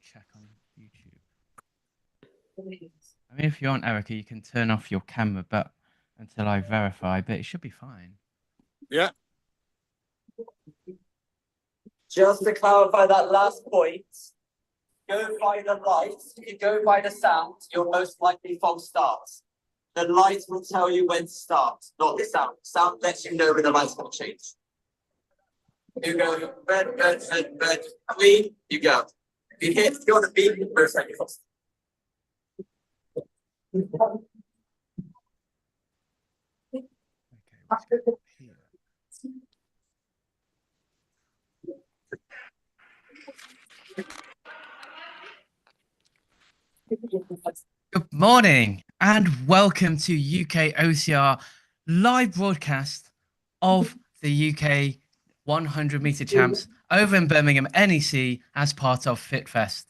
check on YouTube. I mean, if you want, Erica, you can turn off your camera, but until I verify, but it should be fine. Yeah. Just to clarify that last point, go by the lights. If you go by the sound, you're most likely false starts. The lights will tell you when to start, not the sound. Sound lets you know when the lights will change. You go red, red, red, red, green, you go. If you hit, you're on the beat, first second first. Okay, let's go here. Good morning and welcome to UK OCR live broadcast of the UK 100 meter champs over in Birmingham NEC as part of FitFest.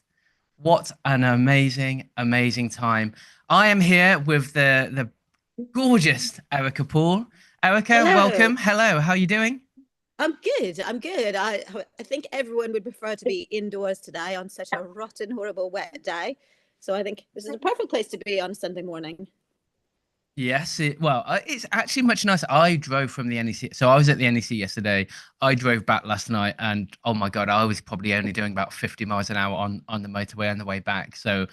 What an amazing, amazing time. I am here with the gorgeous Erica Poole. Erica, Hello. welcome. Hello, how are you doing? I'm good. I'm good. I think everyone would prefer to be indoors today on such a rotten, horrible, wet day. So I think this is a perfect place to be on a Sunday morning. Yes, it's actually much nicer. I drove from the NEC, so I was at the NEC yesterday. I drove back last night, and oh my god, I was probably only doing about 50 miles an hour on the motorway on the way back. So,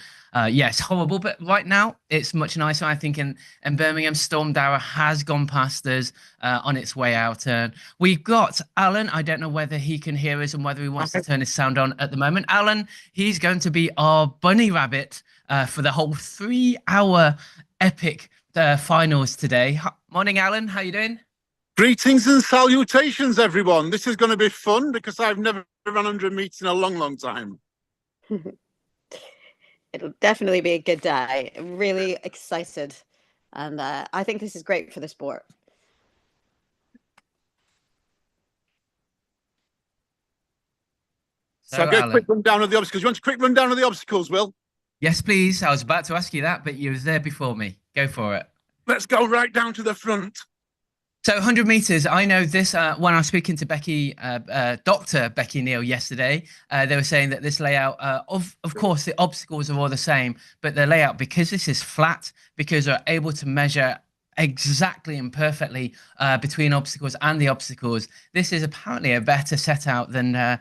yes, horrible. But right now, it's much nicer. I think in Birmingham, Storm Darragh has gone past us on its way out, and we've got Alan. I don't know whether he can hear us and whether he wants to turn his sound on at the moment. Alan, he's going to be our bunny rabbit for the whole 3-hour epic finals today. Morning, Alan. How you doing? Greetings and salutations, everyone. This is going to be fun because I've never run 100 meters in a long, long time. It'll definitely be a good day. I'm really excited. And I think this is great for the sport. So I'll go quick rundown of the obstacles. You want a quick rundown of the obstacles, Will? Yes, please. I was about to ask you that, but you was there before me. Go for it. Let's go right down to the front. So 100 meters, I know this when I was speaking to Dr. Becky Neal yesterday, they were saying that this layout, of course, the obstacles are all the same, but the layout, because this is flat, because they're able to measure exactly and perfectly between obstacles and the obstacles, this is apparently a better set out than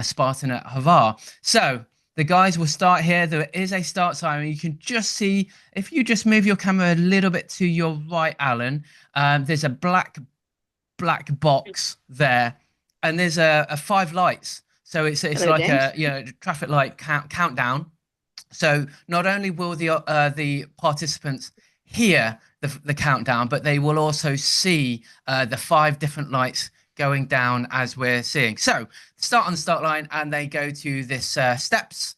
Spartan at Havar. So the guys will start here. There is a start time. You can just see, if you just move your camera a little bit to your right, Alan, there's a black box there, and there's a 5 lights. So it's like a traffic light countdown. So not only will the participants hear the countdown, but they will also see the 5 different lights going down as we're seeing. So start on the start line, and they go to this steps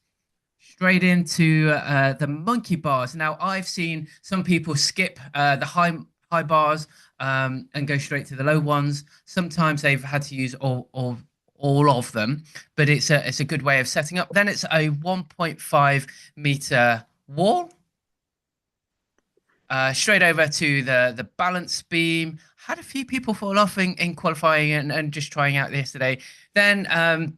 straight into the monkey bars. Now I've seen some people skip the high bars and go straight to the low ones. Sometimes they've had to use all of them, but it's a good way of setting up. Then it's a 1.5 meter wall. Straight over to the balance beam. Had a few people fall off in qualifying and just trying out yesterday. Then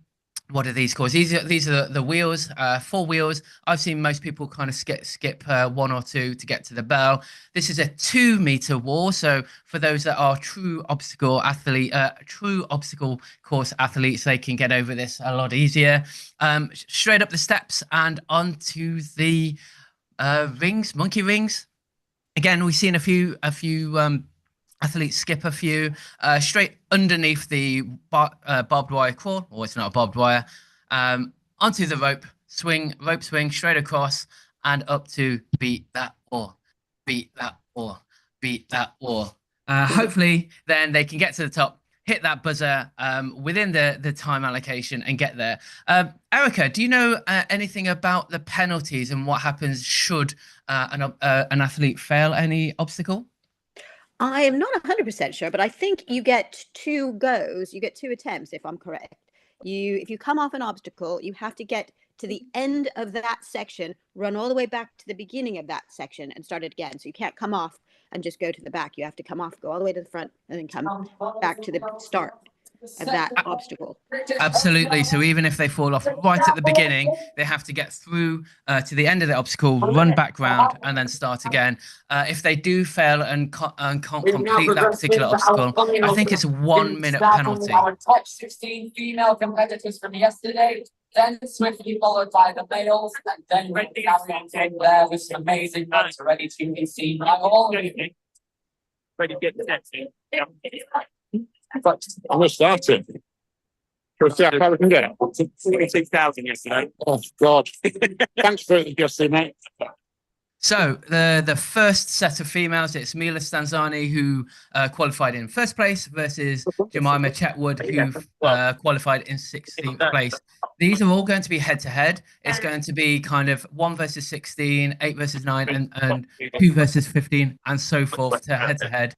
what are these called? These are the wheels, 4 wheels. I've seen most people kind of skip 1 or 2 to get to the bell. This is a 2 meter wall. So for those that are true obstacle course athletes, they can get over this a lot easier. Straight up the steps and onto the rings, monkey rings. Again, we've seen a few athletes skip a few. Straight underneath the barbed wire crawl, or it's not a barbed wire, onto the rope swing, straight across and up to beat that wall. Hopefully, then they can get to the top, hit that buzzer within the time allocation and get there. Erica, do you know anything about the penalties and what happens should an athlete fail any obstacle? I am not 100% sure, but I think you get 2 goes. You get 2 attempts, if I'm correct. If you come off an obstacle, you have to get to the end of that section, run all the way back to the beginning of that section and start it again. So you can't come off and just go to the back. You have to come off, go all the way to the front, and then come back to the start. of that obstacle. Absolutely. So even if they fall off right at the beginning, they have to get through to the end of the obstacle, run back round, and then start again. If they do fail and can't complete that particular obstacle, I think it's a 1 minute penalty. Our top 16 female competitors from yesterday, then swiftly followed by the males, and then there was some amazing ones ready to be seen by all. Ready to get the next thing. I'm starting. We'll see how we can get it. 46,000 yesterday. Oh, God. Thanks for it, Justin, mate. So the first set of females, it's Mila Stanzani, who qualified in first place, versus Jemima Chetwood, who qualified in 16th place. These are all going to be head-to-head. It's going to be kind of 1 versus 16, 8 versus 9, and 2 versus 15, and so forth to head-to-head.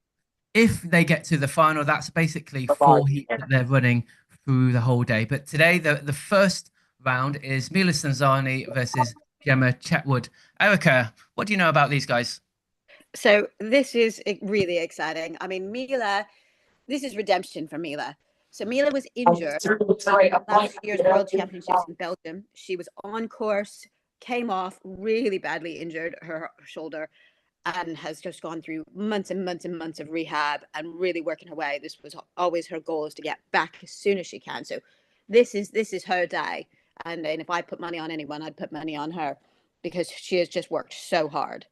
If they get to the final, that's basically 4 heats that they're running through the whole day. But today, the first round is Mila Stanzani versus Gemma Chetwood. Erica, what do you know about these guys? So this is really exciting. I mean, Mila, this is redemption for Mila. So Mila was injured last year's World Championships in Belgium. She was on course, came off really badly injured her shoulder, and has just gone through months and months and months of rehab and really working her way. This was always her goal, is to get back as soon as she can. So this is her day. And if I put money on anyone, I'd put money on her, because she has just worked so hard.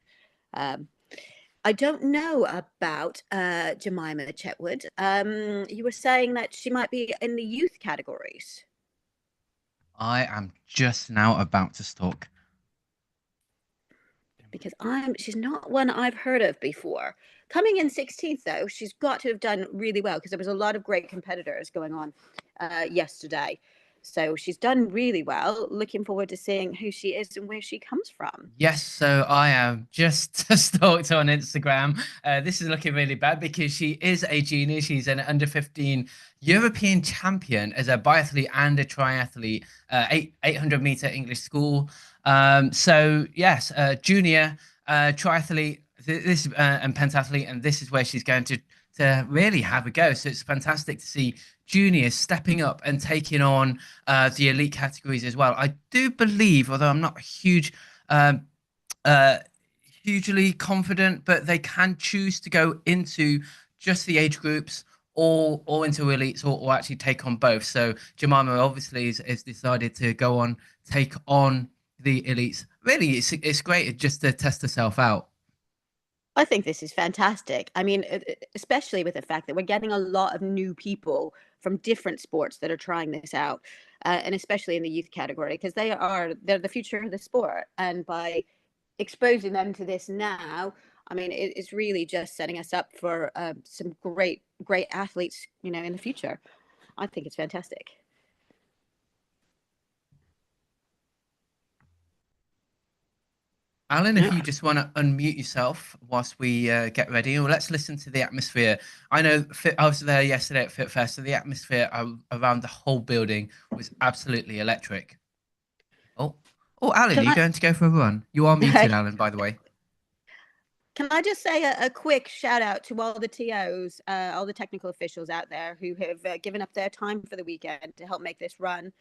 I don't know about Jemima Chetwood. You were saying that she might be in the youth categories. I am just now about to stalk. Because she's not one I've heard of before. Coming in 16th, though, she's got to have done really well, because there was a lot of great competitors going on yesterday. So she's done really well. Looking forward to seeing who she is and where she comes from. Yes, so I am just stalked on Instagram. This is looking really bad, because she is a junior. She's an under-15 European champion as a biathlete and a triathlete, 800-meter English school. So yes, junior triathlete, this and pentathlete, and this is where she's going to really have a go. So it's fantastic to see juniors stepping up and taking on the elite categories as well. I do believe, although I'm not hugely confident, but they can choose to go into just the age groups or into elites, or actually take on both. So Jemima obviously is decided to go on, take on the elites. Really, it's great just to test herself out. I think this is fantastic. I mean, especially with the fact that we're getting a lot of new people from different sports that are trying this out, and especially in the youth category, because they're the future of the sport. And by exposing them to this now, I mean, it's really just setting us up for some great athletes, in the future. I think it's fantastic. Alan, if you just want to unmute yourself whilst we get ready, or let's listen to the atmosphere. I know I was there yesterday at FitFest, so the atmosphere around the whole building was absolutely electric. Oh, Alan, are you going to go for a run? You are muted, Alan, by the way. Can I just say a quick shout out to all the TOs, all the technical officials out there who have given up their time for the weekend to help make this run.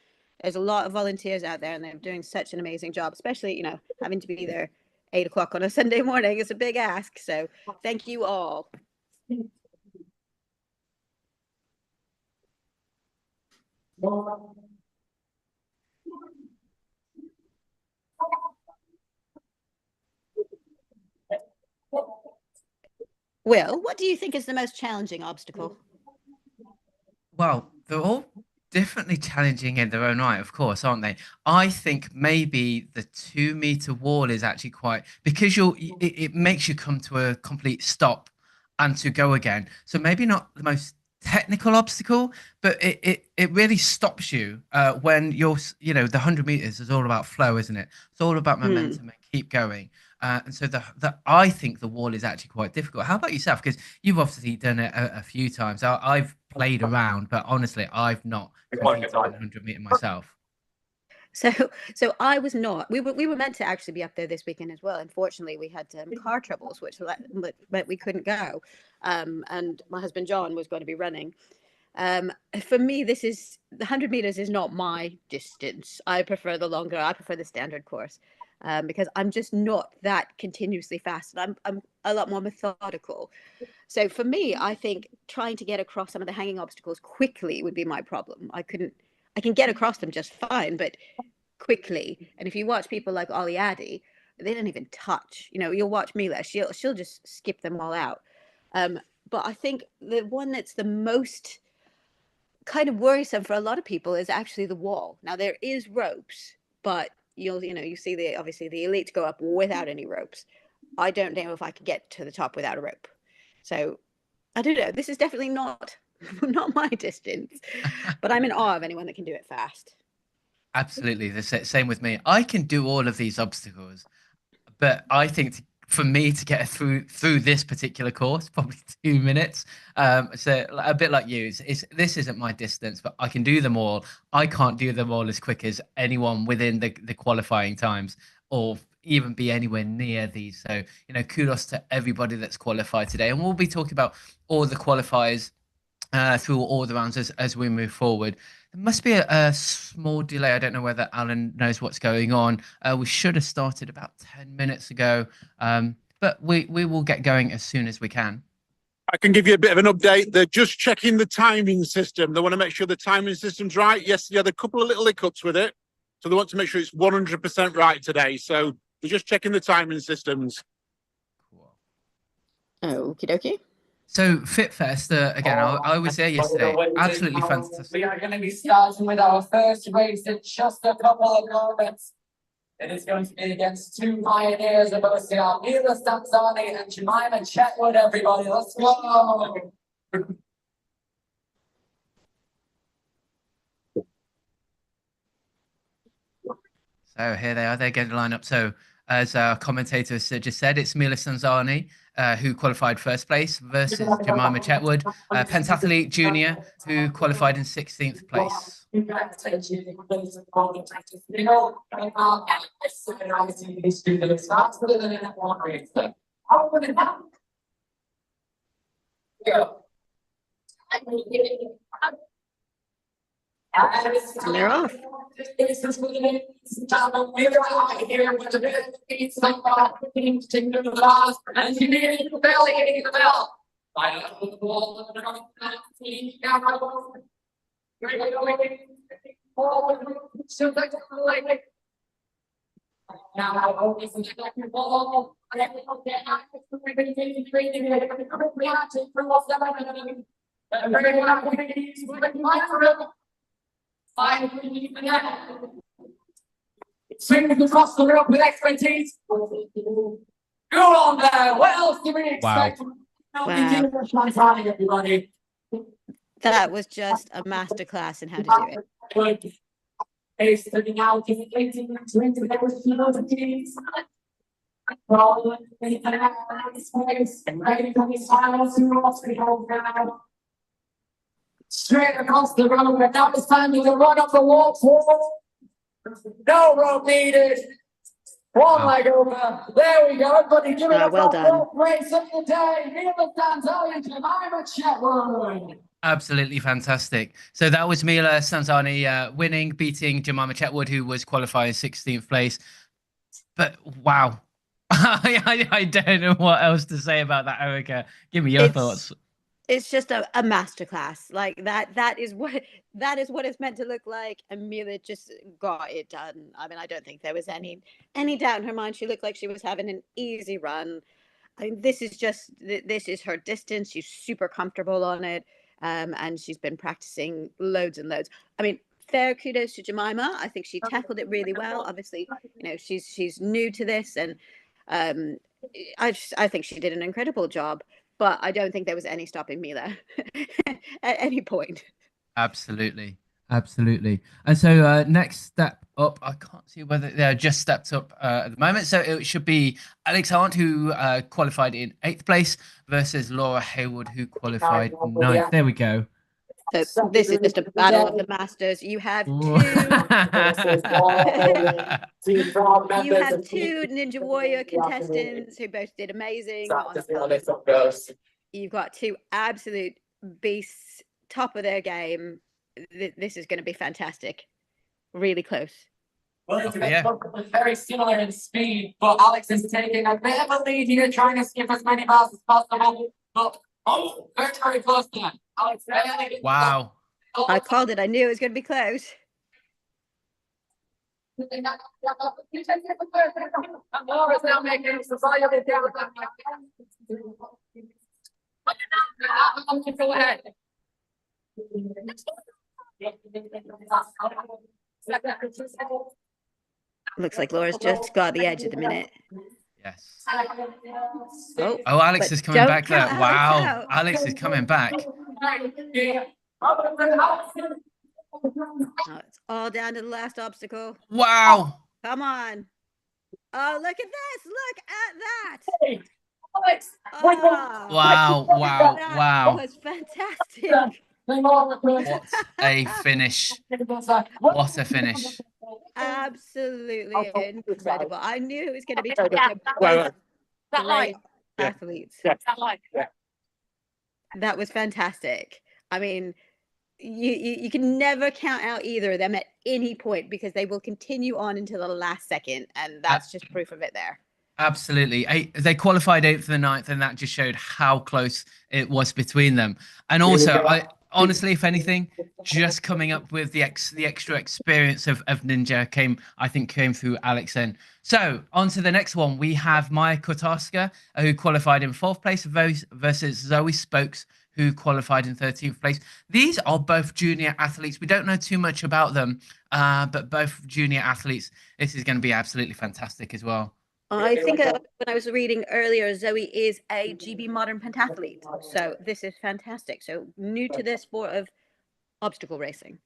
There's a lot of volunteers out there, and they're doing such an amazing job, especially, having to be there 8 o'clock on a Sunday morning is a big ask. So thank you all. Will, what do you think is the most challenging obstacle? Well, they're all definitely challenging in their own right, of course, aren't they? I think maybe the 2-meter wall is actually quite, because it makes you come to a complete stop and to go again. So maybe not the most technical obstacle, but it really stops you when you're, the 100 meters is all about flow, isn't it? It's all about momentum and keep going. And so I think the wall is actually quite difficult. How about yourself? Because you've obviously done it a few times. I've played around, but honestly, I've not completed 100 meter myself. So I was not. We were meant to actually be up there this weekend as well. Unfortunately, we had car troubles, which meant we couldn't go. And my husband John was going to be running. For me, this is the 100 meters is not my distance. I prefer the longer. I prefer the standard course because I'm just not that continuously fast. I'm a lot more methodical. So for me, I think trying to get across some of the hanging obstacles quickly would be my problem. I can get across them just fine, but quickly. And if you watch people like Ollie Addy, they don't even touch. You know, you'll watch Mila, she'll just skip them all out. But I think the one that's the most kind of worrisome for a lot of people is actually the wall. Now there is ropes, but you see obviously the elites go up without any ropes. I don't know if I could get to the top without a rope. So I don't know. This is definitely not my distance, but I'm in awe of anyone that can do it fast. Absolutely, the same with me. I can do all of these obstacles, but I think for me to get through this particular course, probably 2 minutes. So a bit like you, this isn't my distance, but I can do them all. I can't do them all as quick as anyone within the qualifying times, or even be anywhere near these. So kudos to everybody that's qualified today, and we'll be talking about all the qualifiers through all the rounds as we move forward. There must be a small delay. I don't know whether Alan knows what's going on. We should have started about 10 minutes ago, but we will get going as soon as we can. I can give you a bit of an update. They're just checking the timing system. They want to make sure the timing system's right. Yes, they had a couple of little hiccups with it. So they want to make sure it's 100% right today. So they're just checking the timing systems. Cool. Okie dokie. So FitFest, again, I was there yesterday. Absolutely fantastic. We are going to be starting with our first race in just a couple of moments. It is going to be against two pioneers of OCR, Mila Stanzani and Jemima Chetwood, everybody. Let's go! So here they are. They're getting lined up. So as our commentator just said, it's Mila Stanzani, who qualified first place, versus Jemima Chetwood, pentathlete junior, who qualified in 16th place. And they're off. Swinging across the rope with expertise. Go on there. What else do we expect? Wow. Everybody. That was just a masterclass in how to do it. Straight across the road, and now it's time to run up the wall forward. No rope needed. One leg over. There we go. Everybody give it up. Well done. Race of the day. Mila Stanzani and Jemima Chetwood. Absolutely fantastic. So that was Mila Stanzani winning, beating Jemima Chetwood, who was qualifying 16th place. But wow, I don't know what else to say about that, Erica. Give me your thoughts. It's just a masterclass. Like that is what it's meant to look like. And Mila just got it done. I mean, I don't think there was any doubt in her mind. She looked like she was having an easy run. I mean, this is her distance. She's super comfortable on it. And she's been practicing loads and loads. I mean, fair kudos to Jemima. I think she tackled it really well. Obviously, she's new to this, and I think she did an incredible job. But I don't think there was any stopping Mila at any point. Absolutely. And so next step up, I can't see whether they're just stepped up at the moment. So it should be Alex Arndt, who qualified in 8th place, versus Laura Haywood, who qualified 9th. There we go. So this is just a battle of the masters. You have two Ninja Warrior contestants who both did amazing. You've got two absolute beasts top of their game. This is going to be fantastic. Really close. Well, it's Yeah. very similar in speed, but Alex is taking a bit of a lead here, trying to skip as many miles as possible. But very, very close there. Alex, Wow. I called it. I knew it was going to be close. And Laura's now making society down. Go ahead. Looks like Laura's just got the edge at the minute. Yes. Oh, Oh, Alex but is coming don't back there. count Alex Wow. out. Alex is coming back. oh, it's all down to the last obstacle. Wow. Come on. Oh, look at this. Look at that. Alex, Oh, Wow. Wow. that Wow. was fantastic. What a finish. What a finish. Absolutely incredible. I knew it was going to be tough. Well, Great Yeah. athletes. Yeah. That was fantastic. I mean, you can never count out either of them at any point because they will continue on until the last second, and that's just proof of it there. Absolutely. They qualified 8th for the 9th, and that just showed how close it was between them. And also, honestly, if anything, just coming up with the extra experience of Ninja came through Alex then. So on to the next one. We have Maya Kotarska, who qualified in 4th place versus Zoe Spokes, who qualified in 13th place. These are both junior athletes. We don't know too much about them, but both junior athletes. This is going to be absolutely fantastic as well. I think when I was reading earlier, Zoe is a GB modern pentathlete. So this is fantastic. So new to this sport of obstacle racing.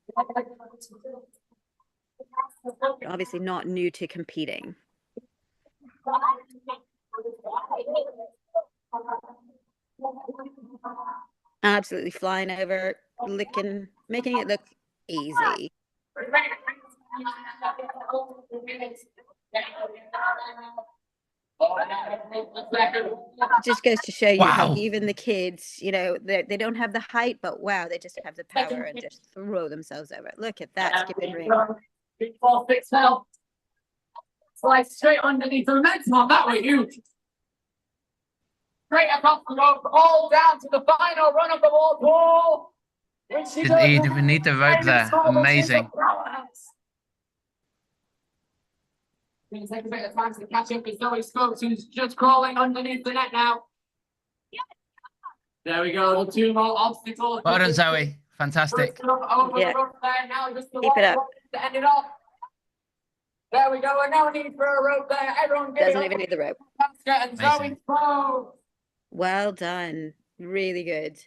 Obviously not new to competing. Absolutely flying over, licking, making it look easy. It just goes to show you how Wow. even the kids, you know, they don't have the height, but wow, they just have the power and just throw themselves over it. Look at that skipping ring. Slide straight underneath the momentum on that way, huge. Straight across the rope, all down to the final run of the wall pool. Didn't even need the rope there. Amazing. Gonna take a bit of time to catch up with Zoe Spokes, who's just crawling underneath the net now. There we go, the 2 more obstacles. Well done, Zoe. Fantastic. Yeah. Keep it up. To end it off. There we go, and no need for a rope there. Everyone get Doesn't it even need the rope. and Zoe Amazing. Spokes. Well done. Really good.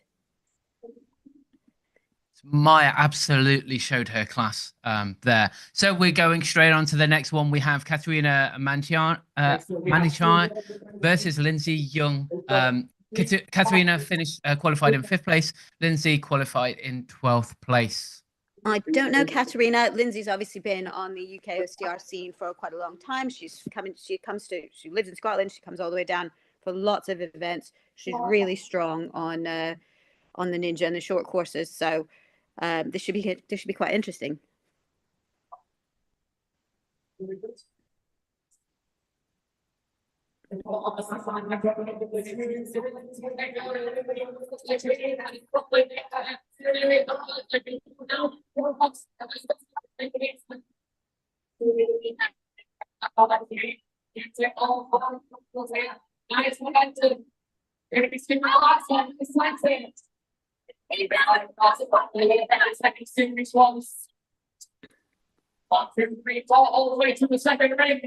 Maya absolutely showed her class there. So we're going straight on to the next one. We have Katerina Manichai versus Lindsay Young. Katerina finished qualified in 5th place. Lindsay qualified in 12th place. I don't know Katerina. Lindsay's obviously been on the UK OCR scene for quite a long time. She lives in Scotland. She comes all the way down for lots of events. She's really strong on the Ninja and the short courses. So this should be quite interesting. Nice momentum. You're gonna be spinning the last one. This one's it. Second series once. 1, 2, 3, 4, all the way to the second ring.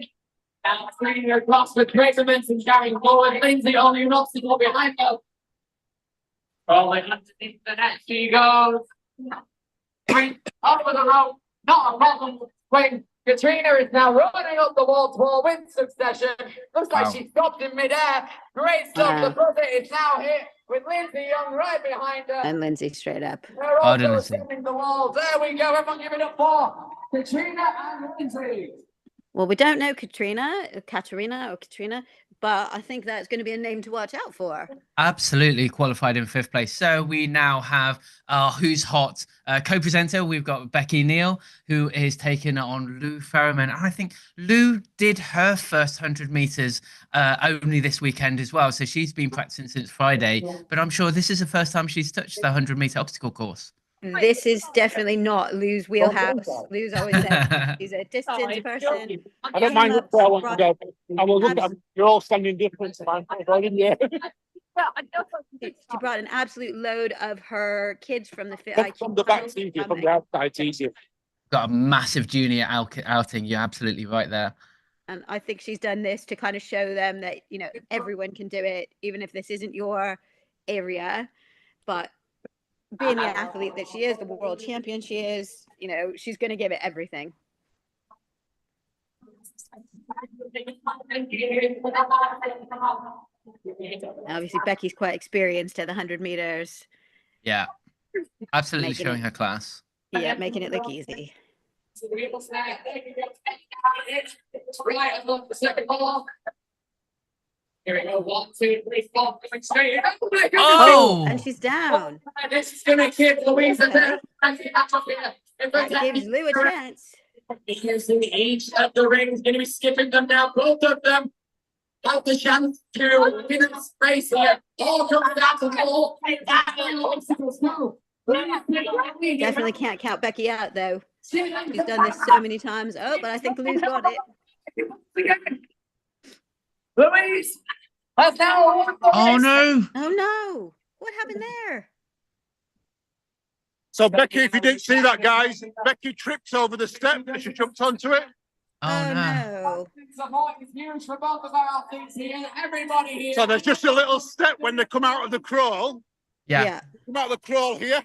Now swinging across with great momentum, carrying forward. Lindsay only an obstacle behind her. Rolling underneath the net, she goes. Over the rope, not a problem. When Katrina is now running up the wall to win succession. Looks like she stopped in midair. Great stuff. The buzzer is now hit with Lindsay Young right behind her. And Lindsay straight up. They're Well done, also Lindsay. spinning the wall. There we go. Everyone give it up for Katrina and Lindsay. Well, we don't know Katerina, but I think that's going to be a name to watch out for. Absolutely qualified in 5th place. So we now have our Who's Hot co-presenter. We've got Becky Neal, who is taking on Lou Ferriman. And I think Lou did her first 100 meters only this weekend as well. So she's been practicing since Friday, but I'm sure this is the first time she's touched the 100-meter obstacle course. This is definitely not Lou's wheelhouse. Lou's always said she's a distance person. I don't mind where I want to go. I will look at you're all standing different. Yeah. She brought an absolute load of her kids from the Fit From the back, it's easier. From the outside, it's easier. Got a massive junior outing. You're absolutely right there. And I think she's done this to kind of show them that, you know, everyone can do it, even if this isn't your area. But being the athlete that she is, the world champion she is, you know, she's going to give it everything. Obviously, Becky's quite experienced at the 100 meters. Yeah, absolutely showing her class. Yeah, making it look easy. Here we go. 1, 2, 3, 4, going straight. Oh! And she's down. This is gonna keep Louisa there. That gives Lou a chance. Using each of the rings, gonna be skipping them now, both of them. Got the chance to win a space here. All comes down to goal. Definitely can't count Becky out, though. She's done this so many times. Oh, but I think Lou's got it. Louise! Oh no! Oh no! What happened there? So Becky, if you didn't see that, guys, Becky tripped over the step as she jumped onto it. Oh no! Huge for both of our athletes here. Everybody here. So there's just a little step when they come out of the crawl. Yeah. Come out of the crawl here,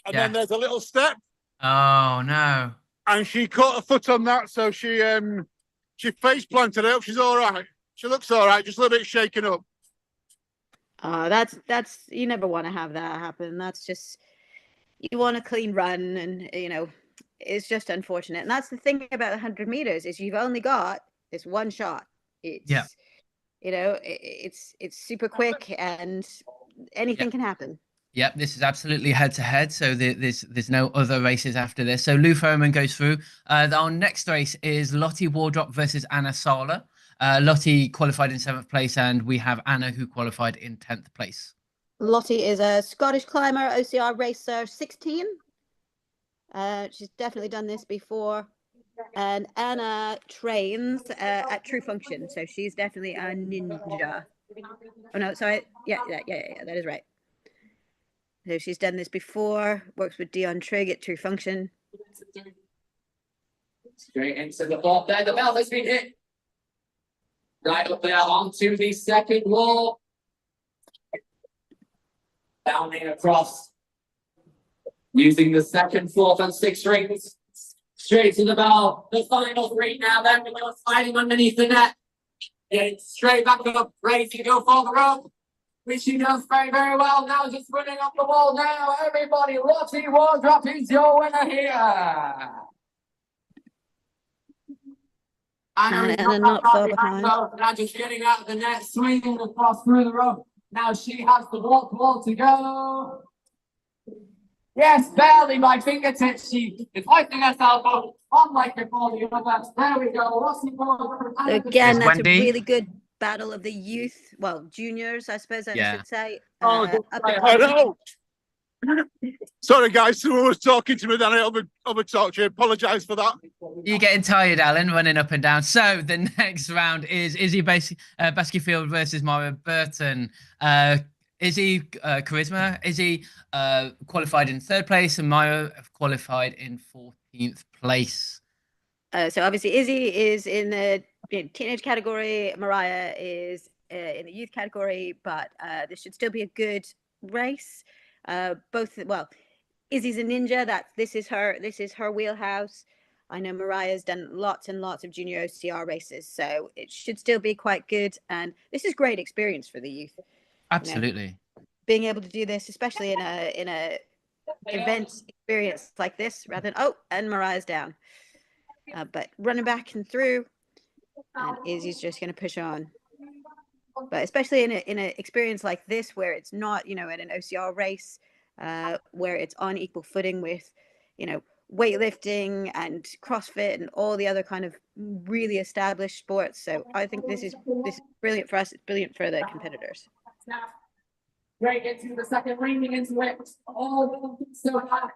and then there's a little step. Oh no! And she caught her foot on that, so she face planted it up. She's all right. She looks all right, just a little bit shaken up. That's you never want to have that happen. That's just, you want a clean run, and you know, it's just unfortunate. And that's the thing about 100 meters is you've only got this one shot. It's, you know, it's super quick and anything can happen. Yep, this is absolutely head-to-head, so there's no other races after this. So Lou Ferriman goes through. Our next race is Lottie Wardrop versus Anna Sala. Lottie qualified in 7th place, and we have Anna who qualified in 10th place. Lottie is a Scottish climber, OCR racer 16. She's definitely done this before. And Anna trains at True Function, so she's definitely a ninja. Oh no, sorry. Yeah, that is right. So she's done this before, works with Dion Trigg at True Function. Straight into the ball there. The bell has been hit. Right up there onto the second wall. Bounding across. Using the second, 4th, and 6th rings. Straight to the bell. The final 3 now. Then we go sliding underneath the net. Getting straight back up. Ready to go for the rope. Which she does very, very well. Now just running up the wall now. Everybody, Lottie Wardrop is your winner here. And not far behind. Now just getting out of the net, swinging across through the rope. Now she has the wall to go. Yes, barely by fingertips. She is hoisting herself up, unlike before the others. There we go. Again, that's a really good battle of the youth, well, juniors, I suppose I should say. I know. Sorry, guys. Someone was talking to me. Then I overtalked you. Apologise for that. You're getting tired, Alan, running up and down. So the next round is Izzy Baskefield versus Mara Burton. Izzy Charisma. Izzy qualified in 3rd place, and Mara qualified in 14th place. So obviously Izzy is in the teenage category. Mariah is in the youth category, but this should still be a good race. Izzy's a ninja. This is her wheelhouse. I know Mariah's done lots and lots of junior OCR races, so it should still be quite good. And this is great experience for the youth. Absolutely. You know, being able to do this, especially in a event experience like this, rather than and Mariah's down. But running back and through, and Izzy's just going to push on. But especially in an experience like this, where it's not, you know, at an OCR race, where it's on equal footing with, you know, weightlifting and CrossFit and all the other kind of really established sports. So I think this is brilliant for us. It's brilliant for the competitors. Right into the second ring into it. Oh, so high.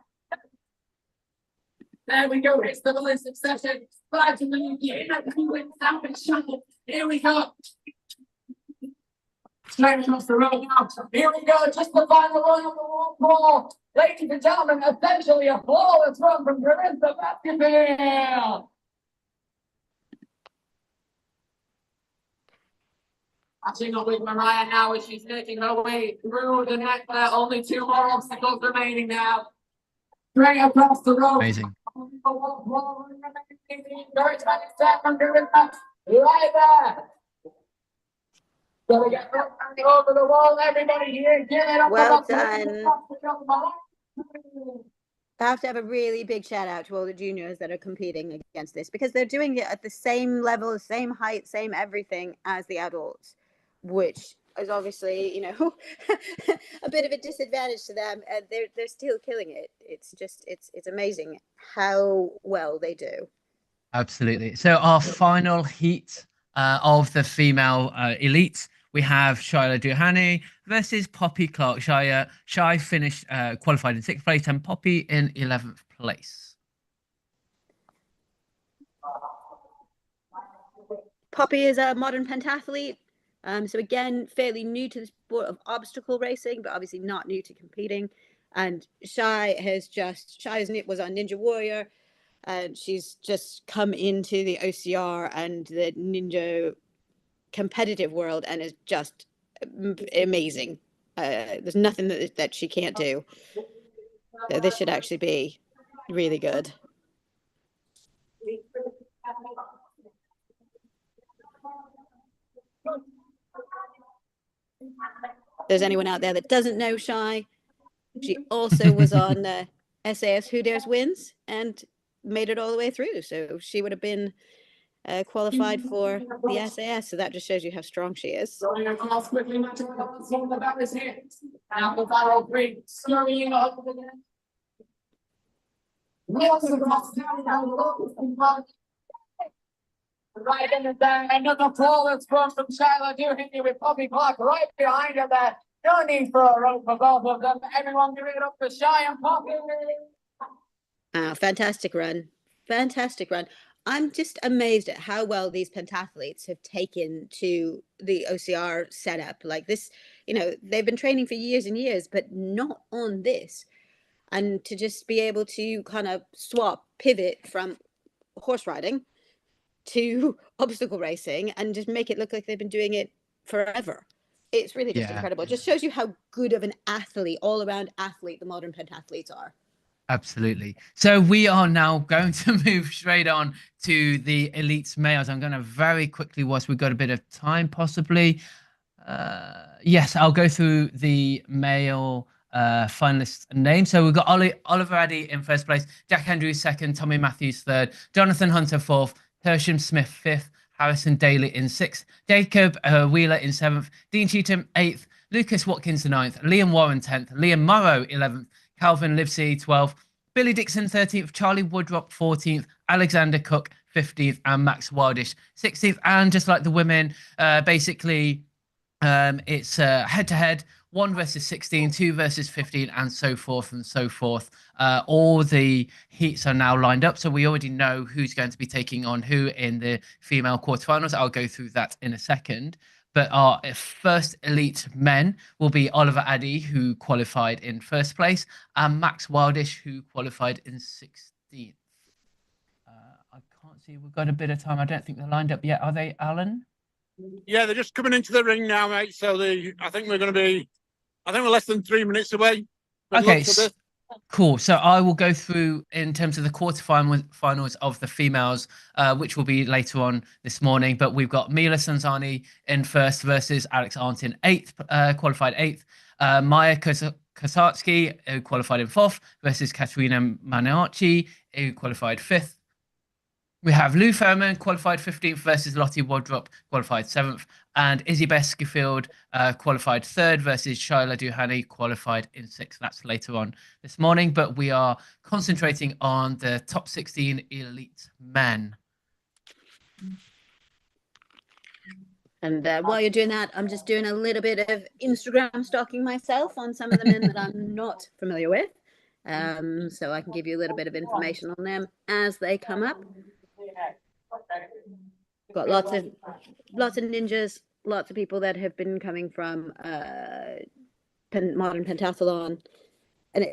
There we go. It's the ballistic session. 5 minutes. Here we go. Straight across the road now. Here we go. Just the final run on the wall ball. Ladies and gentlemen, essentially a flawless run from Carissa Basketball. Catching up with Mariah now as she's making her way through the net. Only 2 more obstacles remaining now. Straight across the road. Amazing. Right there. Gotta get over the wall, everybody here. Give it up. Well done. I have to have a really big shout out to all the juniors that are competing against this, because they're doing it at the same level, same height, same everything as the adults, which is obviously, you know, a bit of a disadvantage to them, and they're still killing it. It's just it's amazing how well they do. Absolutely. So our final heat of the female elites, we have Shyla Duhani versus Poppy Clark. Shy finished qualified in 6th place and Poppy in 11th place. Poppy is a modern pentathlete. So again, fairly new to the sport of obstacle racing, but obviously not new to competing. And Shy was on Ninja Warrior, and she's just come into the OCR and the ninja competitive world and is just amazing. There's nothing that she can't do. So this should actually be really good. If there's anyone out there that doesn't know Shy, she also was on SAS Who Dares Wins and made it all the way through. So she would have been qualified for the SAS. So that just shows you how strong she is. Going across quickly, much the back is here. Now the barrel break, scurrying up the net. Wheels across down the right in the there, another flawless run from Shyla Duhani with Poppy Clark right behind her there. No need for a rope for both of them. Everyone give it up for Shy and Poppy. Fantastic run. Fantastic run. I'm just amazed at how well these pentathletes have taken to the OCR setup. Like this, you know, they've been training for years and years, but not on this. And to just be able to kind of pivot from horse riding to obstacle racing and just make it look like they've been doing it forever. It's really just incredible. It just shows you how good of an athlete, all-around athlete, the modern pentathletes are. Absolutely. So we are now going to move straight on to the elites males. I'm going to very quickly, whilst we've got a bit of time, possibly. Yes, I'll go through the male finalist names. So we've got Oliver Addy in 1st place, Jack Andrews 2nd, Tommy Matthews 3rd, Jonathan Hunter 4th, Tersham Smith 5th, Harrison Daly in 6th, Jacob Wheeler in 7th, Dean Cheatham 8th, Lucas Watkins 9th, Liam Warren 10th, Liam Morrow 11th, Calvin Livesey 12th, Billy Dixon 13th, Charlie Woodrop 14th, Alexander Cook 15th, and Max Wildish 16th. And just like the women, basically it's head-to-head, 1 versus 16, 2 versus 15, and so forth and so forth. All the heats are now lined up, so we already know who's going to be taking on who in the female quarterfinals. I'll go through that in a second. But our first elite men will be Oliver Addy, who qualified in 1st place, and Max Wildish, who qualified in 16th. I can't see. We've got a bit of time. I don't think they're lined up yet. Are they, Alan? Yeah, they're just coming into the ring now, mate. So I think we're less than 3 minutes away. Okay, cool. So I will go through in terms of the quarterfinals of the females, which will be later on this morning. But we've got Mila Sanzani in 1st versus Alex Arndt in 8th, qualified 8th. Maya Kosatsky, who qualified in 4th, versus Katerina Maniaci, who qualified 5th. We have Lou Fairman qualified 15th versus Lottie Wardrop qualified 7th, and Izzy Beskefield qualified 3rd versus Shaila Duhani qualified in 6th. That's later on this morning, but we are concentrating on the top 16 elite men. And while you're doing that, I'm just doing a little bit of Instagram stalking myself on some of the men that I'm not familiar with. So I can give you a little bit of information on them as they come up. Got lots of ninjas, lots of people that have been coming from modern pentathlon, and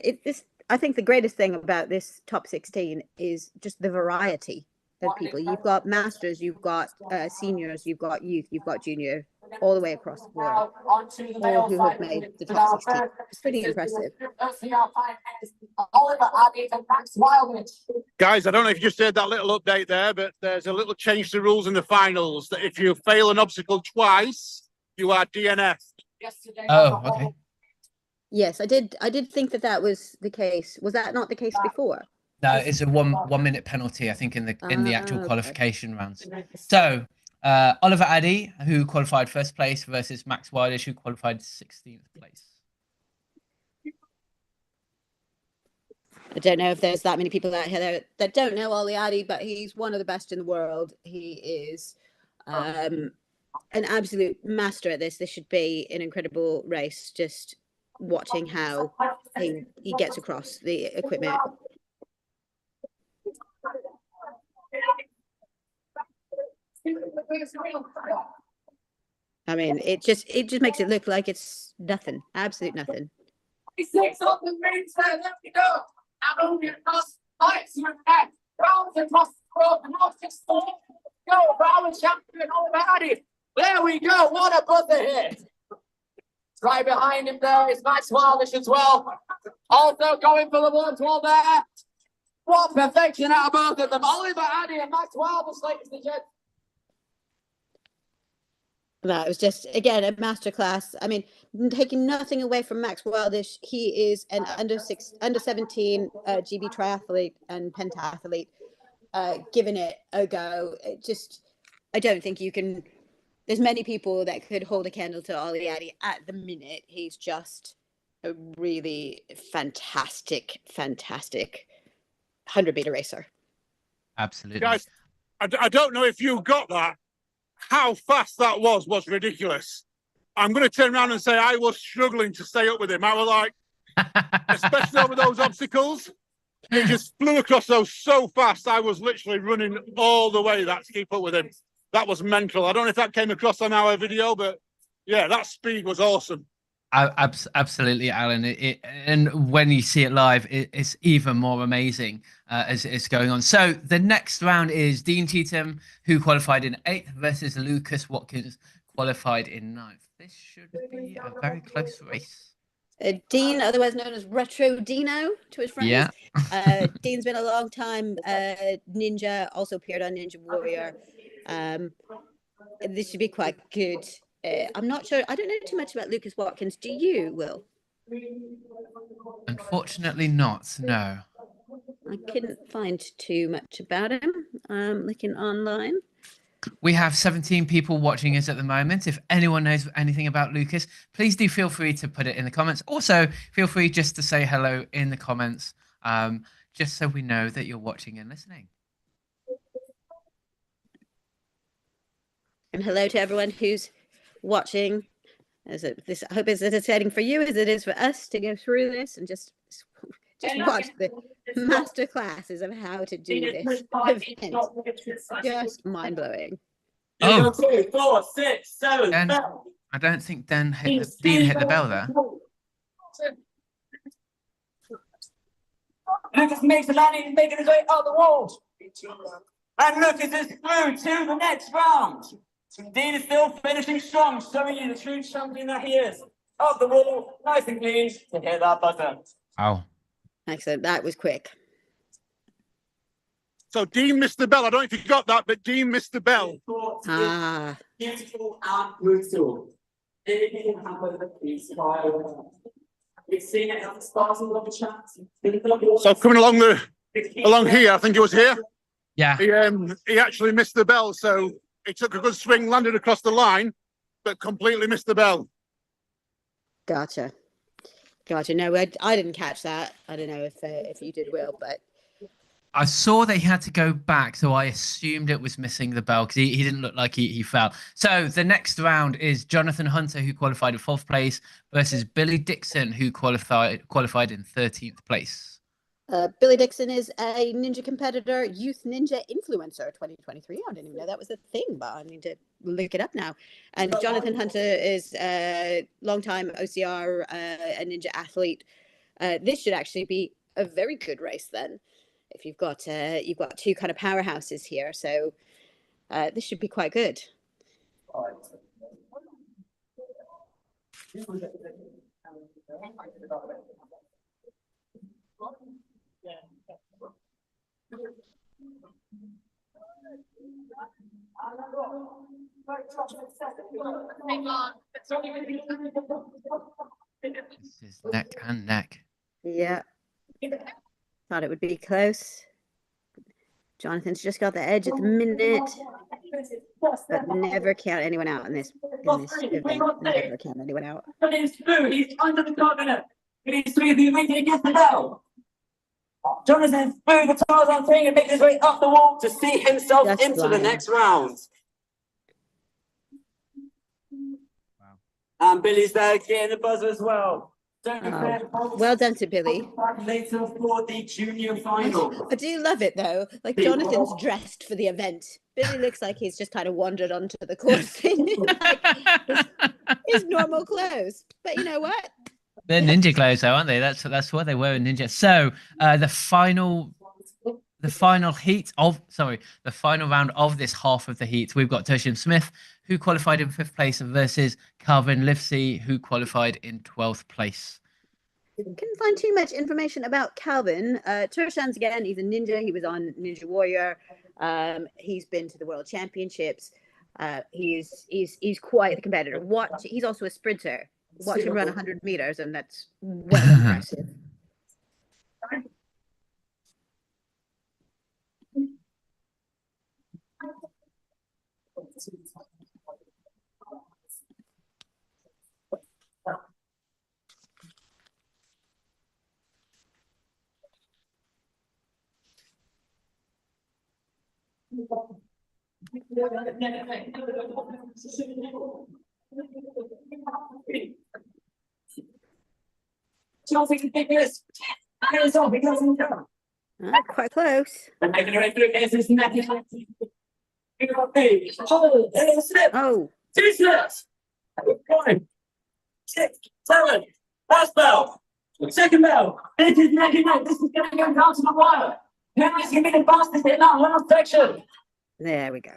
I think the greatest thing about this top 16 is just the variety of people. You've got masters, you've got seniors, you've got youth, you've got junior, all the way across the board, all who have made the top 16. It's pretty impressive. Guys, I don't know if you just heard that little update there, but there's a little change to rules in the finals that if you fail an obstacle twice, you are DNF'd. Oh, okay. Yes, I did think that was the case. Was that not the case before? No, it's a 1 minute penalty, I think, in the actual okay. qualification rounds. So Oliver Addy, who qualified 1st place, versus Max Wildish, who qualified 16th place. I don't know if there's that many people out here that don't know Ollie Addy, but he's one of the best in the world. He is an absolute master at this. This should be an incredible race, just watching how he gets across the equipment. I mean, it just makes it look like it's nothing, absolute nothing. 6 on the green side, there we go. And only across lights your head, rounds across the road, and off 6 go, Brown champion already. There we go, what a buzzer hit. Right behind him there is Max Wildish as well. Also going for the 1-12 there. What perfection out of both of them. Oliver Addy and Max Wildish, ladies and gents. That was just, again, a masterclass. I mean, taking nothing away from Max Wildish, he is an under 17 GB triathlete and pentathlete, giving it a go. I don't think you can. There's many people that could hold a candle to Ollie Addy at the minute. He's just a really fantastic 100-meter racer. Absolutely. Guys, I don't know if you got that. How fast that was ridiculous. I'm going to turn around and say I was struggling to stay up with him. I was like, especially over those obstacles, he just flew across those so fast. I was literally running all the way to keep up with him. That was mental. I don't know if that came across on our video, but yeah, that speed was awesome. Absolutely, Alan. And when you see it live, it's even more amazing as it's going on. So the next round is Dean Cheetham, who qualified in 8th, versus Lucas Watkins, qualified in 9th. This should be a very close race. Dean, otherwise known as Retro Dino to his friends. Yeah. Dean's been a long time ninja, also appeared on Ninja Warrior. This should be quite good. I'm not sure. I don't know too much about Lucas Watkins. Do you, Will? Unfortunately not, no. I couldn't find too much about him. Looking online. We have 17 people watching us at the moment. If anyone knows anything about Lucas, please do feel free to put it in the comments. Also, feel free just to say hello in the comments, just so we know that you're watching and listening. And hello to everyone who's watching. I hope it's as exciting for you as it is for us to go through this and just watch the master classes of how to do this event. Just mind-blowing. Oh. 2, 4, 6, 7. And I don't think Dean hit the bell there. Lucas makes the landing, making his way out the wall. And Lucas is through to the next round. Dean is still finishing strong, showing you the true champion that he is. Up the wall, nice and clean, to hit that button. Oh. Excellent. That was quick. So Dean missed the bell. I don't know if you got that, but Dean missed the bell. Ah. Beautiful and brutal. We've seen it at the start of the chat. So coming along here, I think it was here. Yeah. He actually missed the bell, so he took a good swing, landed across the line, but completely missed the bell. Gotcha. Gotcha. No, I didn't catch that. I don't know if you did, Will, but I saw that he had to go back, so I assumed it was missing the bell because he didn't look like he fell. So the next round is Jonathan Hunter, who qualified in 4th place, versus Billy Dixon, who qualified in 13th place. Billy Dixon is a ninja competitor, youth ninja influencer 2023. I didn't even know that was a thing, but I need to look it up now. And Jonathan Hunter is a longtime OCR, a ninja athlete. This should actually be a very good race then, if you've got two kind of powerhouses here. So this should be quite good. This is neck and neck. Yeah. Thought it would be close. Jonathan's just got the edge at the minute, but never count anyone out in this event. Never count anyone out. He's through. He's under the coconut. He's through. The immediately gets the bell. Jonathan through the Tarzan thing and makes his way up the wall to see himself That's into the flying. next round. Wow. And Billy's there getting the buzzer as well. Well done to Billy. Later for the junior final. I do love it though. Like Jonathan's dressed for the event. Billy looks like he's just kind of wandered onto the course in his normal clothes. But you know what? They're ninja clothes, though, aren't they? That's what they were in ninja. So the final round of this half of the heat, we've got Tertian Smith, who qualified in 5th place, versus Calvin Livesey, who qualified in 12th place. Couldn't find too much information about Calvin. Tershan's again, he's a ninja. He was on Ninja Warrior. He's been to the World Championships. He's quite the competitor. He's also a sprinter. Watch him run 100 meters, and that's well impressive. Quite close. Oh, 2 slips. 5, 6, 7. Last bell. Second bell. This is neck and neck. This is going to go down to the wire. Who is going to be the fastest in that last section? there we go.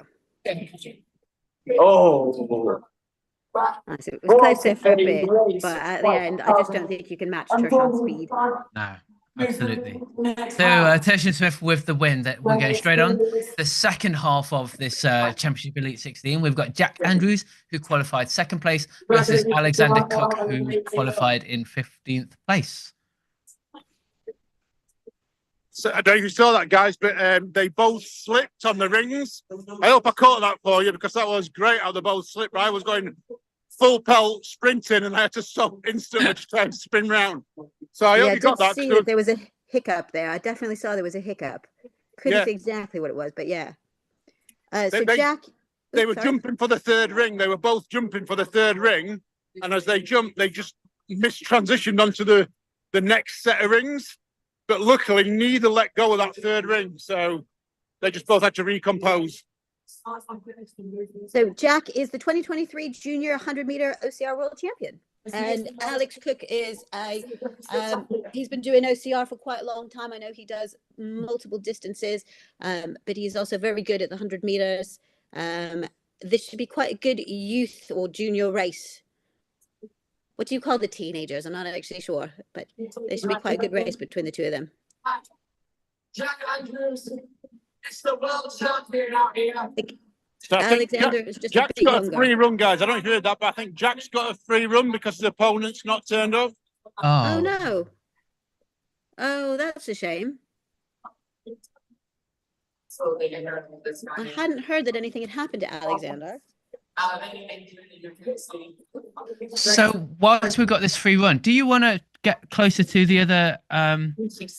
Oh. Nice. It was close there for a bit, but at the end, I just don't think you can match Tershan's speed. No, absolutely. So Tertian Smith with the win. That we're going straight on the second half of this Championship Elite 16. We've got Jack Andrews, who qualified 2nd place, versus Alexander Cook, who qualified in 15th place. So, I don't know if you saw that, guys, but they both slipped on the rings. I hope I caught that for you, because that was great how they both slipped. I was going full pelt sprinting, and I had to stop instantly to try and spin round. So I hope you got that. See if there was a hiccup there. I definitely saw there was a hiccup. Couldn't Yeah. see exactly what it was, but yeah. They- So they- Jack, They were sorry. jumping for the 3rd ring. They were both jumping for the 3rd ring, and as they jumped, they just mistransitioned onto the next set of rings. But luckily, neither let go of that 3rd ring, so they just both had to recompose. So Jack is the 2023 Junior 100-meter OCR World Champion, and Alex Cook is he's been doing OCR for quite a long time. I know he does multiple distances, but he's also very good at the 100 meters. This should be quite a good youth or junior race. What do you call the teenagers? I'm not actually sure, but this should be quite a good race between the two of them. Jack Andrews is the world champion out here. So I think Alexander is just a Jack's bit got a younger. free run, guys. I don't know if you heard that, but I think Jack's got a free run because his opponent's not turned up. Oh no! Oh, that's a shame. I hadn't heard that anything had happened to Alexander. So whilst we've got this free run, do you want to get closer to the other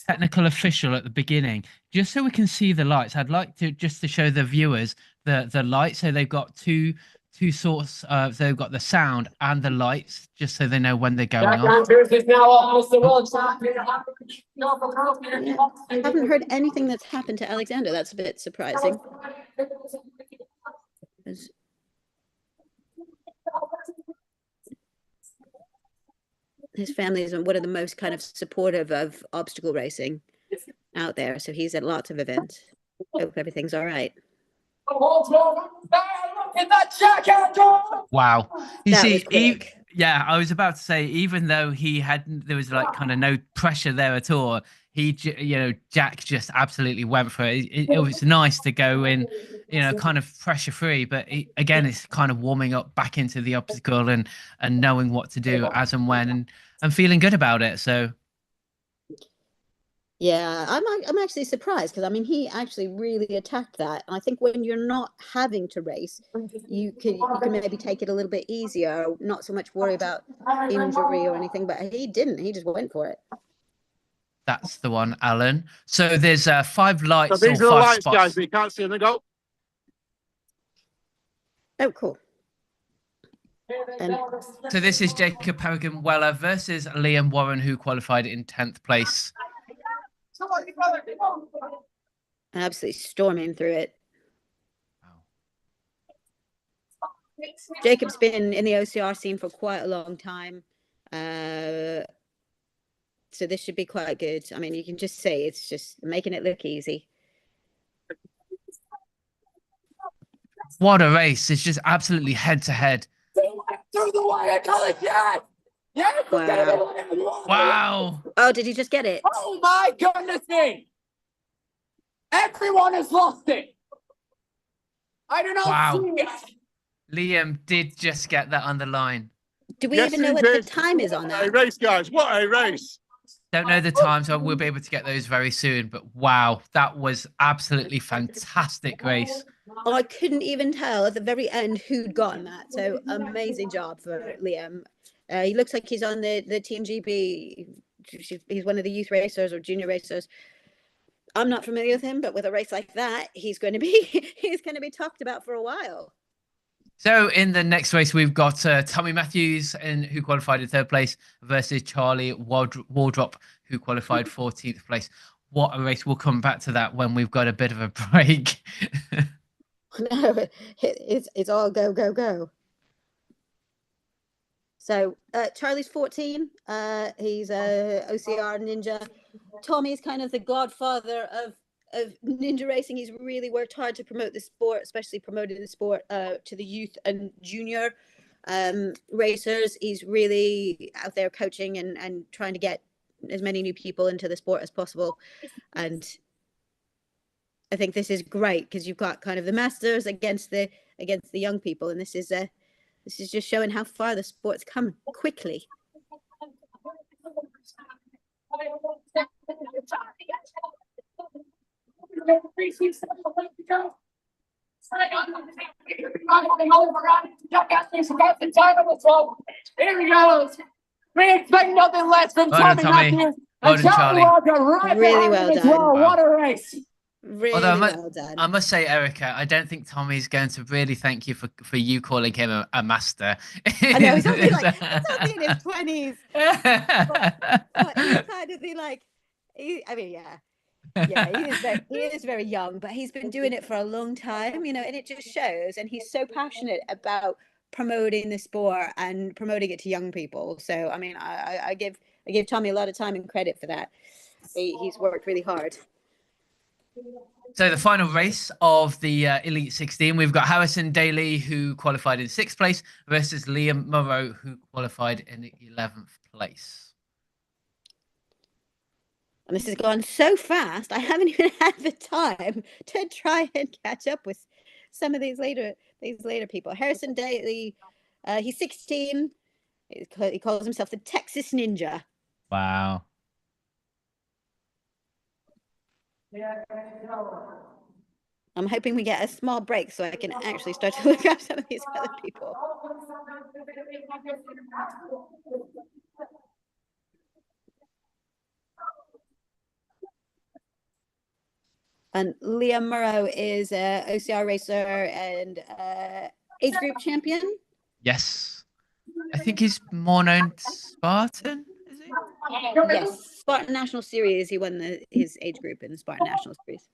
technical official at the beginning, just so we can see the lights? I'd like to just to show the viewers the lights. So they've got two sorts of, they've got the sound and the lights, just so they know when they're going Jack off. Andrews is now almost the world champion. Yeah, I haven't heard anything that's happened to Alexander. That's a bit surprising. As- His family is one of the most kind of supportive of obstacle racing out there. So he's at lots of events. Hope everything's all right. Look at that Jack Andrews! Wow. You That see, was quick. yeah, I was about to say, even though there was like kind of no pressure there at all, Jack just absolutely went for it. It was nice to go in, kind of pressure free, but again, it's kind of warming up back into the obstacle and knowing what to do as and when and feeling good about it. So Yeah, I'm actually surprised because I mean he actually really attacked that. And I think when you're not having to race, you can maybe take it a little bit easier, not so much worry about injury or anything. But he didn't. He just went for it. that's the one, Alan. So there's 5 lights So these or are the 5 lights, spots. guys, but you can't see them. They go. Oh, cool. And So this is Jacob Peregrine Weller versus Liam Warren, who qualified in 10th place. absolutely storming through it. Wow. Jacob's been in the OCR scene for quite a long time. So this should be quite good. I mean, you can just see it's just making it look easy. What a race. It's just absolutely head to head. Through the wire, Colin, yes! Yes! Wow. Wow. Oh, did he just get it? Oh my goodness me! Everyone has lost it! I do not Wow. see it! Liam did just get that on the line. Do we Yes, even know he what the did. time is on What a that? race, guys. What a race. Don't know the time, so we'll be able to get those very soon. But wow, that was absolutely fantastic race. Oh, I couldn't even tell at the very end who'd gotten that. So amazing job for Liam. He looks like he's on the Team GB. He's one of the youth racers or junior racers. I'm not familiar with him, but with a race like that, he's going to be talked about for a while. So in the next race, we've got Tommy Matthews, who qualified in 3rd place, versus Charlie Wardrop, who qualified 14th place. What a race. We'll come back to that when we've got a bit of a break. No, it's all go, go, go. So Charlie's 14. He's a OCR ninja. Tommy's kind of the godfather of ninja racing. He's really worked hard to promote the sport, especially promoting the sport to the youth and junior racers. He's really out there coaching and trying to get as many new people into the sport as possible. And I think this is great because you've got kind of the masters against the young people, and this is just showing how far the sport's come quickly. Here he goes. We expect nothing less from Well done, Tommy Tommy. Matthews. Well And done, Charlie Charlie. Walker right Really behind well him as done. well. What a race. Really Although well done. I must say, Erica, I don't think Tommy's going to really thank you for you calling him a master. I know he's only in his 20s. But he's kind of he is very young, but he's been doing it for a long time, and it just shows. And he's so passionate about promoting the sport and promoting it to young people. So I mean, I give Tommy a lot of time and credit for that. He's worked really hard. So the final race of the Elite 16, we've got Harrison Daly, who qualified in 6th place, versus Liam Moreau, who qualified in 11th place. And this has gone so fast, I haven't even had the time to try and catch up with some of these later people. Harrison Daly, he's 16. He calls himself the Texas Ninja. I'm hoping we get a small break so I can actually start to look up some of these other people. And Liam Murrow is a OCR racer and age group champion. Yes. I think he's more known Spartan, is he? Yes, Spartan National Series. He won his age group in the Spartan National Series.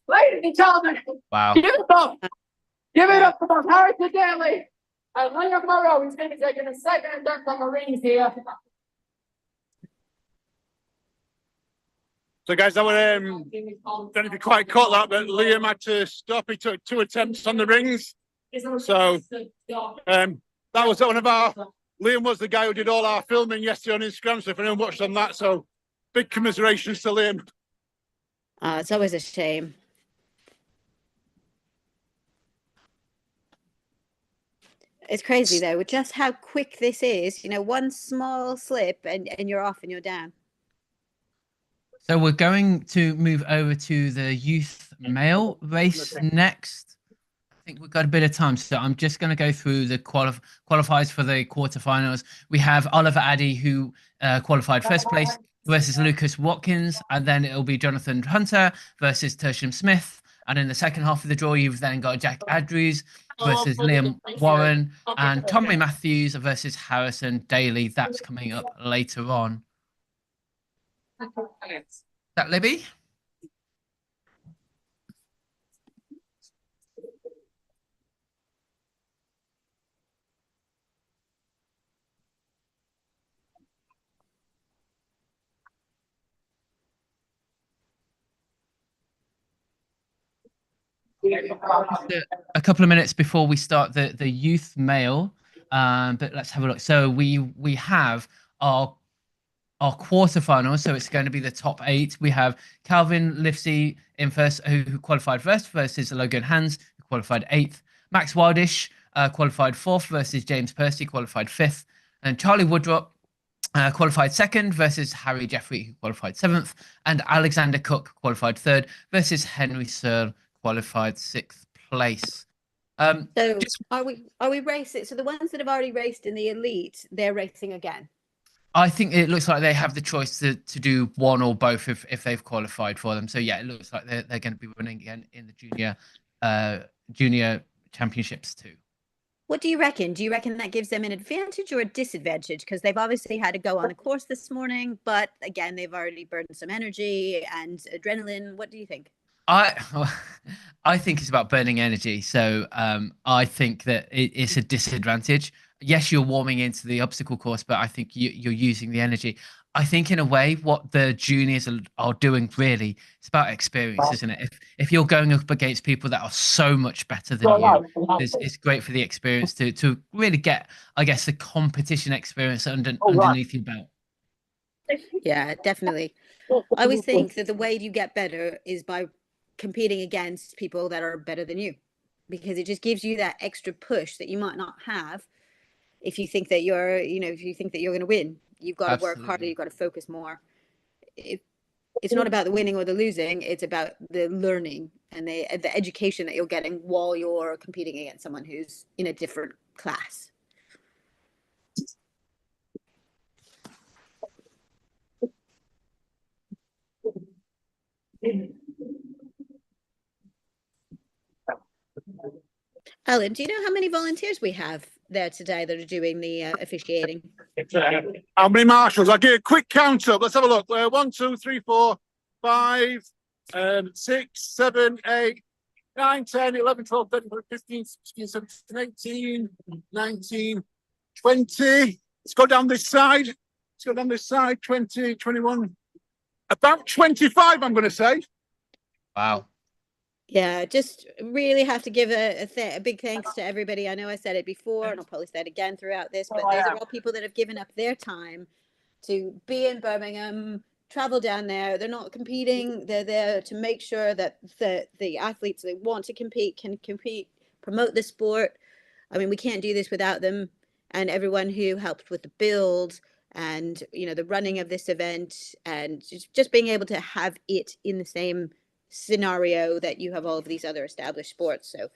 Ladies and gentlemen, Wow. give it up. Give it up for Harrison Daly and Liam Murrow. He's going to be taking a second and third on the rings here. So guys, I don't know if you quite caught that, but Liam had to stop. He took 2 attempts on the rings. So that was one of our. Liam was the guy who did all our filming yesterday on Instagram. So if anyone watched on that, so big commiserations to Liam. It's always a shame. It's crazy though, just how quick this is. You know, one small slip and you're off and you're down. So we're going to move over to the youth male race next. I think we've got a bit of time, so I'm just going to go through the qualifiers for the quarterfinals. We have Oliver Addy, who qualified first place, versus Lucas Watkins, and then it'll be Jonathan Hunter versus Tersham Smith. And in the second half of the draw, you've then got Jack Andrews versus Liam Warren, and Tommy Matthews versus Harrison Daly. That's coming up later on. Is that Libby? A couple of minutes before we start the youth male, but let's have a look. So we have our quarterfinals, so it's going to be the top 8. We have Calvin Livesey in first, who qualified first, versus Logan Hans, who qualified 8th. Max Wildish qualified 4th versus James Percy, qualified 5th. And Charlie Woodrop qualified 2nd versus Harry Jeffrey, who qualified 7th. And Alexander Cook qualified 3rd versus Henry Searle, qualified 6th place. So are we racing? So the ones that have already raced in the elite, they're racing again. I think it looks like they have the choice to do one or both if they've qualified for them. So yeah, it looks like they're going to be running again in the junior championships too. What do you reckon? Do you reckon that gives them an advantage or a disadvantage? Because they've obviously had to go on the course this morning, but again, they've already burned some energy and adrenaline. What do you think? I think it's about burning energy. So I think that it's a disadvantage. Yes, you're warming into the obstacle course, but I think you're using the energy. I think in a way, what the juniors are doing really, it's about experience, isn't it? If you're going up against people that are so much better than you, it's great for the experience to really get, I guess, the competition experience underneath your belt. Yeah, definitely. I always think that the way you get better is by competing against people that are better than you, because it just gives you that extra push that you might not have if you think that you're going to win. You've got to work harder, you've got to focus more. It's not about the winning or the losing, it's about the learning and the education that you're getting while you're competing against someone who's in a different class. Alan, do you know how many volunteers we have there today that are doing the officiating? How many marshals? I'll give you a quick count up. Let's have a look. 1, 2, 3, 4, 5, 6, 7, 8, 9, 10, 11, 12, 13, 14, 15, 16, 17, 18, 19, 20. Let's go down this side. 20, 21. About 25, I'm going to say. Wow. Yeah, just really have to give a big thanks to everybody. I know I said it before, and I'll probably say it again throughout this, but these are all people that have given up their time to be in Birmingham, travel down there. They're not competing. They're there to make sure that the athletes that want to compete can compete, promote the sport. I mean, we can't do this without them, and everyone who helped with the build and, you know, the running of this event, and just being able to have it in the same scenario that you have all of these other established sports. So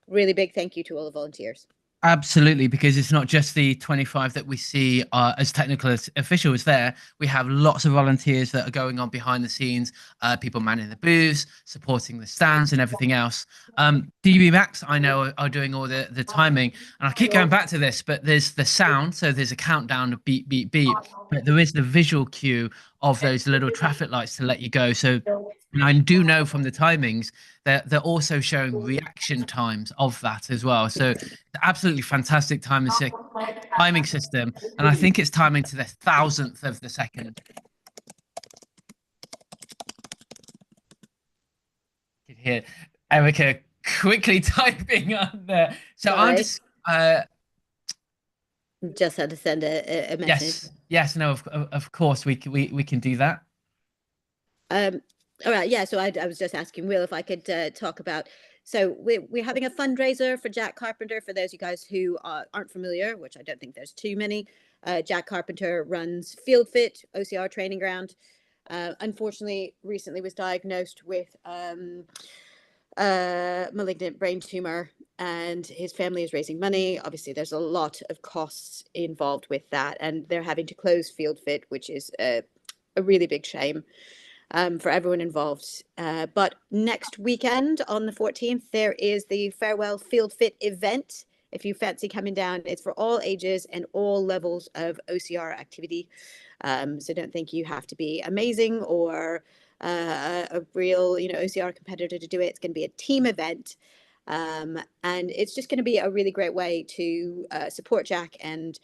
really big thank you to all the volunteers. Absolutely, because it's not just the 25 that we see as technical officials there. We have lots of volunteers that are going on behind the scenes, people manning the booths, supporting the stands and everything else. DB Max, I know, are doing all the timing. And I keep going back to this, but there's the sound. So there's a countdown of beep, beep, beep. But there is the visual cue of those little traffic lights to let you go. So and I do know from the timings that they're also showing reaction times of that as well. So absolutely fantastic timing system. And I think it's timing to the 1,000th of the second. You can hear Erica quickly typing on there. So I'm just had to send a message. Yes, no, of course we can do that. All right, yeah. So I was just asking Will if I could talk about. So we're having a fundraiser for Jack Carpenter. For those of you guys who aren't familiar, which I don't think there's too many, Jack Carpenter runs Field Fit OCR training ground. Unfortunately, recently was diagnosed with malignant brain tumor, and his family is raising money. Obviously, there's a lot of costs involved with that, and they're having to close Field Fit, which is a really big shame. For everyone involved. But next weekend on the 14th, there is the Farewell Field Fit event. If you fancy coming down, it's for all ages and all levels of OCR activity. So don't think you have to be amazing or a real, OCR competitor to do it. It's going to be a team event. And it's just going to be a really great way to support Jack and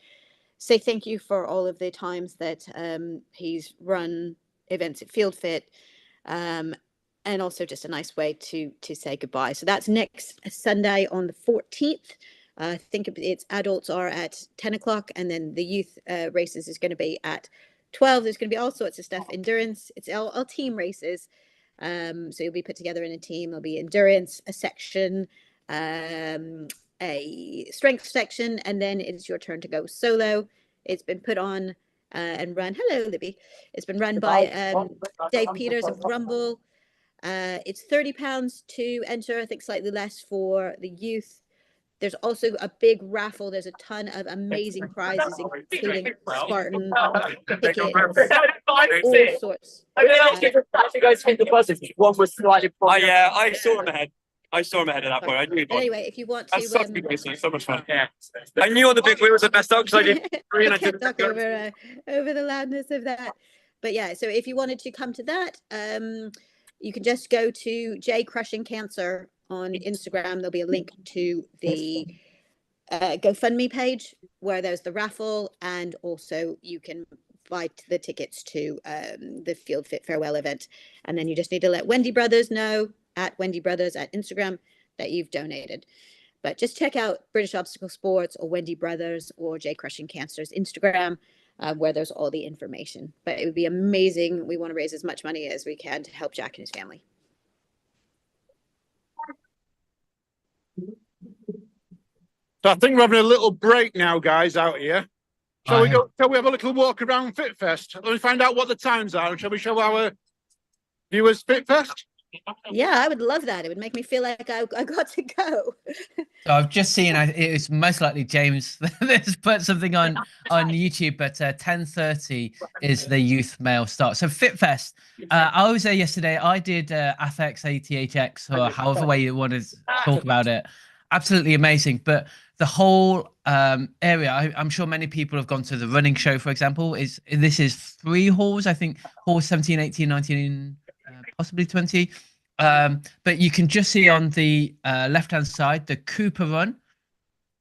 say thank you for all of the times that he's run events at Field Fit, and also just a nice way to say goodbye. So that's next Sunday on the 14th. I think it's adults are at 10 o'clock, and then the youth races is going to be at 12. There's going to be all sorts of stuff. Endurance, it's all team races. So you'll be put together in a team. There'll be endurance, a section, a strength section, and then it's your turn to go solo. It's been put on and run. Hello, Libby. It's been run by Dave Peters of Rumble. It's £30 to enter. I think slightly less for the youth. There's also a big raffle. There's a ton of amazing prizes, including Spartan tickets, all sorts. You guys hit the buzzers. One was slightly. Yeah, I saw him ahead. I saw him ahead at that point. I knew. Anyway, if you want to, that's so much fun. Yeah, I knew on the big wheels at messed up because I did three and I did over the loudness of that. But yeah, so if you wanted to come to that, you can just go to J Crushing Cancer on Instagram. There'll be a link to the GoFundMe page where there's the raffle, and also you can buy the tickets to the Field Fit Farewell event. And then you just need to let Wendy Brothers know at Wendy Brothers at Instagram that you've donated. But just check out British Obstacle Sports or Wendy Brothers or J Crushing Cancer's Instagram, where there's all the information. But it would be amazing. We want to raise as much money as we can to help Jack and his family. So I think we're having a little break now, guys, out here. Shall we have a little walk around FitFest? Let me find out what the times are, and shall we show our viewers FitFest? Yeah, I would love that. It would make me feel like I got to go. So I've just seen, it's most likely James that's put something on YouTube, but 10:30 is the youth male start. So FitFest, I was there yesterday. I did ATHX, ATHX, or however way you want to talk about it. Absolutely amazing. But the whole area, I'm sure many people have gone to the running show, for example. This is 3 halls, I think, halls 17, 18, 19, possibly 20. But you can just see on the left-hand side, the Cooper Run.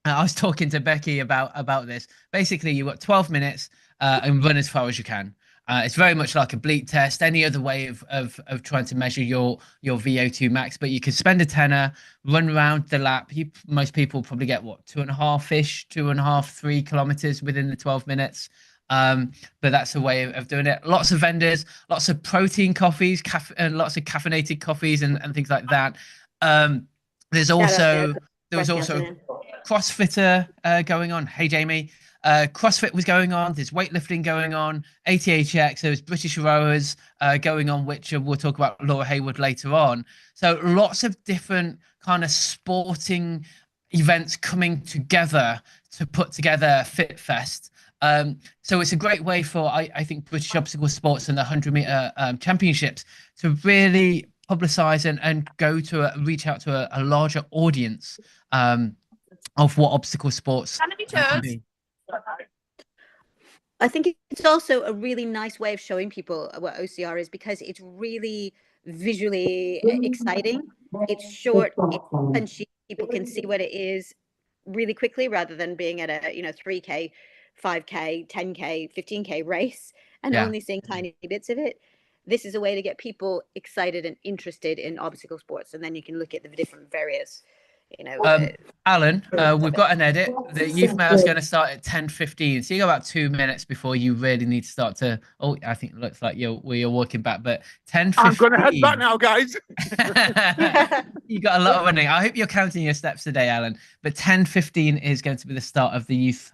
I was talking to Becky about this. Basically, you've got 12 minutes and run as far as you can. It's very much like a bleep test, any other way of trying to measure your VO2 max, but you could spend a tenner, run around the lap. Most people probably get, 2.5, 3 kilometers within the 12 minutes. But that's a way of doing it. Lots of vendors, lots of protein coffees, lots of caffeinated coffees and things like that. There was also CrossFitter going on. Hey, Jamie. CrossFit was going on, there's weightlifting going on, ATHX, there was British rowers going on, which we'll talk about Laura Haywood later on. So lots of different kind of sporting events coming together to put together Fit Fest. So it's a great way for, I think, British obstacle sports and the 100-meter championships to really publicize and go to reach out to a larger audience of what obstacle sports can be. I think it's also a really nice way of showing people what OCR is, because it's really visually exciting. It's short, it's punchy. People can see what it is really quickly, rather than being at a 3K, 5K, 10K, 15K race and only seeing tiny bits of it. This is a way to get people excited and interested in obstacle sports, and then you can look at the different various, Alan, we've got an edit. The youth mail is going to start at 10:15, so you got about 2 minutes before you really need to start to. Oh, I think it looks like you're walking back, but 10:15. I'm going to head back now, guys. You got a lot of running. I hope you're counting your steps today, Alan. But 10:15 is going to be the start of the youth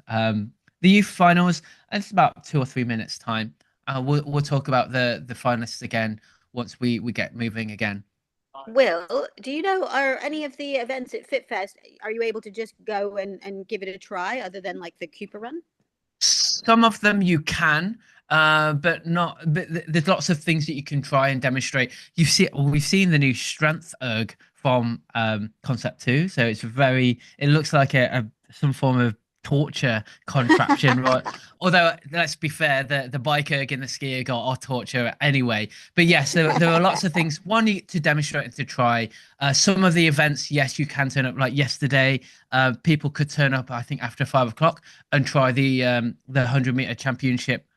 finals, and it's about 2 or 3 minutes time. We'll talk about the finalists again once we get moving again. Will, do you know, are any of the events at FitFest, are you able to just go and give it a try, other than like the Cooper run? Some of them you can, but not. But there's lots of things that you can try and demonstrate. We've seen the new strength erg from Concept 2, so it's very. It looks like some form of torture contraption, right? Although let's be fair, the bike erg and the ski erg are torture anyway. But yes, there are lots of things to demonstrate and to try. Some of the events, yes, you can turn up. Like yesterday, people could turn up, I think, after 5 o'clock and try the 100-meter championship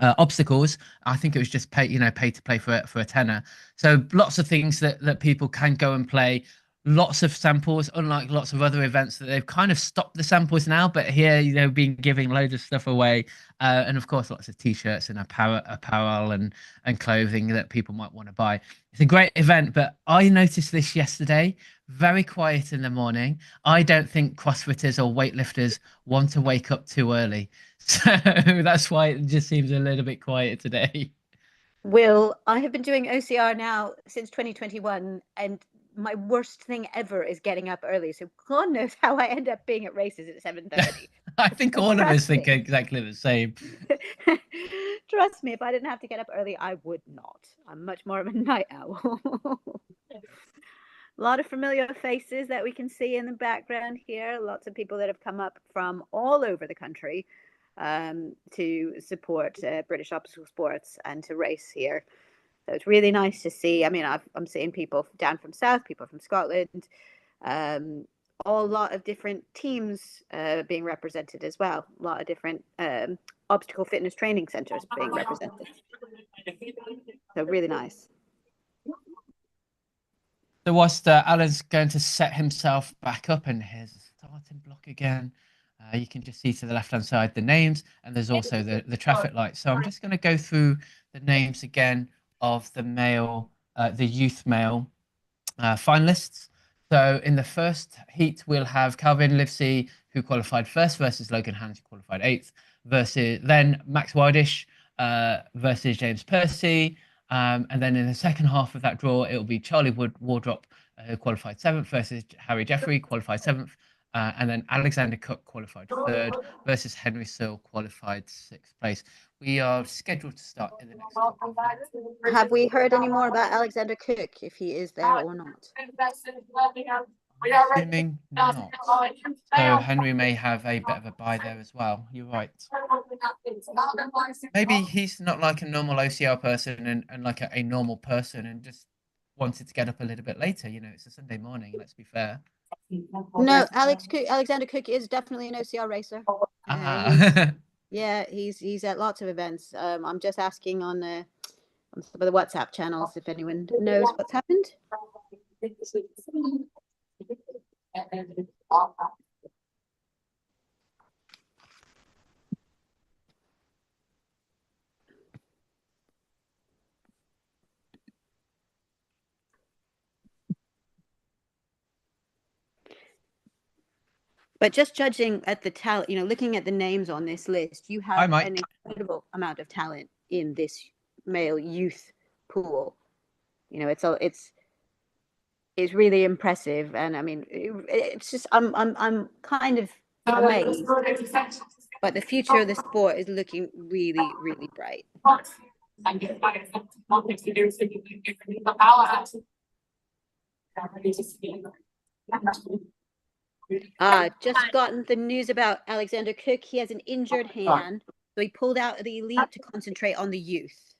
obstacles. I think it was just pay to play for a tenner. So lots of things that people can go and play. Lots of samples, unlike lots of other events that they've kind of stopped the samples now, but here been giving loads of stuff away, and of course lots of t-shirts and apparel and clothing that people might want to buy. It's a great event, but I noticed this yesterday, very quiet in the morning. I don't think CrossFitters or weightlifters want to wake up too early, so that's why it just seems a little bit quiet today. Will, I have been doing OCR now since 2021, and my worst thing ever is getting up early. So God knows how I end up being at races at 7:30. I think all of us think exactly the same. Trust me, if I didn't have to get up early, I would not. I'm much more of a night owl. A lot of familiar faces that we can see in the background here. Lots of people that have come up from all over the country to support British obstacle sports and to race here. So it's really nice to see. I mean, I'm seeing people down from South, people from Scotland, a lot of different teams being represented as well. A lot of different obstacle fitness training centers being represented. So really nice. So whilst Alan's going to set himself back up, and here's the starting block again. You can just see to the left-hand side the names, and there's also the traffic lights. So I'm just going to go through the names again of the youth male finalists. So in the first heat, we'll have Calvin Livesey, who qualified first, versus Logan Hans, who qualified 8th, versus then Max Wildish versus James Percy. And then in the second half of that draw, it will be Charlie Wardrop, who qualified 7th, versus Harry Jeffrey, qualified 7th. And then Alexander Cook qualified 3rd versus Henry Searle, qualified 6th place. We are scheduled to start in the next couple of minutes. Have we heard any more about Alexander Cook, if he is there or not? Assuming not. So Henry may have a bit of a bye there as well. You're right. Maybe he's not like a normal OCR person and like a normal person and just wanted to get up a little bit later. It's a Sunday morning, let's be fair. No, Alexander Cook is definitely an OCR racer. Yeah, he's at lots of events. I'm just asking on some of the WhatsApp channels if anyone knows what's happened. But just judging at the talent, looking at the names on this list, you have Mike. an incredible amount of talent in this male youth pool. It's really impressive, and I mean, it's just I'm kind of amazed. But the future of the sport is looking really, really bright. Just gotten the news about Alexander Cook. He has an injured hand, so he pulled out of the elite to concentrate on the youth.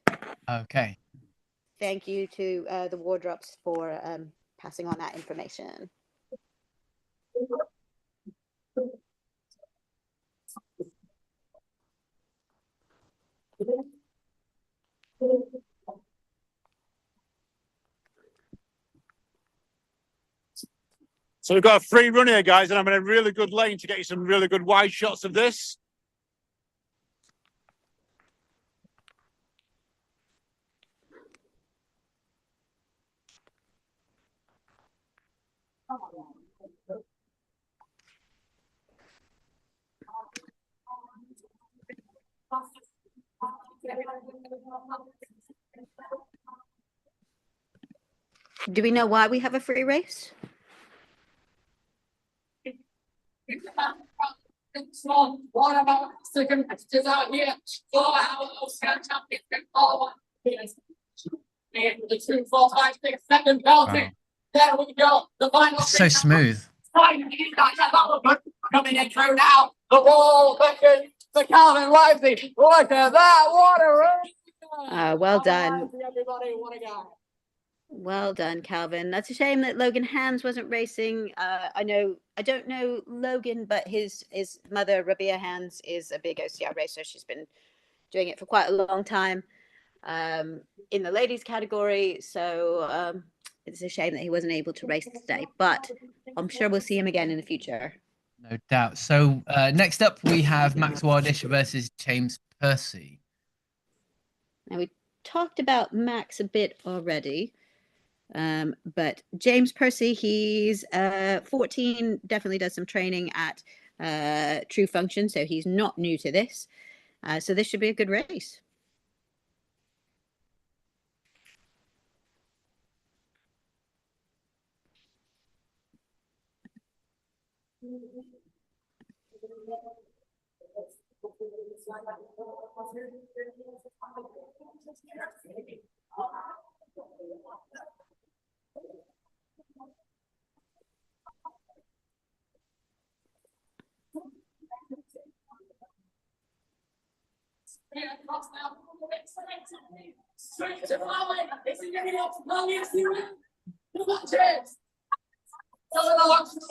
Okay. Thank you to the Wardrops for passing on that information. So we've got a free run here, guys, and I'm in a really good lane to get you some really good wide shots of this. Do we know why we have a free race? What about second matches out here? 4 hours, and the 2, 4, 5, 6, 7 belting. There we go. The final. It's so smooth. Coming in through now. The wall beckons for Calvin Livesey. Look at that. What a run. Well done. Everybody, what a guy. Well done, Calvin. That's a shame that Logan Hands wasn't racing. I don't know Logan, but his mother, Rabia Hands, is a big OCR racer. She's been doing it for quite a long time in the ladies category. So it's a shame that he wasn't able to race today, but I'm sure we'll see him again in the future. No doubt. So next up, we have Max Wildish versus James Percy. Now, we talked about Max a bit already. But James Percy, he's 14, definitely does some training at True Function, so he's not new to this. So this should be a good race.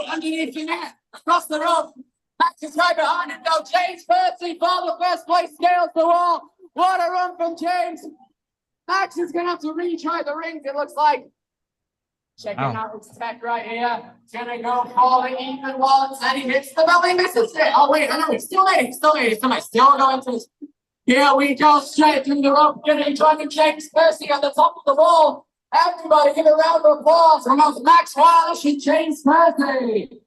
Underneath the net, across the road. Max is right behind him though. James Percy for the first place, scales the wall. What a run from James. Max is going to have to retry the rings, it looks like. Checking out the spec right here. Gonna go for the even once, and he hits the belly, misses it. Oh wait, I know he's still there. Still going to. Here we go, straight through the rope. Getting driving James Percy at the top of the wall. Everybody give a round of applause for both Max Wildish and James Percy.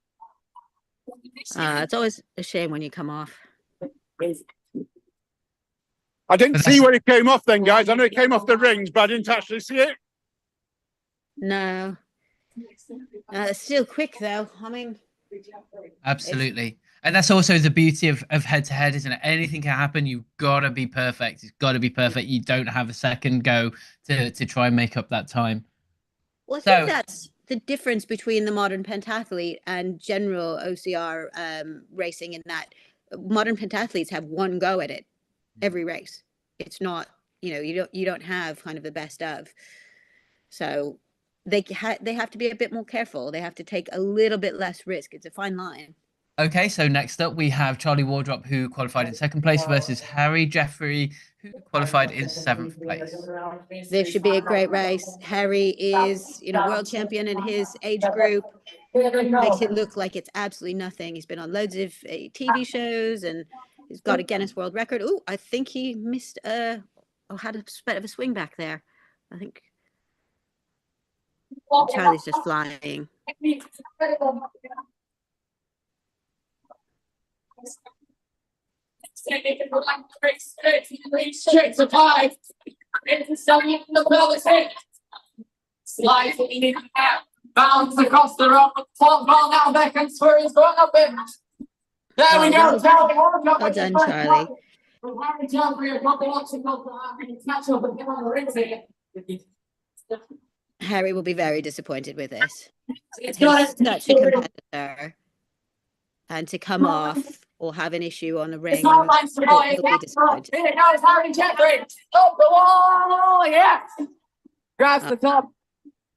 It's always a shame when you come off. I didn't see where he came off then, guys. I know he came off the rings, but I didn't actually see it. No. It's still quick, though. I mean... Absolutely. And that's also the beauty of head-to-head, isn't it? Anything can happen. You've got to be perfect. It's got to be perfect. You don't have a second go to try and make up that time. Well, I think that's the difference between the modern pentathlete and general OCR racing, in that modern pentathletes have one go at it every race. It's not, you don't have kind of the best of. So they have to be a bit more careful. They have to take a little bit less risk. It's a fine line. Okay, so next up we have Charlie Wardrop, who qualified in 2nd place, versus Harry Jeffrey, who qualified in 7th place. This should be a great race. Harry is, world champion in his age group. Makes it look like it's absolutely nothing. He's been on loads of TV shows, and he's got a Guinness World Record. Oh, I think he missed had a bit of a swing back there. I think Charlie's just flying. Straight to five. Into seven, the bell is hit. Slides in the air. Bounce across the road. Top ball now beckons for his going up it. There we go. Well done, Charlie. Harry Jeffrey, a couple obstacles catch up and get on the rings here. Harry will be very disappointed with this. It's He's got such a competitor. And to come off or have an issue on the ring, It's not like he'll be disappointed. Here goes Harry Jeffrey. Up the wall, yes. Grabs the top.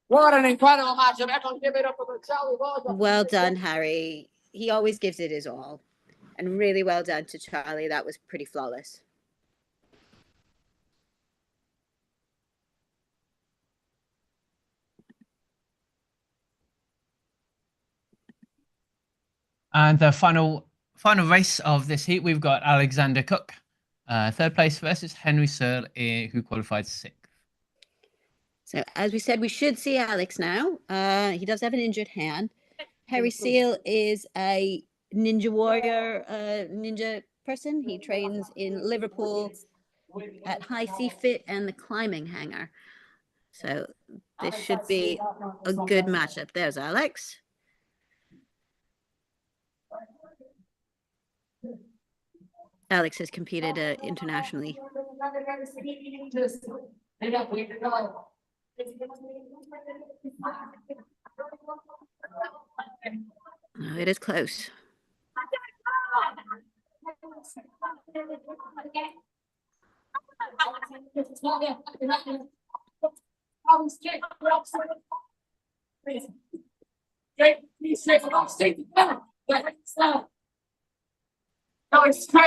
What an incredible matchup. Everyone give it up for Charlie Ward. Well done, Harry. He always gives it his all. And really well done to Charlie. That was pretty flawless. And the final race of this heat, we've got Alexander Cook, third place versus Henry Searle, who qualified sixth. So as we said, we should see Alex now. He does have an injured hand. Harry Searle is a ninja warrior, ninja person. He trains in Liverpool at High Sea Fit and the Climbing Hangar. So this should be a good matchup. There's Alex. Alex has competed internationally. Oh, it is close. Going straight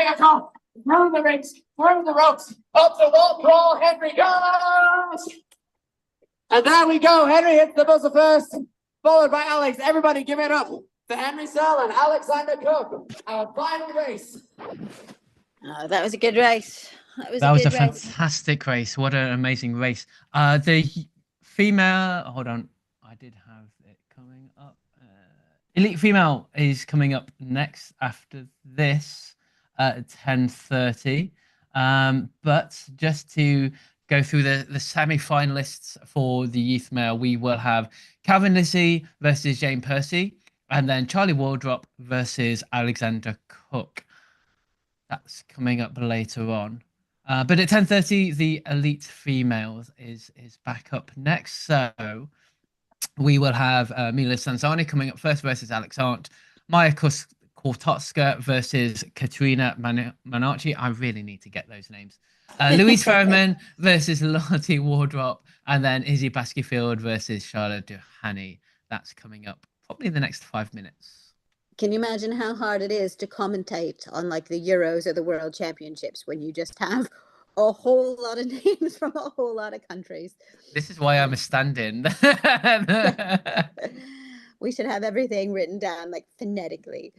across, through the rings, through the ropes, up the wall crawl, Henry goes! And there we go, Henry hits the buzzer first, followed by Alex. Everybody give it up for Henry Searle and Alexander Cook, our final race. Oh, that was a good race. That was a fantastic race. What an amazing race. The female, hold on, I did have it coming up. Elite female is coming up next after this at 10:30. But just to go through the semi-finalists for the youth male, we will have Calvin Lizzie versus Jane Percy, and then Charlie Wardrop versus Alexander Cook. That's coming up later on. But at 10:30, the elite females is back up next. So we will have Mila Sanzani coming up first versus Alex Arndt, Maya Kortotska versus Katrina Manarchi. I really need to get those names. Louise Ferriman versus Lottie Wardrop, and then Izzy Baskerfield versus Charlotte Duhani. That's coming up probably in the next 5 minutes. Can you imagine how hard it is to commentate on like the Euros or the World Championships when you just have a whole lot of names from a whole lot of countries? This is why I'm a stand-in. We should have everything written down like phonetically.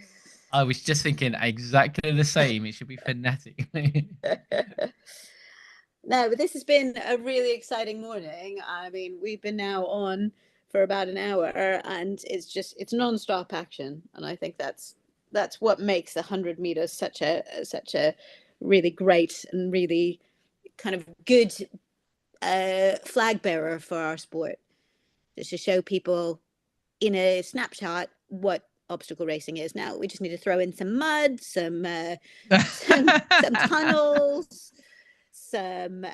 I was just thinking exactly the same. It should be phonetically. No, but this has been a really exciting morning. I mean, we've been now on for about an hour, and it's non-stop action, and I think that's what makes the 100 meters such a really great and really kind of good flag bearer for our sport, just to show people in a snapshot what obstacle racing is. Now we just need to throw in some mud, some tunnels, some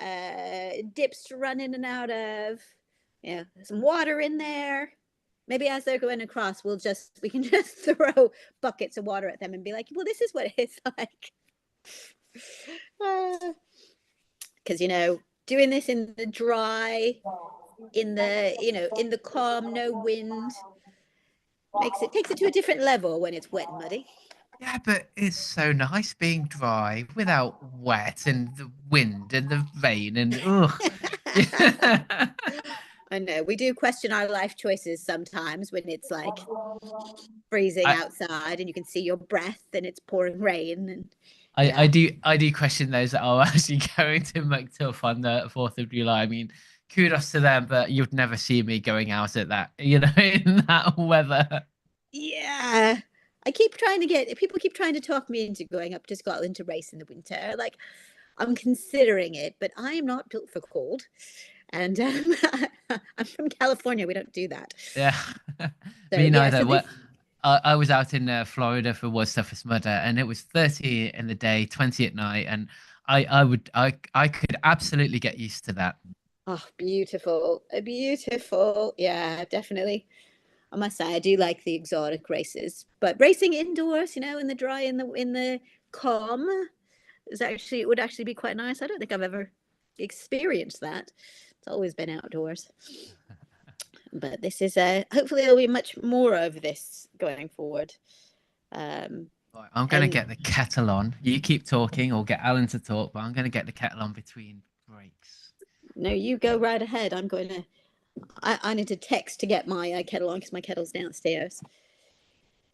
dips to run in and out of, some water in there. Maybe as they're going across, we can just throw buckets of water at them and be like, well, this is what it's like. Because doing this in the dry, in the calm, no wind, takes it to a different level when it's wet and muddy. Yeah, but it's so nice being dry without wet and the wind and the rain and I know we do question our life choices sometimes when it's like freezing outside and you can see your breath and it's pouring rain. And I do question those that are actually going to Mactuff on the 4th of July. I mean, kudos to them, but you'd never see me going out at that, in that weather. Yeah, keep trying to get people keep trying to talk me into going up to Scotland to race in the winter. Like, I'm considering it, but I am not built for cold. And I'm from California. We don't do that. Yeah, So, me yeah, neither. so Well, this, I was out in Florida for World's Toughest Mudder, and it was 30 in the day, 20 at night, and I could absolutely get used to that. oh, beautiful, beautiful. Yeah, definitely. I must say, I do like the exotic races, but racing indoors, in the dry, in the calm, it would actually be quite nice. I don't think I've ever experienced that. It's always been outdoors. But this is hopefully there'll be much more of this going forward. Right, I'm gonna And get the kettle on. You keep talking, or get Alan to talk, but I'm gonna get the kettle on between breaks. no, you go right ahead. I need to text to get my kettle on because my kettle's downstairs.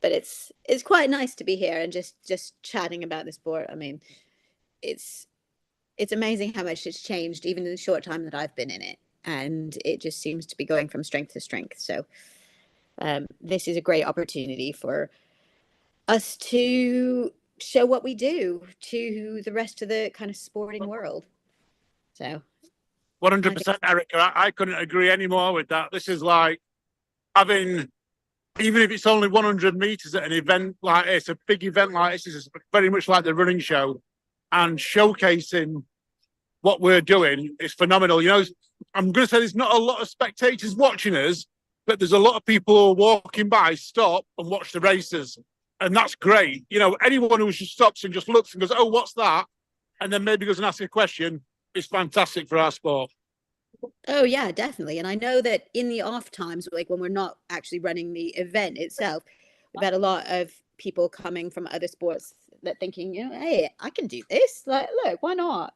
But it's quite nice to be here and just chatting about the sport. I mean, it's amazing how much it's changed even in the short time that I've been in it, and it just seems to be going from strength to strength. So this is a great opportunity for us to show what we do to the rest of the kind of sporting world. So 100%, Erica. I couldn't agree any more with that. This is like having, even if it's only 100 meters at an event like this, a big event like this is very much like the running show, and showcasing what we're doing is phenomenal. I'm going to say there's not a lot of spectators watching us, but there's a lot of people who are walking by, stop and watch the races. And that's great. Anyone who just stops and just looks and goes, oh, what's that? And then maybe goes and asks a question, is fantastic for our sport. oh yeah, definitely. And I know that in the off times, like when we're not actually running the event itself, we've had a lot of people coming from other sports that thinking, hey, I can do this. Like, look, why not?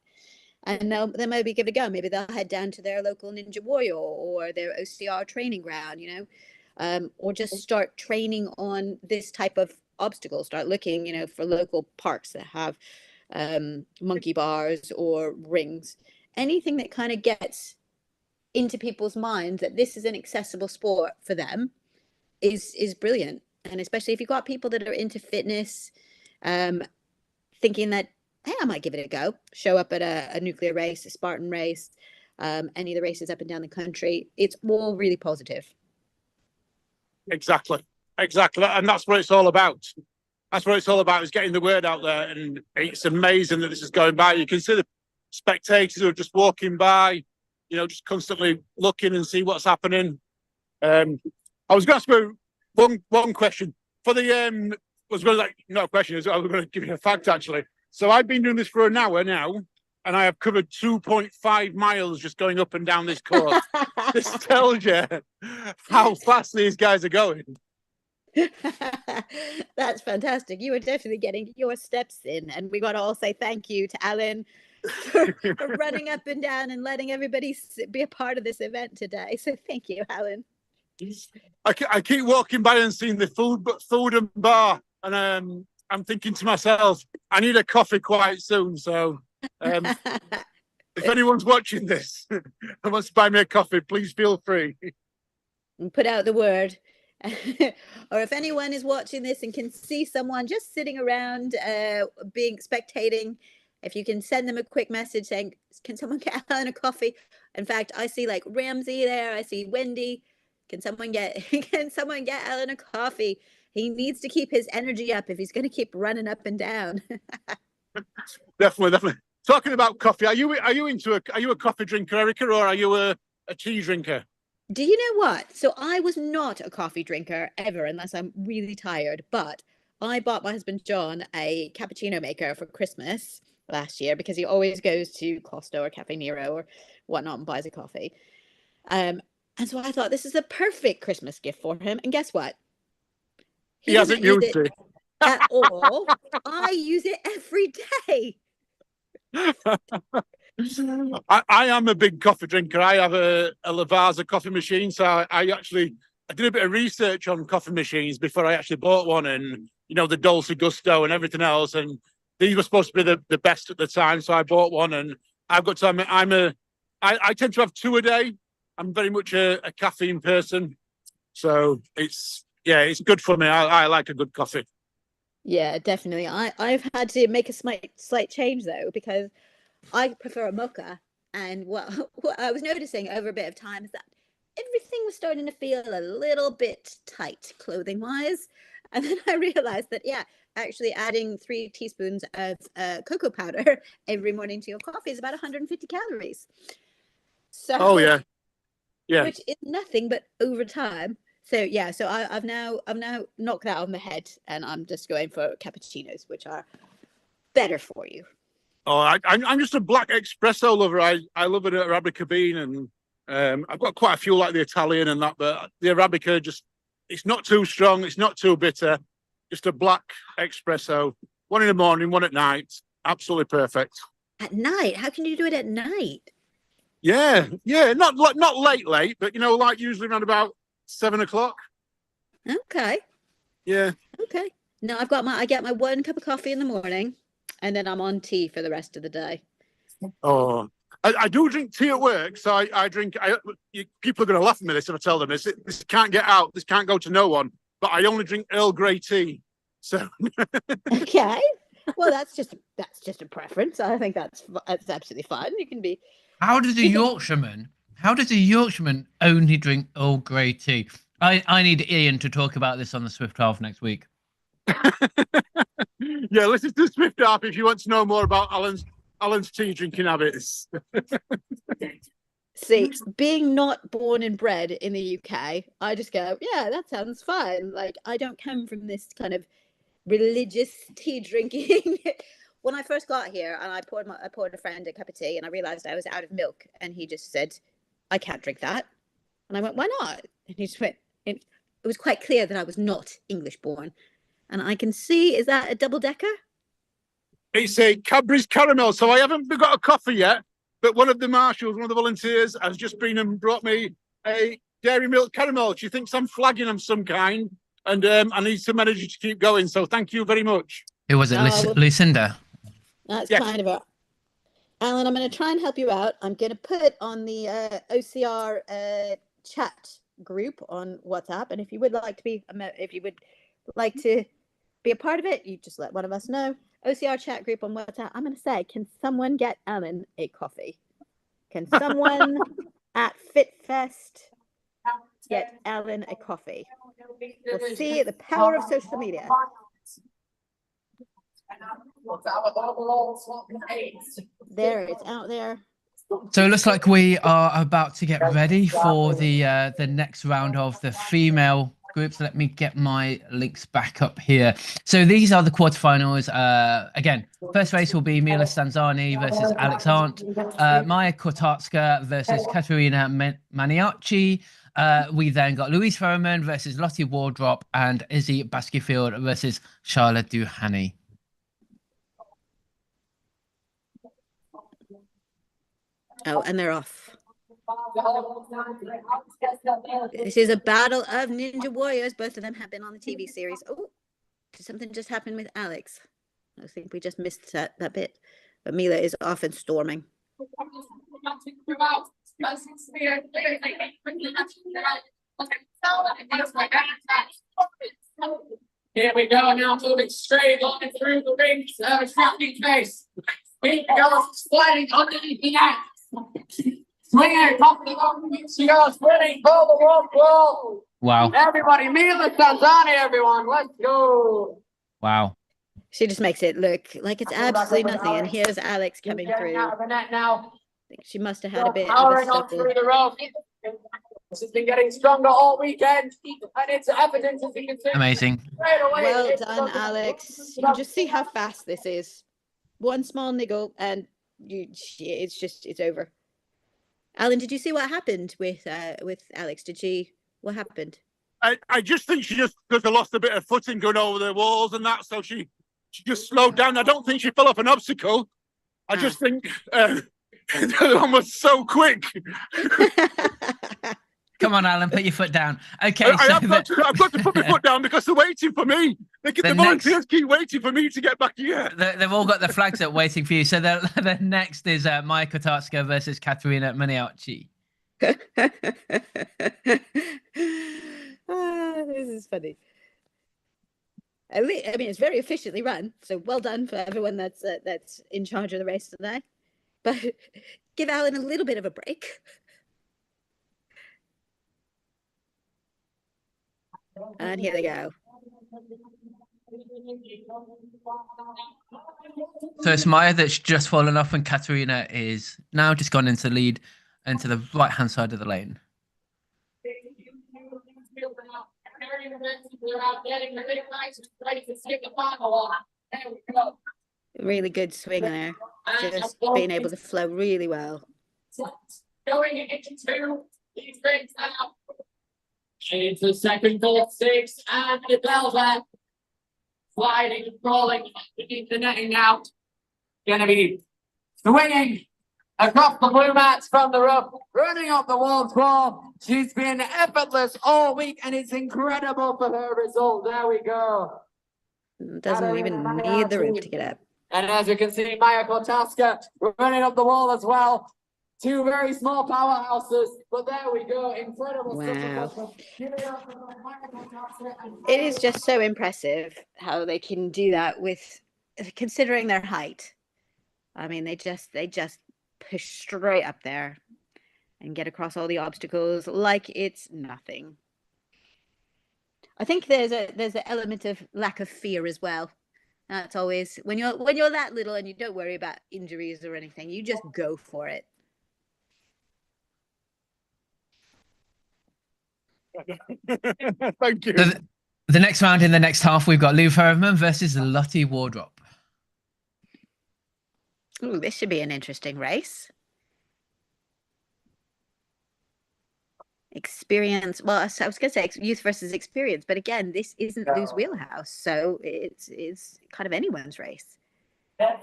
And they'll maybe give it a go. Maybe they'll head down to their local Ninja Warrior or their OCR training ground, or just start training on this type of obstacle. Start looking, for local parks that have monkey bars or rings. Anything that kind of gets into people's minds that this is an accessible sport for them is brilliant. And especially if you've got people that are into fitness, thinking that, hey, I might give it a go. Show up at a nuclear race, a Spartan race, any of the races up and down the country. It's all really positive. Exactly. And that's what it's all about. That's what it's all about, is getting the word out there. And it's amazing that this is going by. You can see the spectators who are just walking by, just constantly looking and see what's happening. I was going to ask you one question. For the, not a question, I was going to give you a fact, actually. So I've been doing this for an hour now, and I have covered 2.5 miles just going up and down this course. This tells you how fast these guys are going. That's fantastic. You are definitely getting your steps in, and we got to all say thank you to Alan for running up and down and letting everybody be a part of this event today. So thank you, Alan. I keep walking by and seeing the food and bar, and I'm thinking to myself, I need a coffee quite soon. So if anyone's watching this and wants to buy me a coffee, please feel free. And put out the word. Or if anyone is watching this and can see someone just sitting around spectating, if you can send them a quick message saying, can someone get Alan a coffee? In fact, I see like Ramsey there. I see Wendy. Can someone get Alan a coffee? He needs to keep his energy up if he's going to keep running up and down. Definitely. Talking about coffee, are you a coffee drinker, Erica, or are you a tea drinker? Do you know what? So I was not a coffee drinker ever, unless I'm really tired. But I bought my husband John a cappuccino maker for Christmas last year because he always goes to Costa or Cafe Nero or whatnot and buys a coffee. And so I thought this is a perfect Christmas gift for him. And guess what? He hasn't used it at all. I use it every day. I am a big coffee drinker. I have a Lavazza coffee machine, so I did a bit of research on coffee machines before I actually bought one, and the Dolce Gusto and everything else, and these were supposed to be the best at the time, so I bought one. And I've got to admit, I tend to have 2 a day. I'm very much a caffeine person, so it's good for me. I like a good coffee. Yeah, definitely. I've had to make a slight change though, because I prefer a mocha. And what I was noticing over a bit of time is that everything was starting to feel a little bit tight clothing wise. And then I realized that, yeah, actually adding 3 teaspoons of cocoa powder every morning to your coffee is about 150 calories. So, Oh yeah, yeah. which is nothing, but over time. So yeah, so I've now knocked that out of my head, and I'm just going for cappuccinos, which are better for you. Oh, I'm just a black espresso lover. I love an Arabica bean, and I've got quite a few like the Italian and that, but the Arabica just it's not too strong, it's not too bitter. Just a black espresso, one in the morning, one at night. Absolutely perfect. At night? How can you do it at night? Yeah, yeah, not late, but like usually around about 7 o'clock. Okay, Yeah. okay. No, I get my 1 cup of coffee in the morning, and then I'm on tea for the rest of the day. Oh, I do drink tea at work, so I drink. People are going to laugh at me this if I tell them this. This can't get out. This can't go to no one. But I only drink Earl Grey tea. So Okay. Well, that's just a preference. I think that's absolutely fine. You can be. How does a Yorkshireman? How does a Yorkshireman only drink Earl Grey tea? I need Ian to talk about this on the Swift Half next week. yeah, listen to Swift Half if you want to know more about Alan's tea drinking habits. See, being not born and bred in the UK, I just go, yeah, that sounds fine. Like, I don't come from this kind of religious tea drinking. When I first got here, and I poured a friend a cup of tea, and I realized I was out of milk, and he just said, "I can't drink that," and I went, "Why not?" And he just went. It was quite clear that I was not English born, and I can see, is that a double decker? It's a Cadbury's caramel. So I haven't got a coffee yet, but one of the marshals, one of the volunteers, has just been and brought me a dairy milk caramel. She thinks I'm flagging of some kind, and I need some energy to keep going. So thank you very much. Who was it? Lucinda? That's Yes. kind of it. Alan, I'm going to try and help you out. I'm going to put on the OCR chat group on WhatsApp, and if you would like to be a part of it, you just let one of us know. OCR chat group on WhatsApp. I'm going to say, can someone get Alan a coffee? Can someone at FitFest get Alan a coffee? We'll see the power of social media. There, it's out there. So it looks like we are about to get ready for the next round of the female groups. Let me get my links back up here. So these are the quarterfinals. Again, first race will be Mila Stanzani versus Alex Arndt, Maya Kotarska versus Katerina Maniaci. We then got Louise Ferriman versus Lottie Wardrop and Izzy Baskerfield versus Charlotte Duhani. Oh, and they're off. This is a battle of Ninja Warriors. Both of them have been on the TV series. Oh, did something just happen with Alex? I think we just missed that bit. But Mila is off and storming. Here we go, now moving straight on through the ring, shocking face. Here we go, sliding underneath the net. Swinging, popping up, she goes, spinning, pull the rope, roll. Wow. Everybody, Mila Stanzani, everyone, let's go. Wow. She just makes it look like it's absolutely nothing. And here's Alex coming through. Out of the net now. I think she must have had a bit of a Powering on scuffle. through the rope. This has been getting stronger all weekend, and it's evident as you can see. Amazing. Straight away. Well It's done, from- Alex. You can just see how fast this is. One small niggle and it's over. Alan, did you see what happened with Alex? What happened? I just think she just lost a bit of footing going over the walls and that, so she just slowed down. I don't think she fell off an obstacle. I just think the other one was so quick. Come on, Alan, put your foot down. Okay. I've got to put my foot down because they're waiting for me. The The volunteers keep waiting for me to get back here. They've all got their flags up waiting for you. So the next is Maya Kotarska versus Katerina Maniaci. This is funny. I mean, it's very efficiently run. So well done for everyone that's in charge of the race today. But give Alan a little bit of a break. And here they go. So it's Maya that's just fallen off, and Katerina is now just gone into the lead into the right-hand side of the lane. Really good swing there. Just being able to flow really well. Going into two, these things out. Into second, fourth, six, and the bell there. Sliding, crawling beneath the netting now. Gonna be swinging across the blue mats from the roof, running up the walls wall. She's been effortless all week, and it's incredible for her result. There we go. Doesn't even need the roof to get up. And as you can see, Maya Kotaska running up the wall as well. Two very small powerhouses, but there we go. Incredible. Wow. It is just so impressive how they can do that with considering their height. I mean, they just push straight up there and get across all the obstacles like it's nothing. I think there's an element of lack of fear as well. That's always when you're that little and you don't worry about injuries or anything, you just go for it. Thank you. So the next round in the next half, we've got Lou Ferriman versus Lottie Wardrop. Ooh, this should be an interesting race. Experience. Well, I was going to say youth versus experience, but again, this isn't Lou's wheelhouse, so it's kind of anyone's race. Neck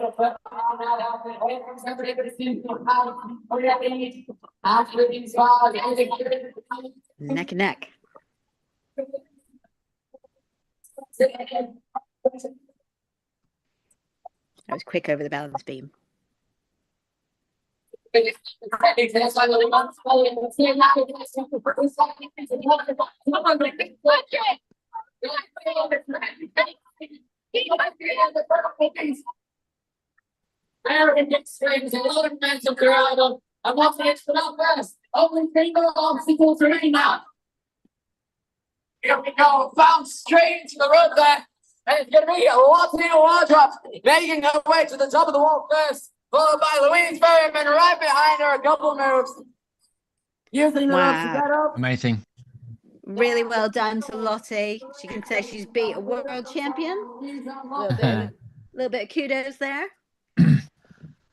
and neck. That was quick over the balance beam. American extremes, a lot of mental crowd. I'm watching it for that first. Only 3 more obstacles remain now. Here we go, bounce straight into the road there. And it's going to be Lottie Wardrop making her way to the top of the wall first, followed by Louise Ferriman right behind her, a couple moves. Using the ropes to get up. Amazing. Really well done to Lottie. She can say she's beat a world champion. A little bit of kudos there.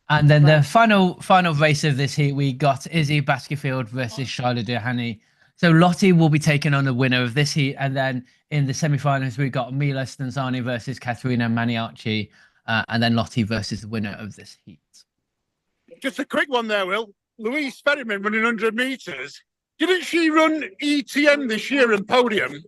And then the final race of this heat, we got Izzy Baskerville versus Shyla Duhani. So Lottie will be taking on the winner of this heat, and then in the semi-finals we got Mila Stanzani versus Katerina Maniaci, and then Lottie versus the winner of this heat. Just a quick one there, Will. Louise Ferriman running 100 meters. Didn't she run ETN this year in podium?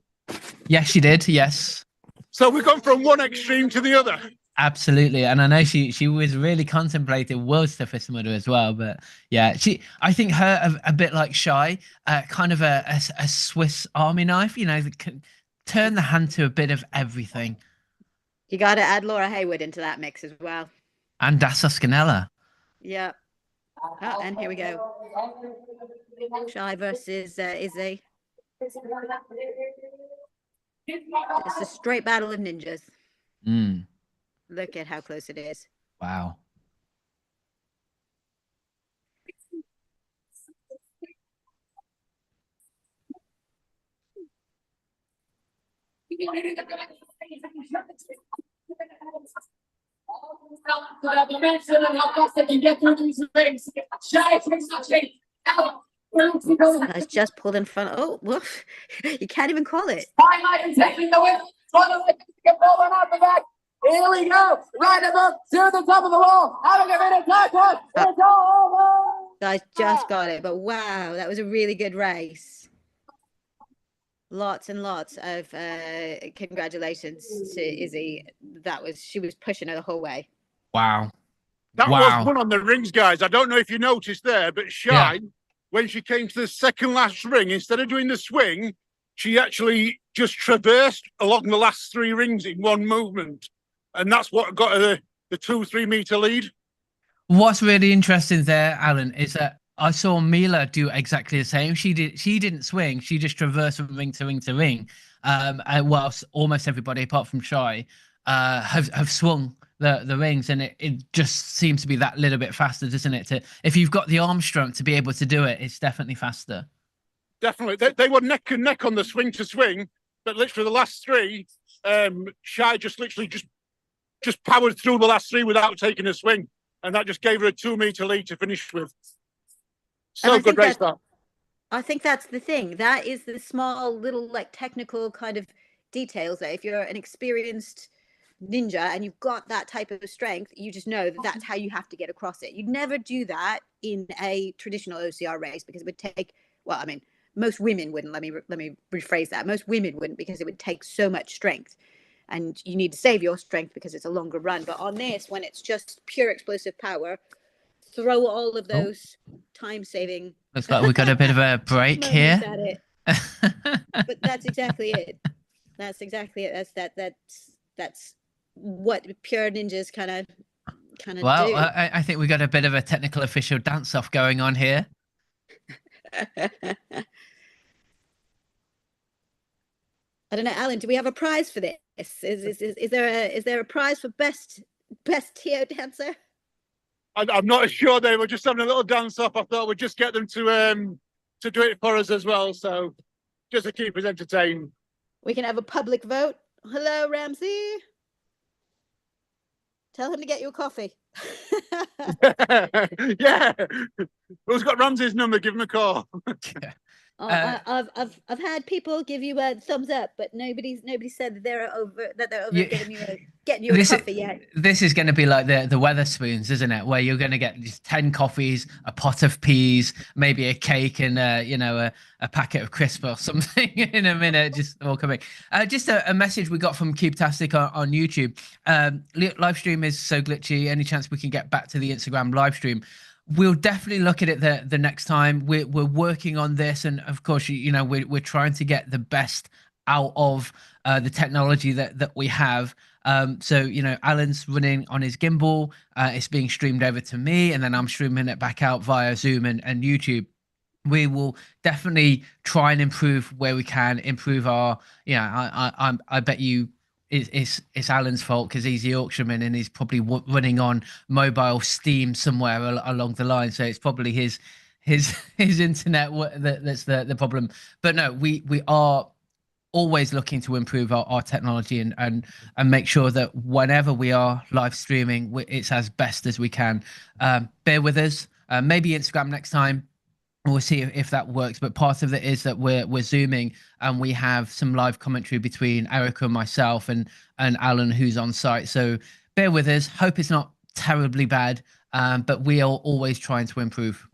Yes, she did. Yes. So we've gone from one extreme to the other. Absolutely, and I know she was really contemplating world's toughest mudder as well. But yeah, I think her a bit like Shy, kind of a Swiss Army knife. You know, that can turn the hand to a bit of everything. You got to add Laura Haywood into that mix as well. And Dassa Scanella. Yeah. Oh, and here we go. Shy versus Izzy. It's a straight battle of ninjas. Mm. Look at how close it is. Wow. Guys just pulled in front. Oh, woof. You can't even call it. Taking the win. Here we go, right above to the top of the wall. Having a bit of time. It's all over. Guys just got it, but wow, that was a really good race. Lots and lots of congratulations to Izzy. She was pushing her the whole way. Wow. That Wow. was one on the rings, guys. I don't know if you noticed there, but Shine, when she came to the second last ring, instead of doing the swing, she actually just traversed along the last 3 rings in one movement. And that's what got her the 2-3 meter lead. What's really interesting there, Alan, is that I saw Mila do exactly the same. She didn't swing. She just traversed from ring to ring to ring. And whilst almost everybody, apart from Shy, have swung the rings, and it just seems to be that little bit faster, doesn't it? If you've got the arm strength to be able to do it, it's definitely faster. Definitely, they were neck and neck on the swing to swing, but literally the last 3, Shy just literally just powered through the last 3 without taking a swing, and that just gave her a 2 meter lead to finish with. So good race that. I think that's the thing. That is the small little like technical kind of details that if you're an experienced ninja and you've got that type of strength, you just know that that's how you have to get across it. You'd never do that in a traditional OCR race because it would take, well, I mean, most women wouldn't. Let me rephrase that. Most women wouldn't, because it would take so much strength, and you need to save your strength because it's a longer run. But on this, when it's just pure explosive power, throw all of those time-saving. Looks like we got a bit of a break here. At it. But that's exactly it. That's exactly it. That's what pure ninjas kind of Well, do. I think we got a bit of a technical official dance-off going on here. I don't know, Alan, do we have a prize for this? Is there a prize for best TO dancer? I'm not sure. They were just having a little dance off. I thought we'd just get them to do it for us as well. So just to keep us entertained. We can have a public vote. Hello, Ramsey. Tell him to get you a coffee. Yeah. Who's got Ramsey's number? Give him a call. I've had people give you a thumbs up, but nobody said that they're over getting you a coffee yet. This is going to be like the Weatherspoons, isn't it? Where you're going to get just 10 coffees, a pot of peas, maybe a cake, and a packet of crisp or something in a minute. Just all coming. Just a message we got from Cubetastic on YouTube. Live stream is so glitchy. Any chance we can get back to the Instagram live stream? We'll definitely look at it the next time. We're working on this, and of course, we're trying to get the best out of the technology that we have. So Alan's running on his gimbal. It's being streamed over to me, and then I'm streaming it back out via Zoom and YouTube. We will definitely try and improve where we can. Improve our. I bet you. It's Alan's fault because he's the Yorkshireman and he's probably running on mobile Steam somewhere along the line. So it's probably his internet that's the problem. But no, we are always looking to improve our technology and make sure that whenever we are live streaming, it's as best as we can. Bear with us. Maybe Instagram next time. We'll see if that works, but part of it is that we're zooming and we have some live commentary between Erica and myself and Alan, who's on site. So bear with us. Hope it's not terribly bad, but we are always trying to improve.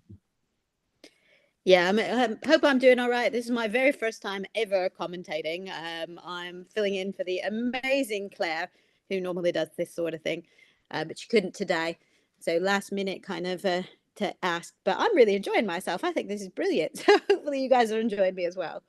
Yeah, I hope I'm doing all right. This is my very first time ever commentating. I'm filling in for the amazing Claire, who normally does this sort of thing, but she couldn't today. So last minute kind of to ask, but I'm really enjoying myself. I think this is brilliant. So hopefully you guys are enjoying me as well.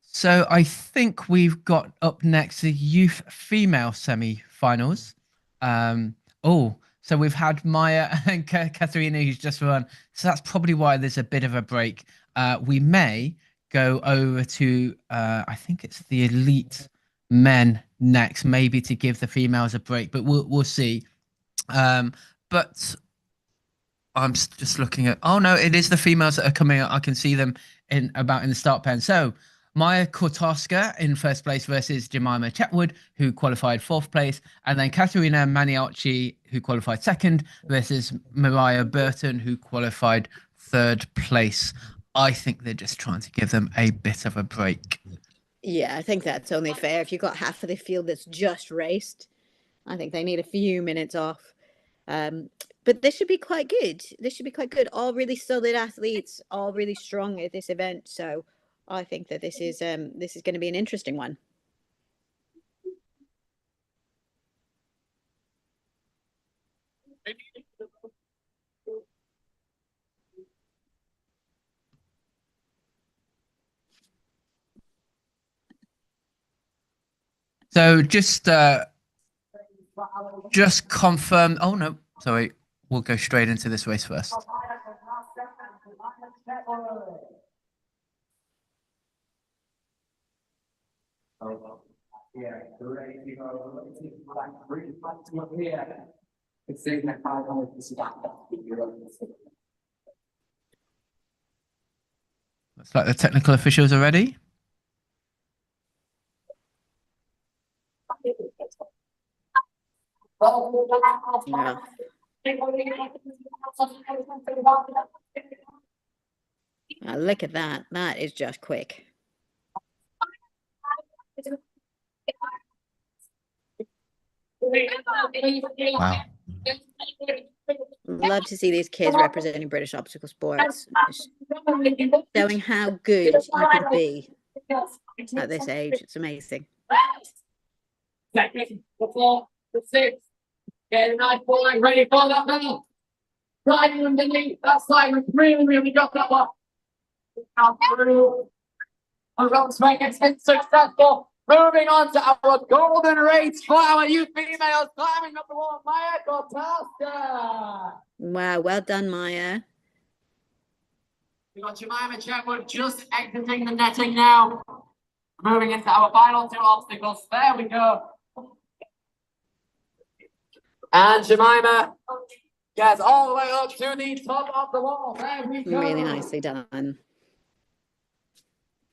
So I think we've got up next the youth female semi-finals. So we've had Maya and Katharina who's just run. So that's probably why there's a bit of a break. We may go over to I think it's the elite men next, maybe to give the females a break, but we'll see. But I'm just looking at. Oh no, it is the females that are coming out. I can see them in the start pen. So Maya Kortowska in first place versus Jemima Chetwood, who qualified fourth place, and then Katerina Maniarci, who qualified second, versus Mariah Burton, who qualified third place. I think they're just trying to give them a bit of a break. Yeah, I think that's only fair. If you've got half of the field that's just raced, I think they need a few minutes off. But this should be quite good. All really solid athletes, all really strong at this event. So I think that this is going to be an interesting one. So just confirm. Oh no, sorry. We'll go straight into this race first. Looks like the technical officials are ready. Yeah. Look at that. That is just quick. Wow. Love to see these kids representing British obstacle sports, showing how good you can be at this age. It's amazing. Second, the 4, the 6. Getting nice ball, ready for that now. Riding underneath that side, really got that one. Out through. A run swing, it's been successful. Moving on to our golden race for our youth females, climbing up the wall, Maya Gortaska. Wow, well done, Maya. We got Jemima Chetwood just exiting the netting now. Moving into our final 2 obstacles. There we go. And Jemima gets all the way up to the top of the wall. There we go. Really nicely done.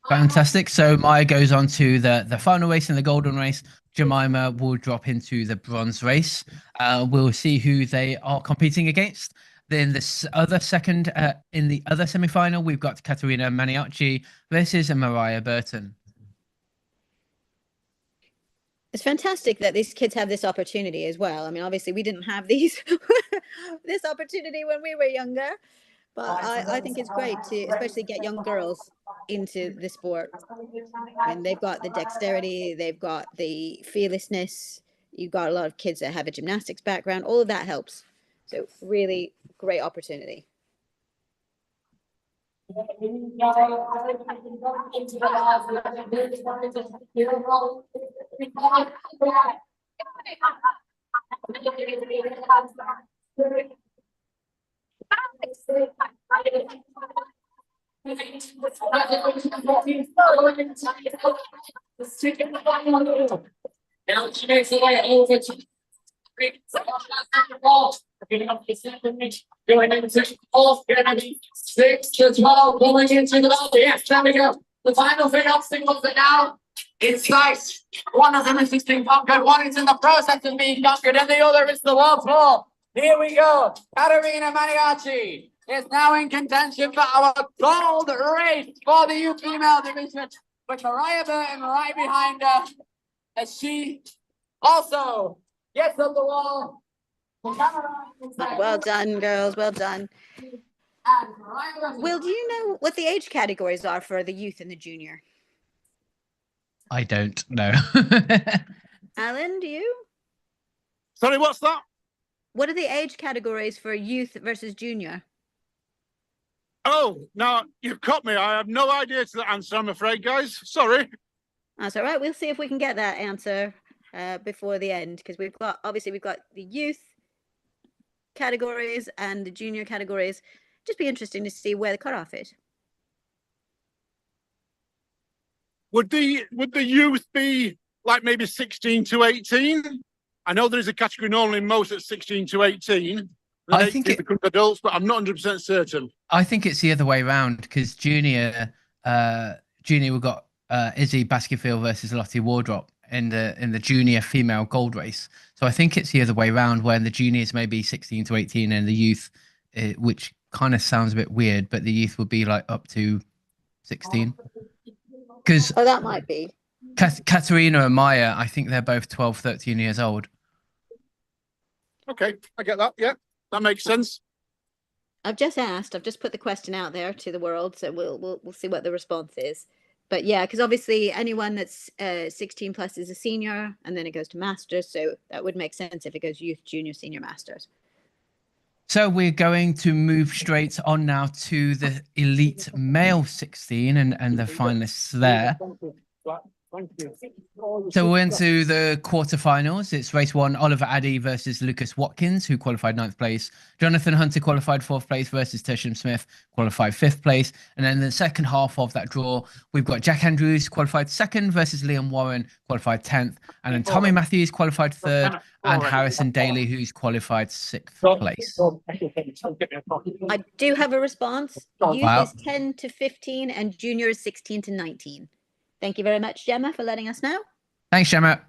Fantastic. So Maya goes on to the final race in the golden race. Jemima will drop into the bronze race. We'll see who they are competing against. Then this other second, in the other semi-final, we've got Caterina Maniaci versus Mariah Burton. It's fantastic that these kids have this opportunity as well. I mean, obviously we didn't have these this opportunity when we were younger, but I think it's great to especially get young girls into the sport. And they've got the dexterity, they've got the fearlessness. You've got a lot of kids that have a gymnastics background. All of that helps. So really great opportunity. Now she makes her way over to going into fourth, gonna be 6 to 12, going into the ball. Yes, there we go. The final 3 obstacles are now in sight. One of them is being conquered, one is in the process of being conquered, and the other is the world tour. Here we go. Caterina Maniaci is now in contention for our gold race for the youth female division, with Mariah Burton right behind her, as she also gets up the wall. Well done, girls. Well done. Will, do you know what the age categories are for the youth and the junior? I don't know. Alan, do you? Sorry, what's that? What are the age categories for youth versus junior? Oh, no, you've caught me. I have no idea to the answer, I'm afraid, guys. Sorry. That's all right. We'll see if we can get that answer before the end, because we've got the youth categories and the junior categories. Just be interesting to see where the cutoff is. Would the youth be like maybe 16 to 18? I know there is a category normally most at 16 to 18. I think it becomes adults, but I'm not 100% certain. I think it's the other way around, because junior we've got Izzy Baskerville versus Lottie Wardrop in the junior female gold race. So I think it's the other way around, where the juniors may be 16 to 18 and the youth, which kind of sounds a bit weird, but the youth would be like up to 16. Because that might be. Caterina and Maya, I think they're both 12, 13 years old. Okay, I get that. Yeah, that makes sense. I've just put the question out there to the world, so we'll see what the response is. But yeah, because obviously anyone that's 16 plus is a senior, and then it goes to masters. So that would make sense if it goes youth, junior, senior, masters. So we're going to move straight on now to the elite male 16 and the finalists there. So we're into the quarterfinals. It's race one, Oliver Addy versus Lucas Watkins, who qualified 9th place. Jonathan Hunter qualified 4th place versus Tersham Smith, qualified 5th place. And then the second half of that draw, we've got Jack Andrews qualified 2nd versus Liam Warren, qualified 10th. And then Tommy Matthews qualified 3rd, and Harrison Daly, who's qualified 6th place. I do have a response. Youth Wow. is 10 to 15 and junior is 16 to 19. Thank you very much, Gemma, for letting us know. Thanks, Gemma.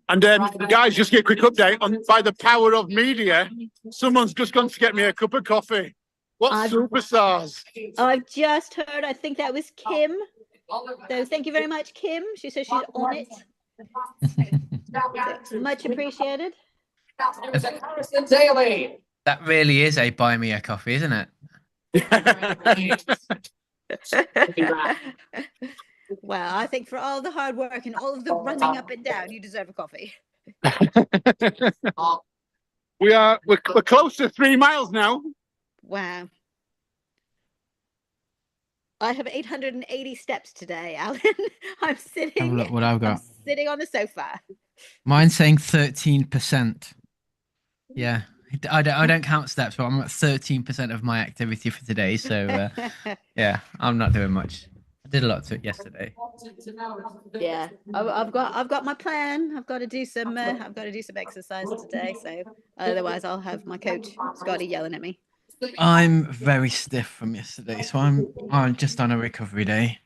And guys, just get a quick update on by the power of media. Someone's just gone to get me a cup of coffee. What superstars? I've just heard, I think that was Kim. So thank you very much, Kim. She says she's on it. So much appreciated. That really is a buy me a coffee, isn't it? Well, I think for all the hard work and all of the running up and down, you deserve a coffee. We're close to 3 miles now. Wow. I have 880 steps today, Alan. I'm sitting. Look what I've got. I'm sitting on the sofa. Mine's saying 13%. Yeah, I don't count steps, but I'm at 13% of my activity for today. So yeah, I'm not doing much. I did a lot to it yesterday. Yeah, I've got my plan. I've got to do some exercise today. So otherwise, I'll have my coach Scotty yelling at me. I'm very stiff from yesterday, so I'm just on a recovery day.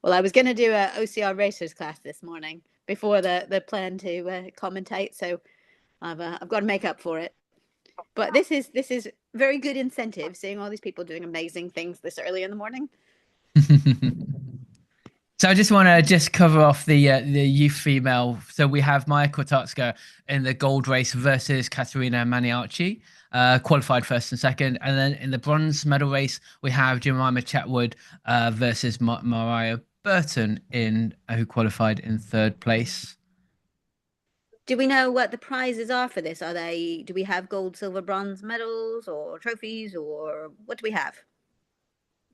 Well, I was going to do a OCR racers class this morning before the plan to commentate, so I've got to make up for it. But this is very good incentive, seeing all these people doing amazing things this early in the morning. So I just want to cover off the youth female. So we have Maya Kotarska in the gold race versus Katerina Maniarci, qualified 1st and 2nd. And then in the bronze medal race, we have Jemima Chatwood versus Mariah Burton who qualified in 3rd place. Do we know what the prizes are for this? Do we have gold, silver, bronze medals or trophies, or what do we have?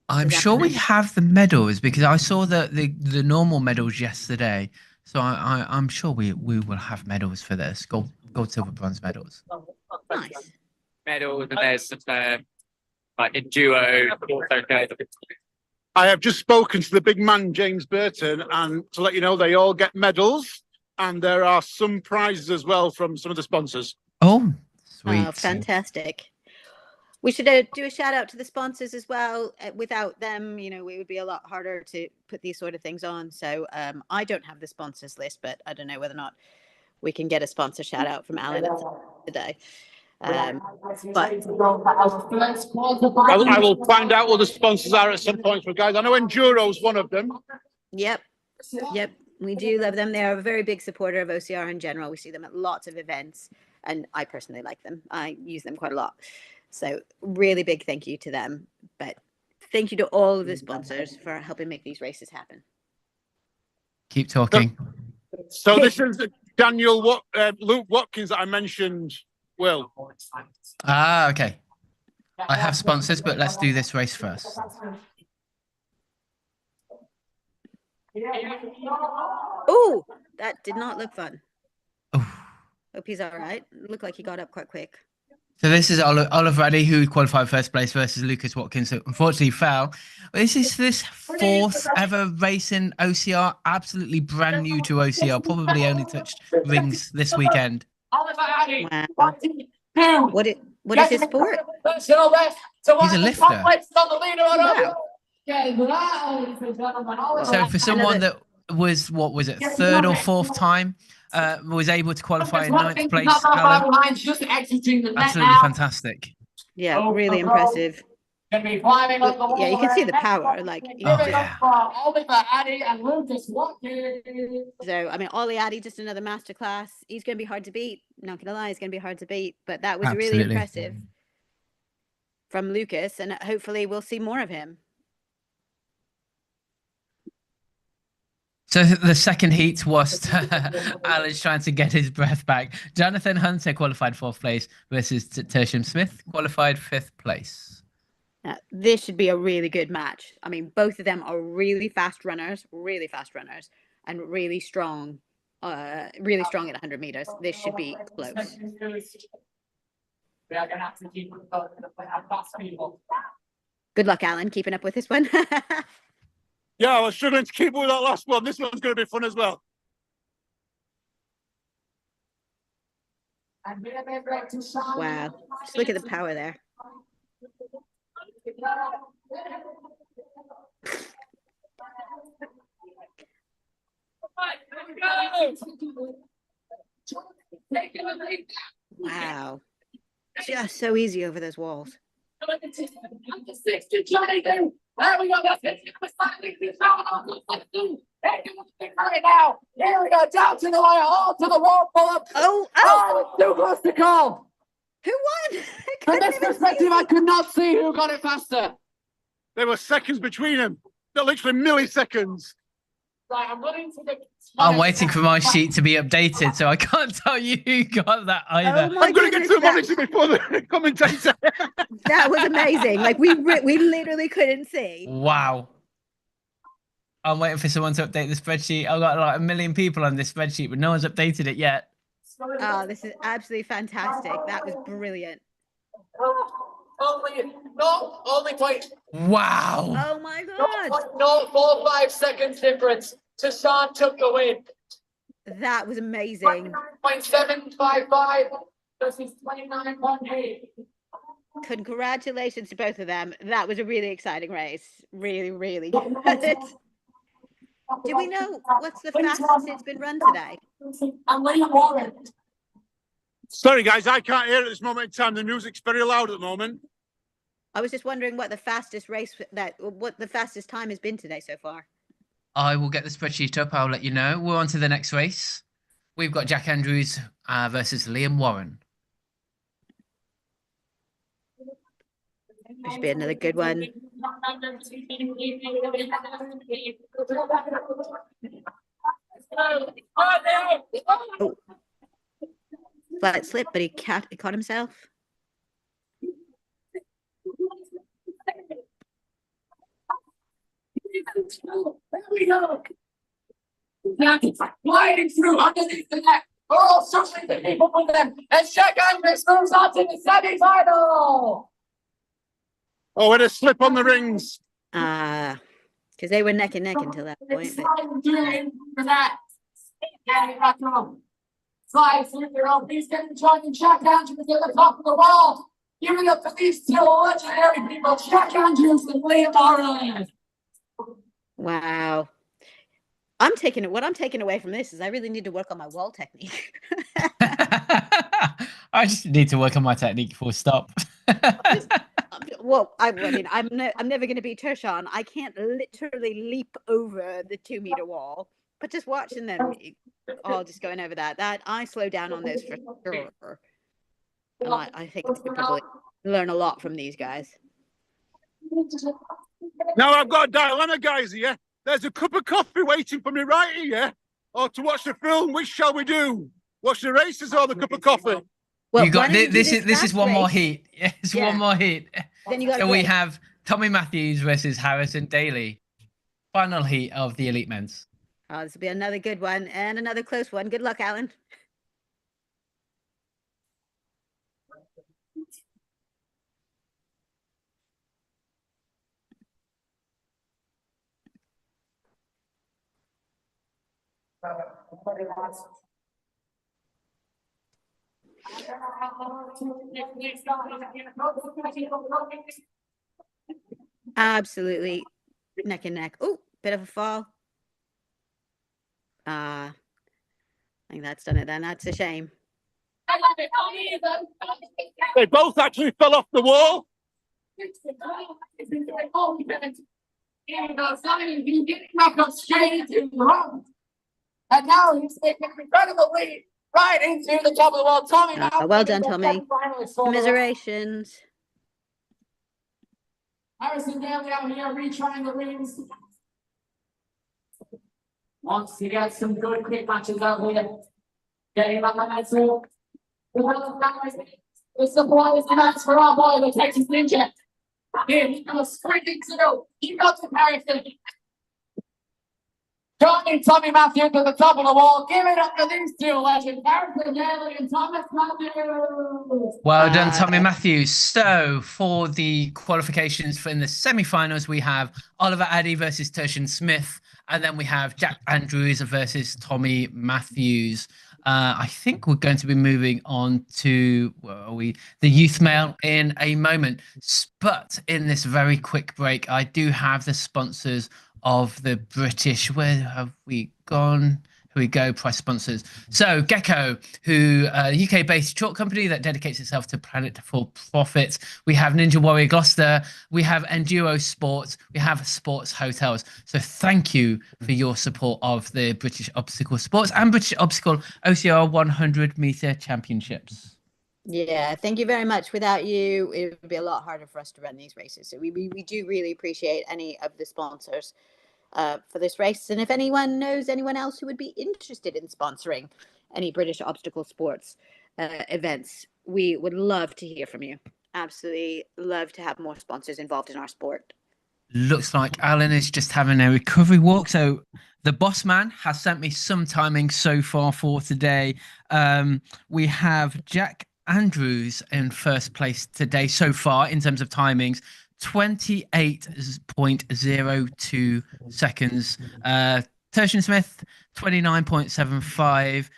I'm sure we have the medals because I saw the normal medals yesterday. So I'm sure we will have medals for this gold, silver, bronze medals. Nice. Medals, and there's some like in duo. I have just spoken to the big man, James Burton, and to let you know, they all get medals, and there are some prizes as well from some of the sponsors. Oh, sweet. Oh, fantastic. We should do a shout out to the sponsors as well. Without them, it would be a lot harder to put these sort of things on. So I don't have the sponsors list, but I don't know whether or not we can get a sponsor shout out from Alan today. But I will find out what the sponsors are at some point for guys. I know Enduro's one of them. Yep. We do love them. They are a very big supporter of OCR in general. We see them at lots of events, and I personally like them. I use them quite a lot. So really big thank you to them. But thank you to all of the sponsors for helping make these races happen. Keep talking. So this is Luke Watkins that I mentioned. Will. Okay. I have sponsors, but let's do this race first. Oh, that did not look fun. Oof. Hope he's all right. Looked like he got up quite quick. So this is Oliver Addy, who qualified 1st place versus Lucas Watkins, who unfortunately fell. This is this 4th ever race in OCR, absolutely brand new to OCR, probably only touched rings this weekend. Wow. What is his sport? He's a lifter. Wow. So for someone that was, what was it, 3rd or 4th time, was able to qualify in 9th place, Alan. Absolutely fantastic. Yeah, really impressive. Yeah, you can see the power. Like, yeah. So, I mean, Ollie Addy, just another masterclass. He's going to be hard to beat. Not going to lie, he's going to be hard to beat. But that was really Absolutely. impressive from Lucas, and hopefully we'll see more of him. So the second heat was Alan's trying to get his breath back. Jonathan Hunter qualified 4th place versus Tersham Smith qualified 5th place. This should be a really good match. I mean, both of them are really fast runners, and really strong at 100 meters. This should be close. We are gonna have to keep with fast people. Good luck, Alan, keeping up with this one. Yeah, I was struggling to keep up with that last one. This one's going to be fun as well. Wow, just look at the power there. Wow, just so easy over those walls. There we go. Now, here we go, down to the wire, all to the wall, pull up. Oh, Too close to call. who won? From this perspective, I could not see who got it faster. There were seconds between them. They're literally milliseconds. Right, I'm running to the. I'm waiting for my sheet to be updated, so I can't tell you who got that either. Oh my I'm going to get to the goodness, monitor before the commentator. that was amazing. Like we literally couldn't see. Wow. I'm waiting for someone to update the spreadsheet. I've got like 1 million people on this spreadsheet, but no one's updated it yet. Oh, this is absolutely fantastic. That was brilliant. Only point. Wow. Oh my god, 0.045 seconds difference. Tashan took the win. that was amazing. 0.755 versus 29.8. Congratulations to both of them. That was a really exciting race. Really, really good. Do we know what's the fastest it's been run today? I'm William Warren. Sorry, guys, I can't hear at this moment in time. The music's very loud at the moment. I was just wondering what the fastest time has been today so far. I will get the spreadsheet up. I'll let you know. We're on to the next race. We've got Jack Andrews versus Liam Warren. This should be another good one. Oh. Slight slip, but he caught himself. There we go. Gliding through underneath the net. We're all struggling to keep up with them. And Jack Andrews moves on to the semi-final. Oh, with a slip on the rings. Because they were neck and neck until that point. But... Slide through their own. Please get joining Jack Andrews at the top of the wall. Giving up to these two legendary people, Jack Andrews and Liam Warren. Wow. What I'm taking away from this is I really need to work on my wall technique. I just need to work on my technique full stop. Well, I mean, I'm never going to be Tashan. I can't literally leap over the 2-meter wall, but just watching them all just going over that I slow down on those for sure. And I think I could probably learn a lot from these guys. Now I've got a dilemma, guys, here. There's a cup of coffee waiting for me right here. Or to watch the film, which shall we do? Watch the races or the cup of coffee? Well, you got why don't you do this is one more race? heat. It's Yeah. one more heat. Then you got So we have Tommy Matthews versus Harrison Daly. Final heat of the Elite Men's. Oh, this will be another good one and another close one. Good luck, Alan. Absolutely neck and neck. Oh, bit of a fall. I think that's done it then. That's a shame. They both actually fell off the wall. And now he's taking an incredible lead right into the top of the wall. Tommy, Well done, Tommy. Commiserations. Harrison Daly out here retrying the rings. Wants to get some good quick matches out here. Getting back on that through. The supply is the match for our boy, the Texas Ninja. Here, he goes sprinting to go. He got to Harrison. Tommy Matthew to the top of the wall. Give it up to these two legends, Harrison Daly and Thomas Matthews. Well done, Tommy Matthews. So for the qualifications for in the semi-finals, we have Oliver Addy versus Tertian Smith, and then we have Jack Andrews versus Tommy Matthews. I think we're going to be moving on to the youth male in a moment. But in this very quick break, I do have the sponsors of the British. Where have we gone? Here we go, price sponsors. So Gecko, who a UK-based chalk company that dedicates itself to Planet for Profit. We have Ninja Warrior Gloucester. We have Enduro Sports. We have Sports Hotels. So thank you for your support of the British Obstacle Sports and British Obstacle OCR 100-meter championships. Yeah, thank you very much. Without you, it would be a lot harder for us to run these races. So we do really appreciate any of the sponsors for this race. And if anyone knows anyone else who would be interested in sponsoring any British obstacle sports events, we would love to hear from you. Absolutely love to have more sponsors involved in our sport. Looks like Alan is just having a recovery walk. So the boss man has sent me some timing so far for today. We have Jack Andrews in first place today so far in terms of timings. 28.02 seconds. Tertian Smith, 29.75.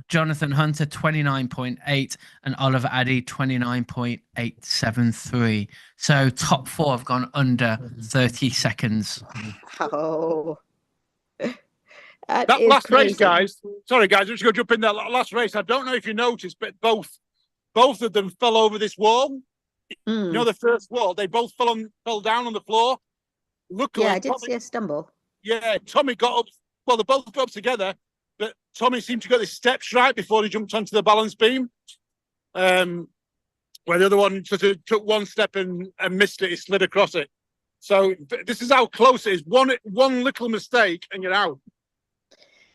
Jonathan Hunter, 29.8. And Oliver Addy, 29.873. So top four have gone under 30 seconds. Oh. That last race, guys. Sorry, guys. I'm just going to jump in there. Last race. I don't know if you noticed, but both of them fell over this wall. You know, the first wall, they both fell down on the floor. Luckily, yeah, I did see a stumble. Yeah, Tommy got up. Well, they both got up together, but Tommy seemed to get his steps right before he jumped onto the balance beam. Where the other one sort of took one step and missed it, he slid across it. So this is how close it is. One little mistake and you're out.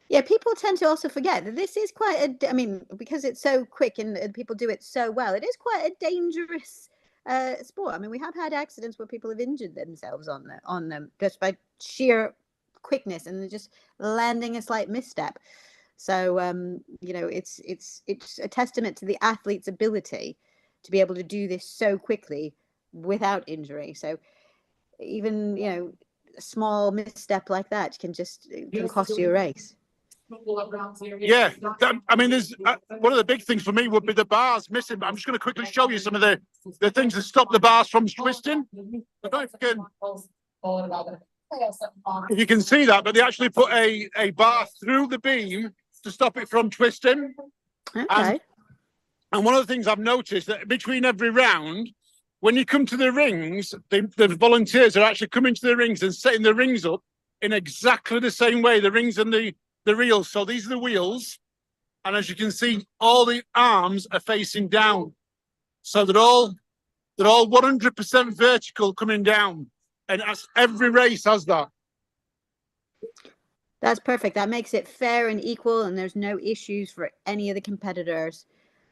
Yeah, people tend to also forget that this is quite I mean, because it's so quick and people do it so well, it is quite a dangerous sport. I mean, we have had accidents where people have injured themselves on them just by sheer quickness and just landing a slight misstep. So you know, it's a testament to the athlete's ability to be able to do this so quickly without injury. So even, you know, a small misstep like that can cost you a race. Yeah, I mean, there's one of the big things for me would be the bars missing, but I'm just going to quickly show you some of the things that stop the bars from twisting. I don't know if you can see that, but they actually put a bar through the beam to stop it from twisting. Okay. And one of the things I've noticed that between every round, when you come to the rings, the volunteers are actually coming to the rings and setting the rings up in exactly the same way, the rings and the reels. So these are the wheels, and as you can see, all the arms are facing down, so they're all 100% vertical coming down, and every race has that. That's perfect. That makes it fair and equal, and there's no issues for any of the competitors.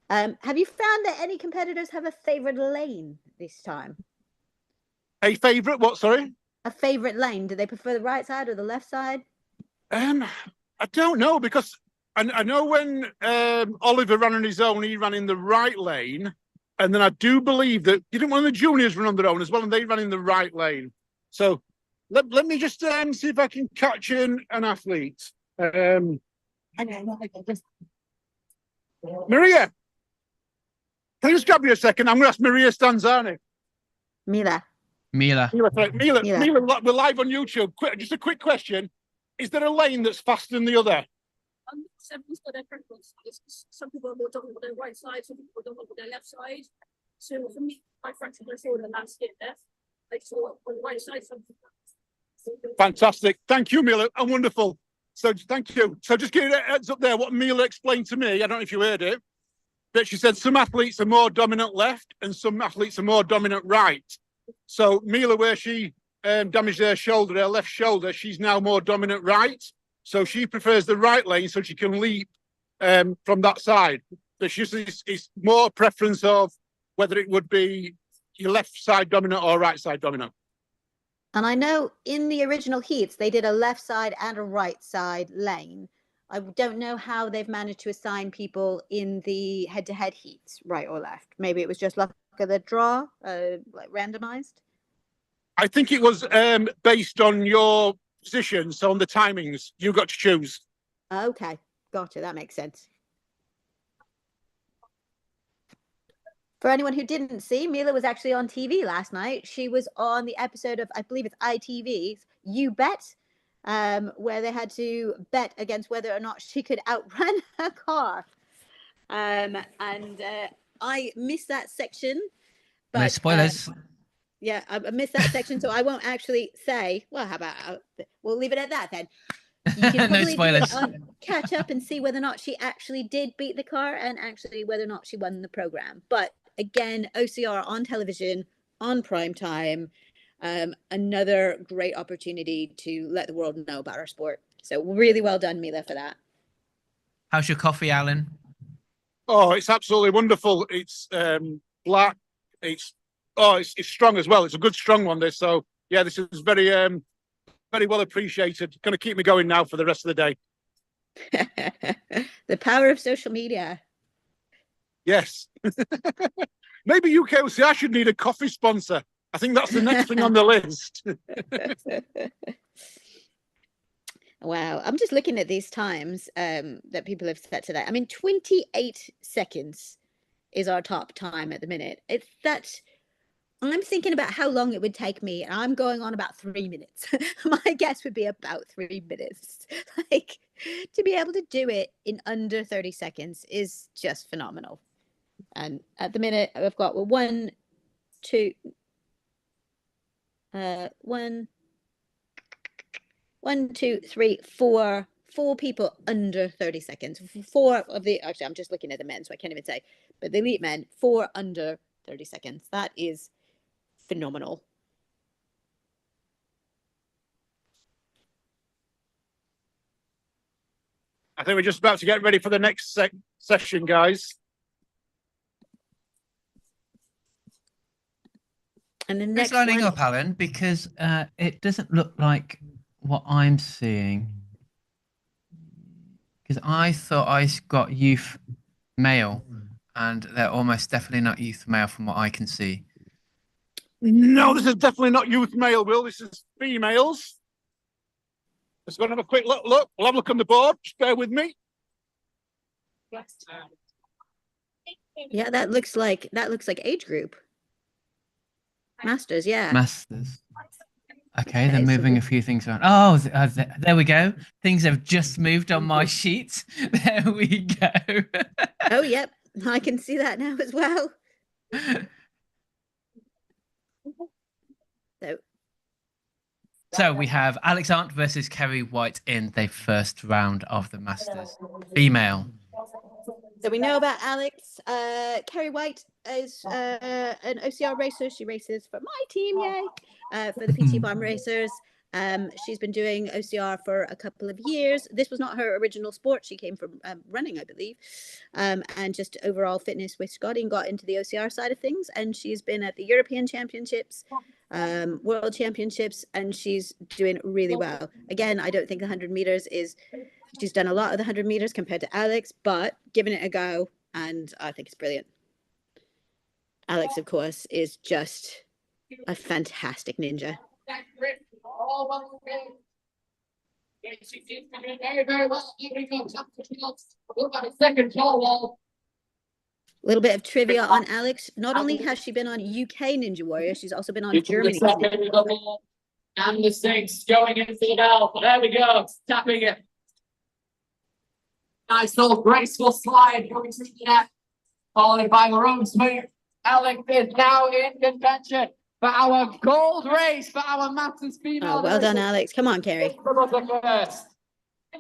Have you found that any competitors have a favorite lane this time? A favorite? What? Sorry. A favorite lane? Do they prefer the right side or the left side? I don't know, because I know when Oliver ran on his own, he ran in the right lane. And then I do believe that didn't one of the juniors run on their own as well, and they ran in the right lane. So let me just see if I can catch an athlete. Maria, can you just grab me a second? I'm going to ask Maria Stanzani. Mila, we're live on YouTube. Just a quick question. Is there a lane that's faster than the other? Everyone's got their preferences. Some people are more dominant with their right side, some people are dominant with their left side. So for me, my fraction I saw the landscape there. I saw on the right side something. Fantastic. Thank you, Mila. And wonderful. So thank you. So just give it a heads up there what Mila explained to me. I don't know if you heard it, but she said some athletes are more dominant left and some athletes are more dominant right. So Mila, where she damaged her shoulder, her left shoulder, she's now more dominant right. So she prefers the right lane so she can leap from that side. But it's more preference of whether it would be your left side dominant or right side dominant. And I know in the original heats, they did a left side and a right side lane. I don't know how they've managed to assign people in the head-to-head heats, right or left. Maybe it was just luck of the draw, like randomized. I think it was based on your position, so on the timings you got to choose. Okay, gotcha. That makes sense. For anyone who didn't see, Mila was actually on TV last night. She was on the episode of, I believe it's ITV's You Bet, where they had to bet against whether or not she could outrun her car. I missed that section. But, No spoilers. Yeah, I missed that section, so I won't actually say. Well, how about we'll leave it at that then. You can No probably spoilers. catch up and see whether or not she actually did beat the car and actually whether or not she won the program. But again, OCR on television, on prime time, another great opportunity to let the world know about our sport. So really well done, Mila, for that. How's your coffee, Alan? Oh, it's absolutely wonderful. It's black. It's strong as well. It's a good strong one, this. So yeah, this is very well appreciated. Going to keep me going now for the rest of the day. The power of social media. Yes. Maybe UKOCR should need a coffee sponsor. I think that's the next thing on the list. Wow. I'm just looking at these times that people have set today. I mean, 28 seconds is our top time at the minute. It's that I'm thinking about how long it would take me, and I'm going on about 3 minutes. My guess would be about 3 minutes. Like, to be able to do it in under 30 seconds is just phenomenal. And at the minute, I've got one, two, three, four people under 30 seconds. Four of the, actually, I'm just looking at the men, so I can't even say, but the elite men, 4 under 30 seconds. That is phenomenal. I think we're just about to get ready for the next session, guys. And the It's next lining one, up, Alan, because it doesn't look like what I'm seeing. Because I thought I got youth male, and they're almost definitely not youth male from what I can see. No, this is definitely not youth male, Will. This is females. Let's go and have a quick look. We'll have a look on the board. Just bear with me. yeah, that looks like age group. Masters, yeah. Masters. Okay, they're Okay, so moving a few things around. Oh, there we go. Things have just moved on my sheet. There we go. Oh, yep. I can see that now as well. So we have Alex Arndt versus Kerry White in the first round of the Masters. Female. So we know about Alex. Kerry White is an OCR racer. She races for my team, yay, for the PT Bomb Racers. She's been doing OCR for a couple of years. This was not her original sport. She came from running, I believe, and just overall fitness with Scotty, and got into the OCR side of things. And she's been at the European Championships, World Championships, and she's doing really well. Again, I don't think the 100 meters is, she's done a lot of the 100 meters compared to Alex, but giving it a go, and I think it's brilliant. Alex, of course, is just a fantastic ninja. A little bit of trivia on Alex. Not only has she been on UK Ninja Warrior, she's also been on Germany. And the 6 going into the bell. There we go. Tapping it. Nice little graceful slide going through the net. Followed by Maroon Smooth. Alex is now in contention for our gold race for our Masters female. Oh, well done, Alex. Come on, Kerry. First.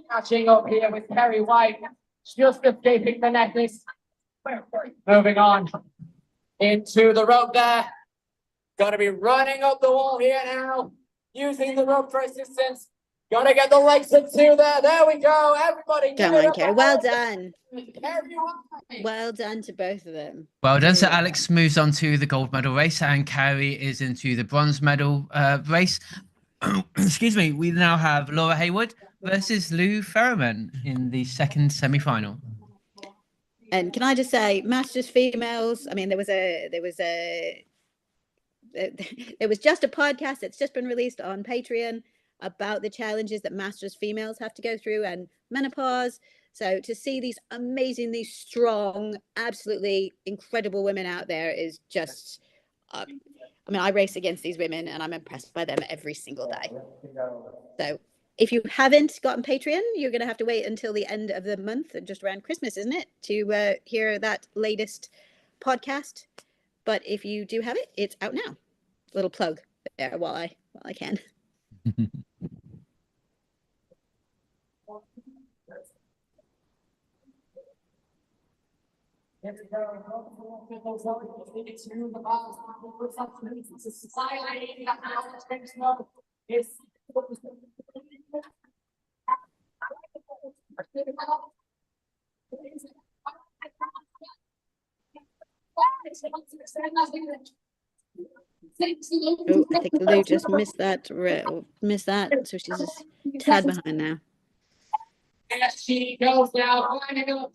Catching up here with Kerry White. Just escaping the necklace. Moving on into the rope there. Got to be running up the wall here now. Using the rope for assistance. Gotta get the legs of two there. There we go. Everybody. Come give it on, up Kerry. for Well Alex. done. Everyone. Well done to both of them. Well done. So Very well Alex moves on to the gold medal race, and Carrie is into the bronze medal race. Excuse me. We now have Laura Haywood versus Lou Ferriman in the second semi-final. And can I just say, Masters females? I mean, there was just a podcast that's just been released on Patreon about the challenges that Masters females have to go through and menopause. So to see these amazingly strong, absolutely incredible women out there is just, I mean, I race against these women and I'm impressed by them every single day. So if you haven't gotten Patreon, you're going to have to wait until the end of the month, just around Christmas, isn't it, to hear that latest podcast. But if you do have it, it's out now. Little plug there while I can. Oh, I think Lou just missed that. So she's just a tad behind now. And she goes now, lining up,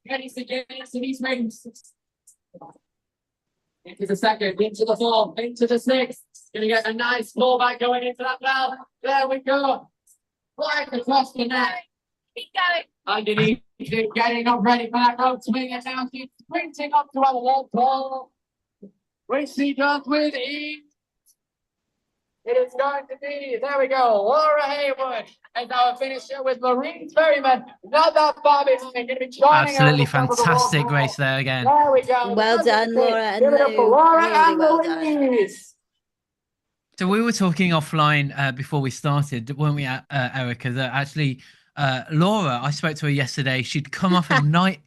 ready to get into these rings. Into the second, into the fourth, into the sixth. Gonna get a nice fallback going into that bell. There we go. Right across the net. Keep going. Underneath, getting up ready for that road swing, and now she's sprinting up to our wall pole. Racy does with ease. It is going to be, there we go, Laura Haywood as our finisher with Maureen Ferryman. Not that far behind, going to be joining her Absolutely at the top of the fantastic wall. race there again. There we go. Well done, Laura and Give it up for Lou. Laura Really and well done. Louise. So we were talking offline before we started, weren't we, Erica? That actually, Laura, I spoke to her yesterday. She came off a night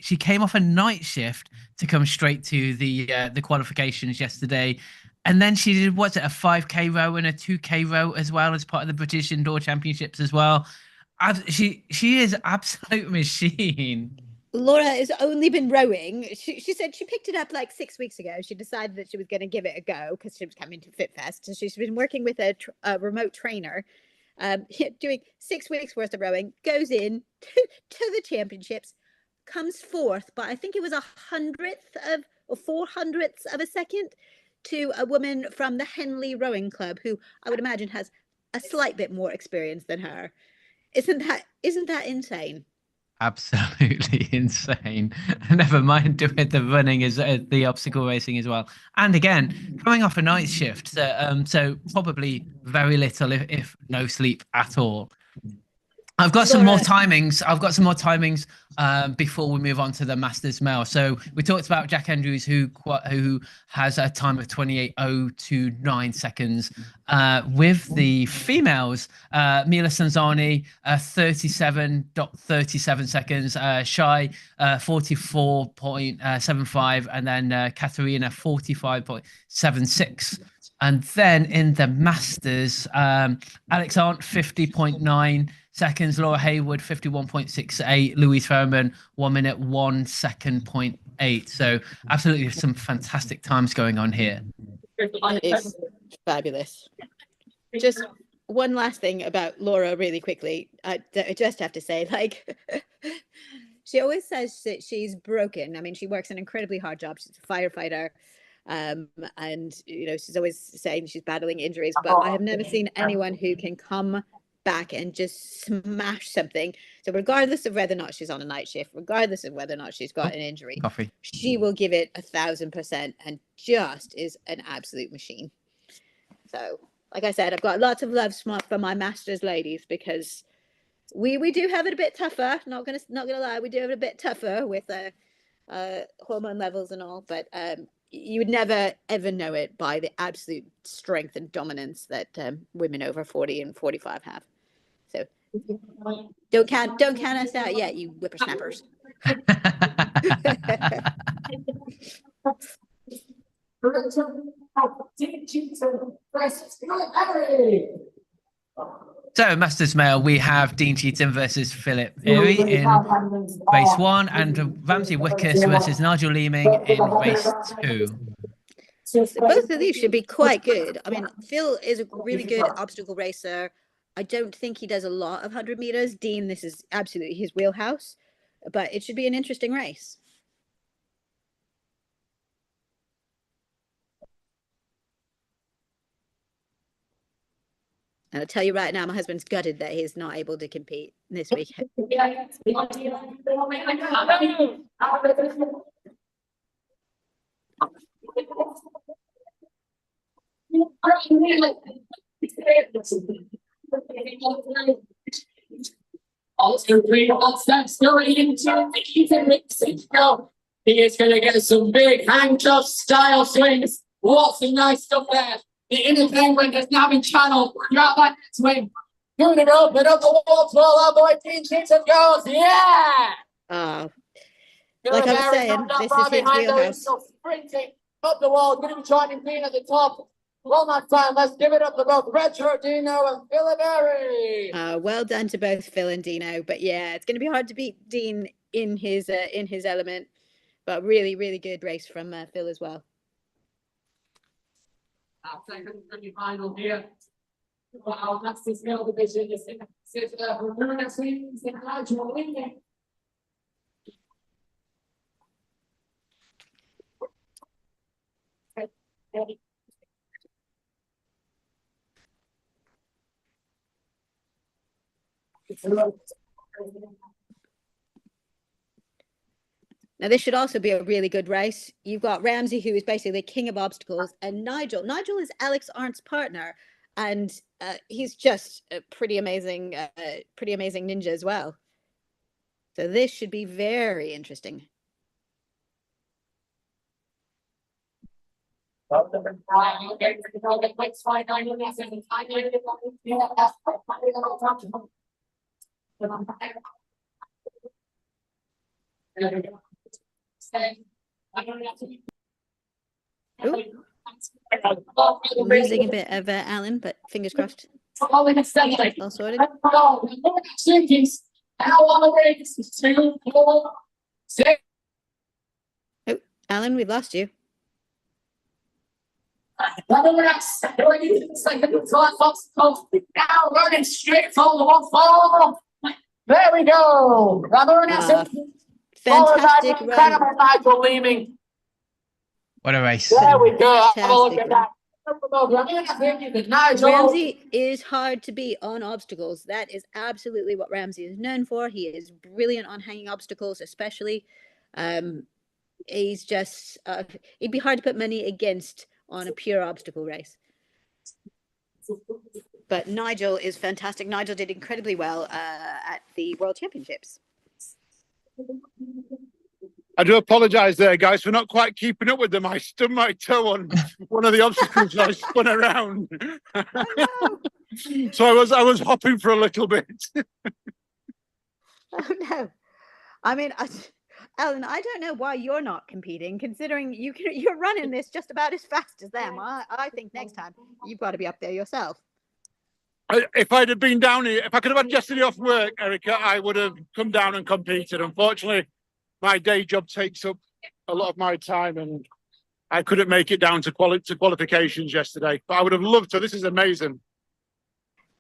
shift to come straight to the qualifications yesterday, and then she did what's it, a 5K row and a 2K row as well as part of the British Indoor Championships as well. She is absolute machine. Laura has only been rowing. She said she picked it up like 6 weeks ago. She decided that she was going to give it a go because she was coming to FitFest. So she's been working with a remote trainer, doing 6 weeks worth of rowing, goes in to the championships, comes fourth, but I think it was 400ths of a second to a woman from the Henley Rowing Club, who I would imagine has a slight bit more experience than her. Isn't that insane? Absolutely insane. Never mind doing the running as the obstacle racing as well. And again, coming off a night shift, so probably very little, if no sleep at all. I've got some more timings. I've got some more timings before we move on to the Masters Male. So we talked about Jack Andrews, who has a time of 28:029 seconds. With the females, Mila Sanzani, 37.37 seconds. Shai, 44.75, and then Katharina, 45.76. And then in the Masters, Alex Arndt, 50.9 seconds. Laura Haywood, 51.68. Louise Ferriman, 1 minute, 1 second, 0.8. So absolutely some fantastic times going on here. It is fabulous. Just one last thing about Laura really quickly. I just have to say, like, she always says that she's broken. I mean, she works an incredibly hard job. She's a firefighter. And she's always saying she's battling injuries, but I have never seen anyone who can come back and just smash something. So regardless of whether or not she's on a night shift, regardless of whether or not she's got an injury, she will give it 1,000% and just is an absolute machine. So like I said, I've got lots of love for my Masters ladies, because we do have it a bit tougher. Not gonna lie, we do have it a bit tougher with hormone levels and all, but you would never ever know it by the absolute strength and dominance that women over 40 and 45 have. So don't count us out yet, you whippersnappers. So, Masters Male, we have Dean Cheatham versus Philip Erie in race 1 and Ramsey Wickus versus Nigel Leeming in race 2. So both of these should be quite good. I mean, Phil is a really good obstacle racer. I don't think he does a lot of 100 meters. Dean, this is absolutely his wheelhouse, but it should be an interesting race. And I'll tell you right now, my husband's gutted that he's not able to compete this weekend. Also, 3 steps going into the Ethan Mexico. He is going to get some big handcuff style swings. What's some nice stuff there. The inner penguin has now been channeled throughout that swing. Going to open up the wall to all the way. Dean Cheatham goes, yeah! Like I was saying, this is his wheelhouse. Sprinting up the wall, going to be joining Dean at the top. One last time, let's give it up to both Retro Dino and Philip Erie. Well done to both Phil and Dino, but yeah, it's going to be hard to beat Dean in his element, but really, really good race from Phil as well. Our second semi-final here. Wow, that's the skill division. It's Verona Swings and Nigel Leeming. Now, this should also be a really good race. You've got Ramsey, who is basically the king of obstacles, and Nigel. Nigel is Alex Arndt's partner, and he's just a pretty amazing ninja as well. So this should be very interesting. Losing a bit of Alan, but fingers crossed. All sorted. Oh, Alan, we've lost you. Now running straight for the 1-4. There we go. Fantastic incredible run. Nigel Leeming. What a race. There we go. Have a look Fantastic at that. Nigel. Ramsey is hard to beat on obstacles. That is absolutely what Ramsey is known for. He is brilliant on hanging obstacles, especially. He's just, it'd be hard to put money against on a pure obstacle race. But Nigel is fantastic. Nigel did incredibly well at the World Championships. I do apologise there, guys, for not quite keeping up with them. I stubbed my toe on one of the obstacles and I spun around. Oh, no. So I was hopping for a little bit. Oh, no. I mean, Alan, I don't know why you're not competing, considering you're running this just about as fast as them. I think next time you've got to be up there yourself. If I'd have been down here, if I could have had yesterday off work, Erica, I would have come down and competed. Unfortunately, my day job takes up a lot of my time and I couldn't make it down to qualifications yesterday. But I would have loved to. This is amazing.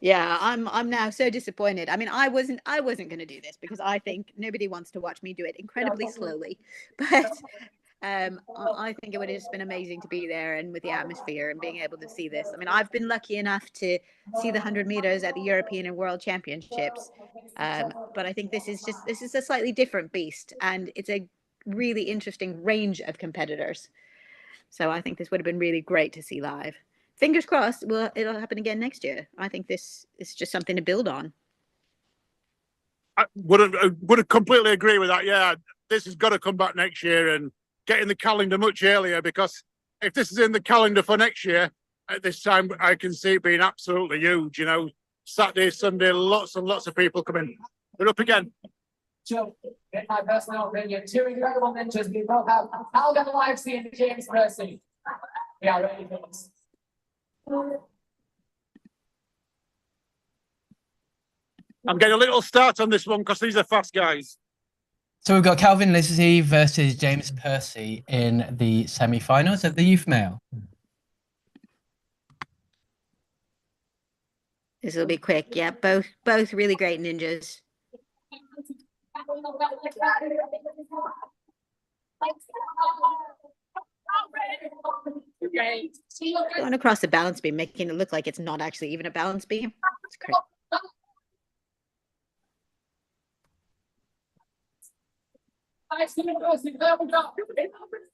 Yeah, I'm now so disappointed. I mean, I wasn't going to do this because I think nobody wants to watch me do it incredibly slowly. But I think it would have just been amazing to be there and with the atmosphere and being able to see this. I mean, I've been lucky enough to see the 100 meters at the European and World Championships. But I think this is a slightly different beast, and it's a really interesting range of competitors. So I think this would have been really great to see live. Fingers crossed, it'll happen again next year. I think this is just something to build on. I would completely agree with that. Yeah, this has got to come back next year and get in the calendar much earlier, because if this is in the calendar for next year, at this time, I can see it being absolutely huge. You know, Saturday, Sunday, lots and lots of people coming. We're up again. So, in my personal opinion, 2 incredible ninjas. We both have Algan Livesey and James Percy. We are ready for this. I'm getting a little start on this one because these are fast guys. So we've got Calvin Lizzie versus James Percy in the semi-finals of the youth male. This will be quick. Yeah, both really great ninjas. Going across the balance beam, making it look like it's not actually even a balance beam. It's great.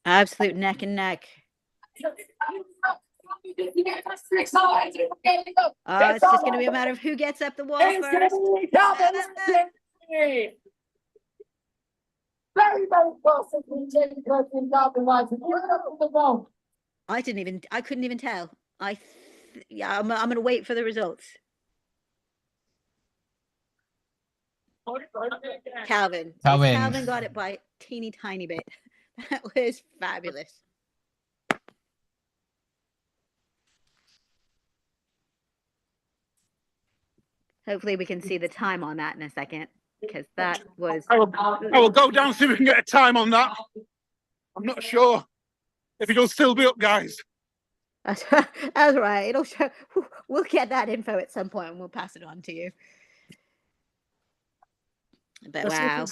Absolute neck and neck. It's just going to be a matter of who gets up the wall first. I couldn't even tell. Yeah, I'm going to wait for the results. Calvin got it by a teeny tiny bit. That was fabulous. Hopefully we can see the time on that in a second, because that was... I will go down see if we can get a time on that. I'm not sure if it'll still be up, guys. That's right. It'll show. We'll get that info at some point and we'll pass it on to you. But wow.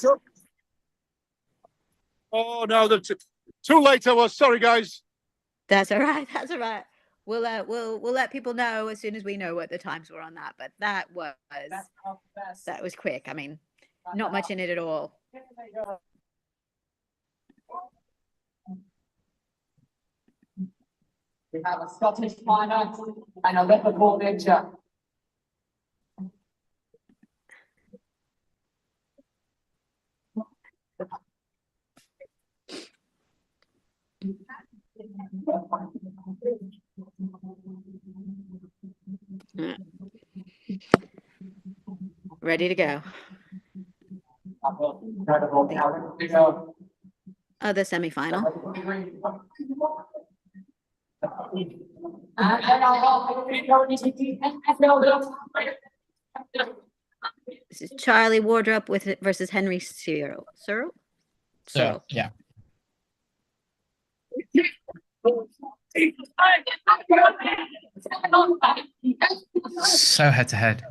Oh no, too late I was. Sorry, guys. That's all right. That's all right. We'll let people know as soon as we know what the times were on that. But that was quick. I mean, not much in it at all. We have a Scottish miner and a Liverpool ninja. Ready to go. Other semi-final. This is Charlie Wardrop versus Henry Searle. Searle? So yeah. So head to head.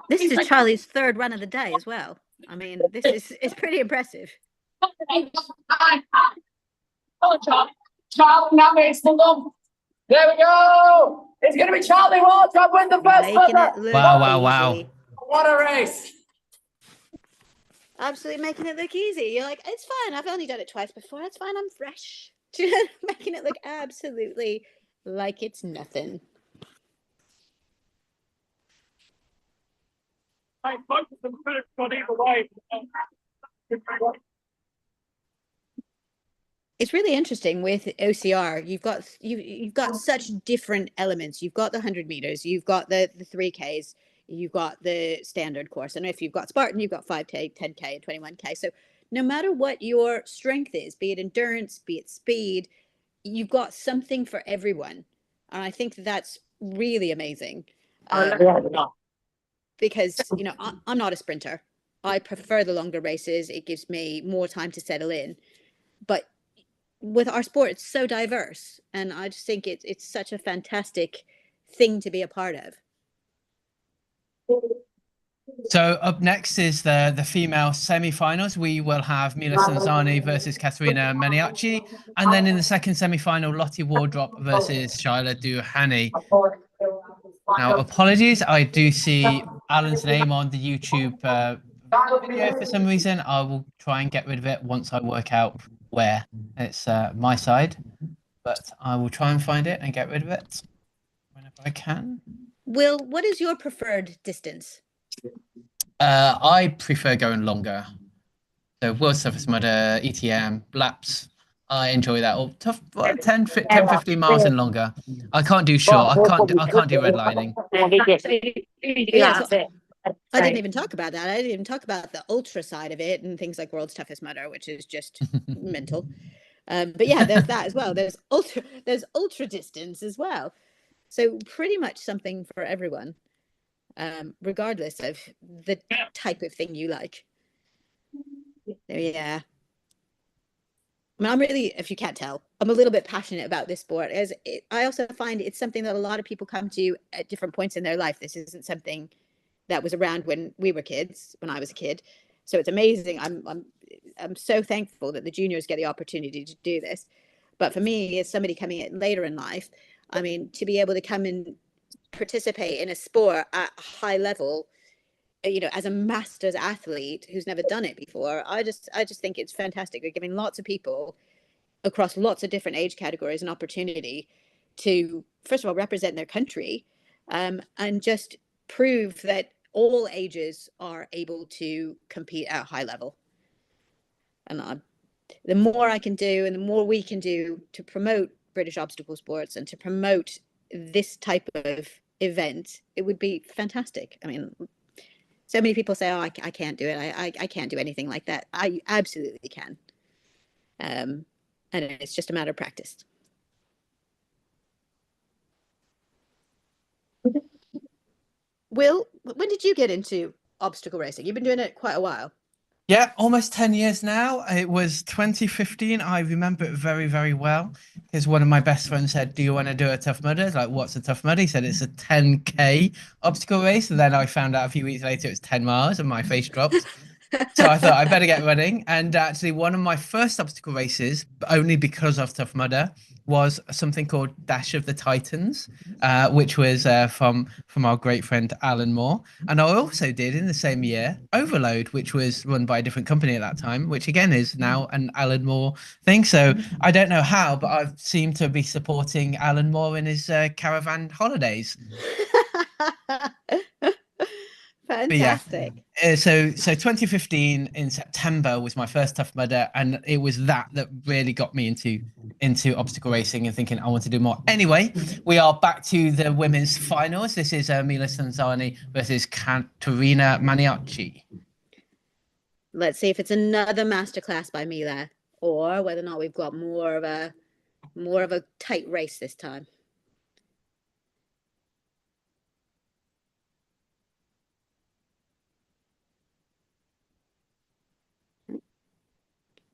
This is Charlie's third run of the day as well. I mean, it's pretty impressive. Charlie now makes the lump. There we go. It's going to be Charlie Wardrop win the first one. Wow. What a race. Absolutely making it look easy. You're like, it's fine. I've only done it twice before. It's fine. I'm fresh. Making it look absolutely like it's nothing. It's really interesting with OCR. You've got such different elements. You've got the 100 meters. You've got the 3Ks. You've got the standard course. And if you've got Spartan, you've got 5K, 10K, and 21K. So no matter what your strength is, be it endurance, be it speed, you've got something for everyone. And I think that's really amazing. Because, you know, I'm not a sprinter. I prefer the longer races. It gives me more time to settle in. But with our sport, it's so diverse. And I just think it's such a fantastic thing to be a part of. So up next is the female semi-finals. We will have Mila Sanzani versus Katerina Maniaci. And then in the second semi-final, Lottie Wardrop versus Shyla Duhani. Now, apologies. I do see Alan's name on the YouTube video for some reason. I will try and get rid of it once I work out where. It's my side. But I will try and find it and get rid of it whenever I can. Will, what is your preferred distance? I prefer going longer. So World's Toughest Mudder, ETM, laps. I enjoy that. Or tough 10, 15 miles and longer. I can't do short. I can't do redlining. Yeah, so I didn't even talk about that. I didn't even talk about the ultra side of it and things like World's Toughest Mudder, which is just mental. But yeah, there's that as well. There's ultra distance as well. So pretty much something for everyone. regardless of the type of thing you like. Yeah. I mean, I'm really, if you can't tell, I'm a little bit passionate about this sport. I also find it's something that a lot of people come to at different points in their life. This isn't something that was around when we were kids, when I was a kid. So it's amazing. I'm so thankful that the juniors get the opportunity to do this. But for me, as somebody coming in later in life, I mean, to be able to come and participate in a sport at a high level, you know, as a masters athlete who's never done it before, I just think it's fantastic. We're giving lots of people across lots of different age categories an opportunity to, first of all, represent their country, and just prove that all ages are able to compete at a high level. And the more I can do and the more we can do to promote British obstacle sports and to promote this type of event, it would be fantastic. I mean, so many people say, oh, I can't do it. I can't do anything like that. I absolutely can. And it's just a matter of practice. Will, when did you get into obstacle racing? You've been doing it quite a while. Yeah, almost 10 years now. It was 2015. I remember it very, very well because one of my best friends said, do you want to do a Tough Mudder? I was like, what's a Tough Mudder? He said, it's a 10K obstacle race. And then I found out a few weeks later it was 10 miles and my face dropped. So I thought I better get running. And actually one of my first obstacle races, only because of Tough Mudder, was something called Dash of the Titans, which was from our great friend Alan Moore. And I also did in the same year Overload, which was run by a different company at that time, which again is now an Alan Moore thing. So I don't know how, but I've seemed to be supporting Alan Moore in his caravan holidays. Fantastic. Yeah, so 2015 in September was my first Tough Mudder, and it was that really got me into obstacle racing and thinking I want to do more. Anyway, we are back to the women's finals. This is Mila Sanzani versus Caterina Maniaci. Let's see if it's another masterclass by Mila, or whether or not we've got more of a tight race this time.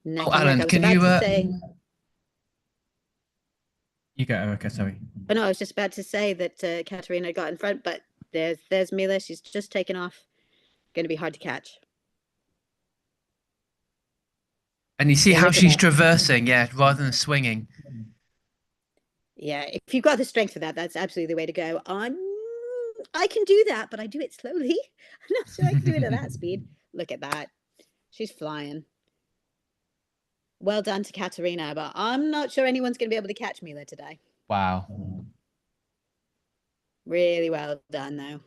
Oh, Alan, can you you go, Erica, sorry. Oh, no, I was just about to say that Caterina got in front, but there's Mila. She's just taken off. Going to be hard to catch. And you see how she's traversing, yeah, rather than swinging. Yeah, if you've got the strength for that, that's absolutely the way to go. I can do that, but I do it slowly. I'm not sure I can do it at that speed. Look at that. She's flying. Well done to Caterina, but I'm not sure anyone's going to be able to catch Mila today. Wow. Really well done, though.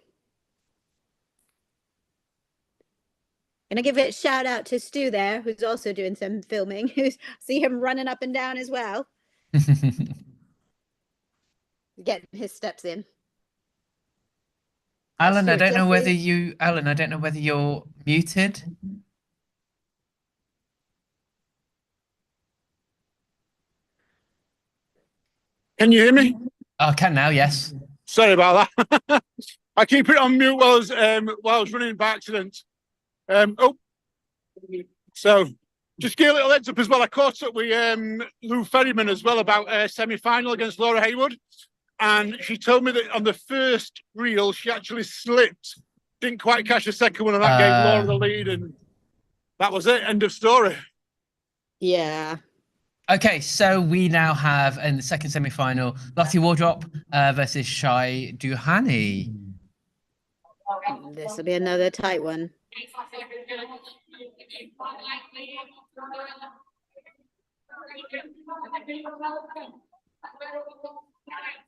Gonna give a shout out to Stu there, who's also doing some filming. See him running up and down as well. Getting his steps in. Alan, I don't know whether you're muted. Can you hear me? I can now, yes. Sorry about that. I keep it on mute while I was running by accident. So just give a little heads up as well. I caught up with Lou Ferryman as well about a semi-final against Laura Haywood, and she told me that on the first reel she actually slipped, didn't quite catch the second one, and that gave Laura the lead, and that was it. End of story. Yeah. Okay, so we now have in the second semi-final Lottie Wardrop versus Shai Duhani. This will be another tight one.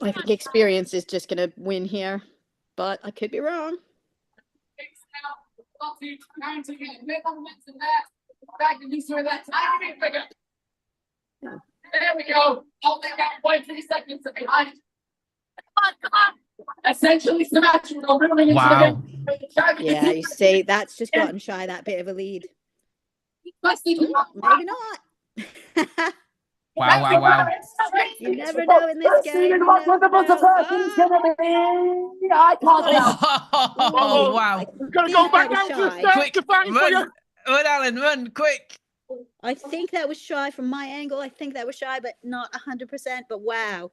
I think experience is just going to win here, but I could be wrong. There we go. Only got 0.3 seconds behind. Come on. Essentially symmetrical. Wow. Yeah, you see, that's just gotten Shai that bit of a lead. Oh, maybe not. Wow, wow, wow. You never know in this game. You What never the buzzer know. person's gonna be? I can't tell. Oh, Ooh, wow. I Gotta think go that back was down to the shy. start Quick, to fight for you. run, Alan, run, quick. I think that was shy from my angle. I think that was shy, but not 100%. But wow.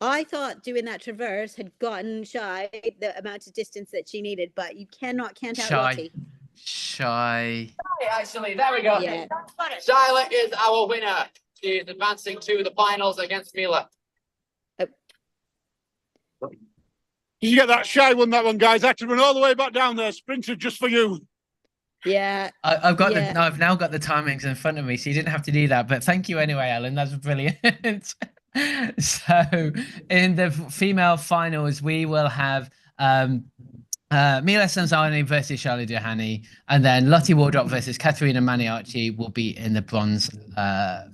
I thought doing that traverse had gotten Shy the amount of distance that she needed, but you cannot count out Shy. Lottie. Shy. Actually, there we go. Yeah. Charlotte is our winner. She is advancing to the finals against Mila. Did you get that? Shy won that one, guys. I had to run all the way back down there, sprinted just for you. Yeah. I've got Yeah. I've now got the timings in front of me, so you didn't have to do that. But thank you anyway, Alan. That's brilliant. So in the female finals, we will have Mila Sanzani versus Charlotte Johanni, and then Lottie Wardrop versus Katharina Maniaci will be in the bronze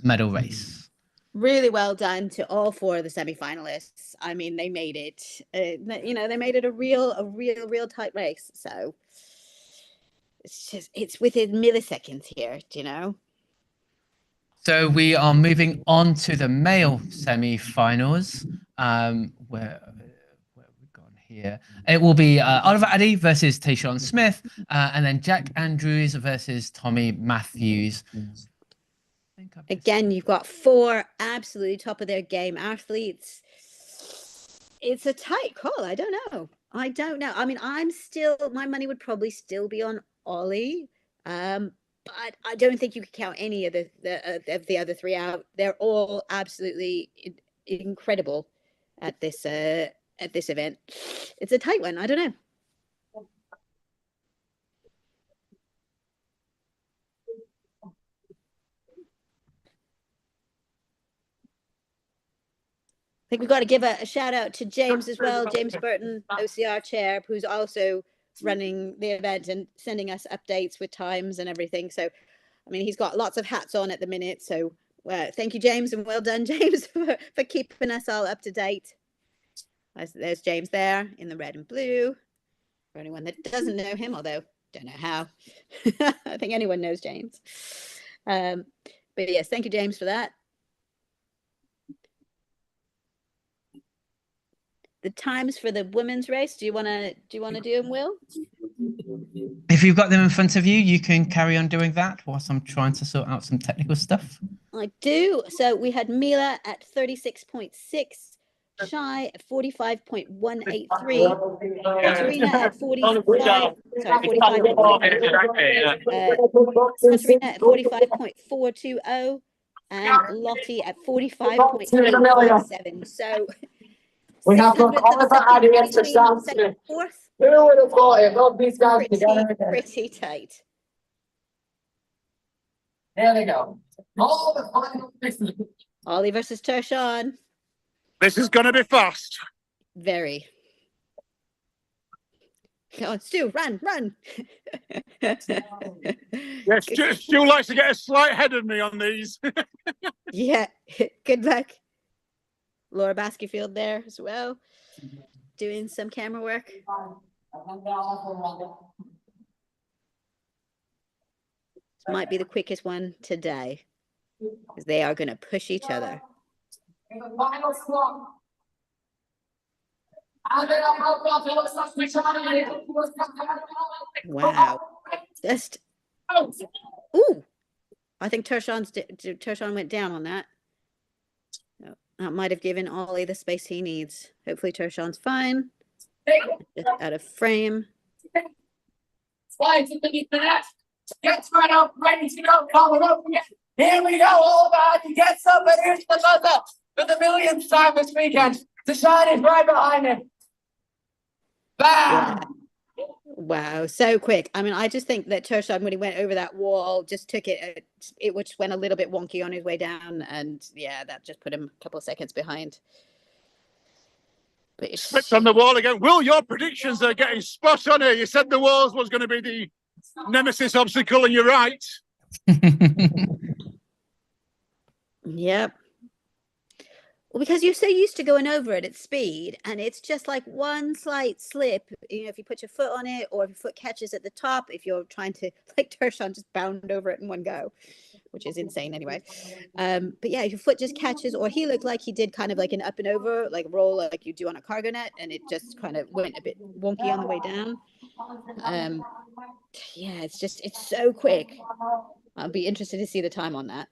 medal race. Really well done to all four of the semi-finalists. I mean, they made it. They made it a real tight race. So it's within milliseconds here. Do you know? So we are moving on to the male semi-finals. Where have we gone here? It will be Oliver Addy versus Tayshaun Smith, and then Jack Andrews versus Tommy Matthews. Again, you've got four absolutely top of their game athletes. It's a tight call. I don't know. I mean, my money would probably still be on Ollie. But I don't think you could count any of the other three out. They're all absolutely incredible at this event. It's a tight one. I don't know. I think we've got to give a shout out to James as well, James Burton, OCR chair, who's also running the event and sending us updates with times and everything. So, I mean, he's got lots of hats on at the minute. So thank you, James, and well done, James, for keeping us all up to date. There's James there in the red and blue. For anyone that doesn't know him, although don't know how. I think anyone knows James. But yes, thank you, James, for that. The times for the women's race. Do you want to do them, Will? If you've got them in front of you, you can carry on doing that whilst I'm trying to sort out some technical stuff. I do. So we had Mila at 36.6, Shy at 45.183, Katerina at 45. Sorry, 45. Katerina at 45.420, and Lottie at 45.857. So. We have got Oliver Addy and Tayshaun Smith. Fourth. Who would have thought it? Love these guys together. Pretty tight. There they go. All the final mixes. Ollie versus Tayshaun. This is going to be fast. Very. Oh, Stu, run. Yes, Stu likes to get a slight ahead of me on these. Yeah, good luck. Laura Baskerfield there as well, doing some camera work. This might be the quickest one today, because they are going to push each other. Wow. Just, ooh, I think Tayshaun went down on that. That might have given Ollie the space he needs. Hopefully Tayshaun's fine. Just out of frame. Slides underneath the net. Gets right up, ready to go. Follow up again. Here we go. All about. He gets up and here's the buzzer for the millionth time this weekend. Tayshaun is right behind him. Bam! Wow, so quick. I mean, I just think that Tayshaun, when he went over that wall, just took it which went a little bit wonky on his way down, and yeah, that just put him a couple of seconds behind. But Slipped on the wall again. Will, your predictions are getting spot on here. You said the walls was going to be the nemesis obstacle, and you're right. Yep. Well, because you're so used to going over it at speed, and it's just like one slight slip. You know, if you put your foot on it, or if your foot catches at the top, if you're trying to, like Tershawn, just bound over it in one go, which is insane anyway. But yeah, if your foot just catches, or he looked like he did kind of like an up and over, like roll like you do on a cargo net, and it just kind of went a bit wonky on the way down. Yeah, it's so quick. I'll be interested to see the time on that.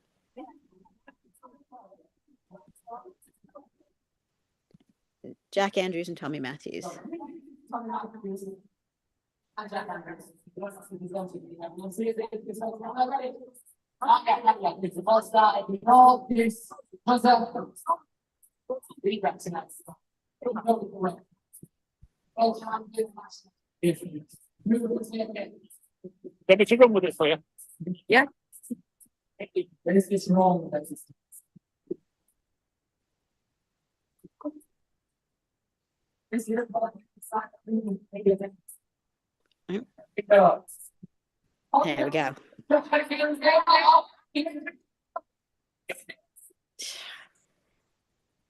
Jack Andrews and Tommy Matthews. Let me to run with it for you. Yeah. This is wrong. There we go.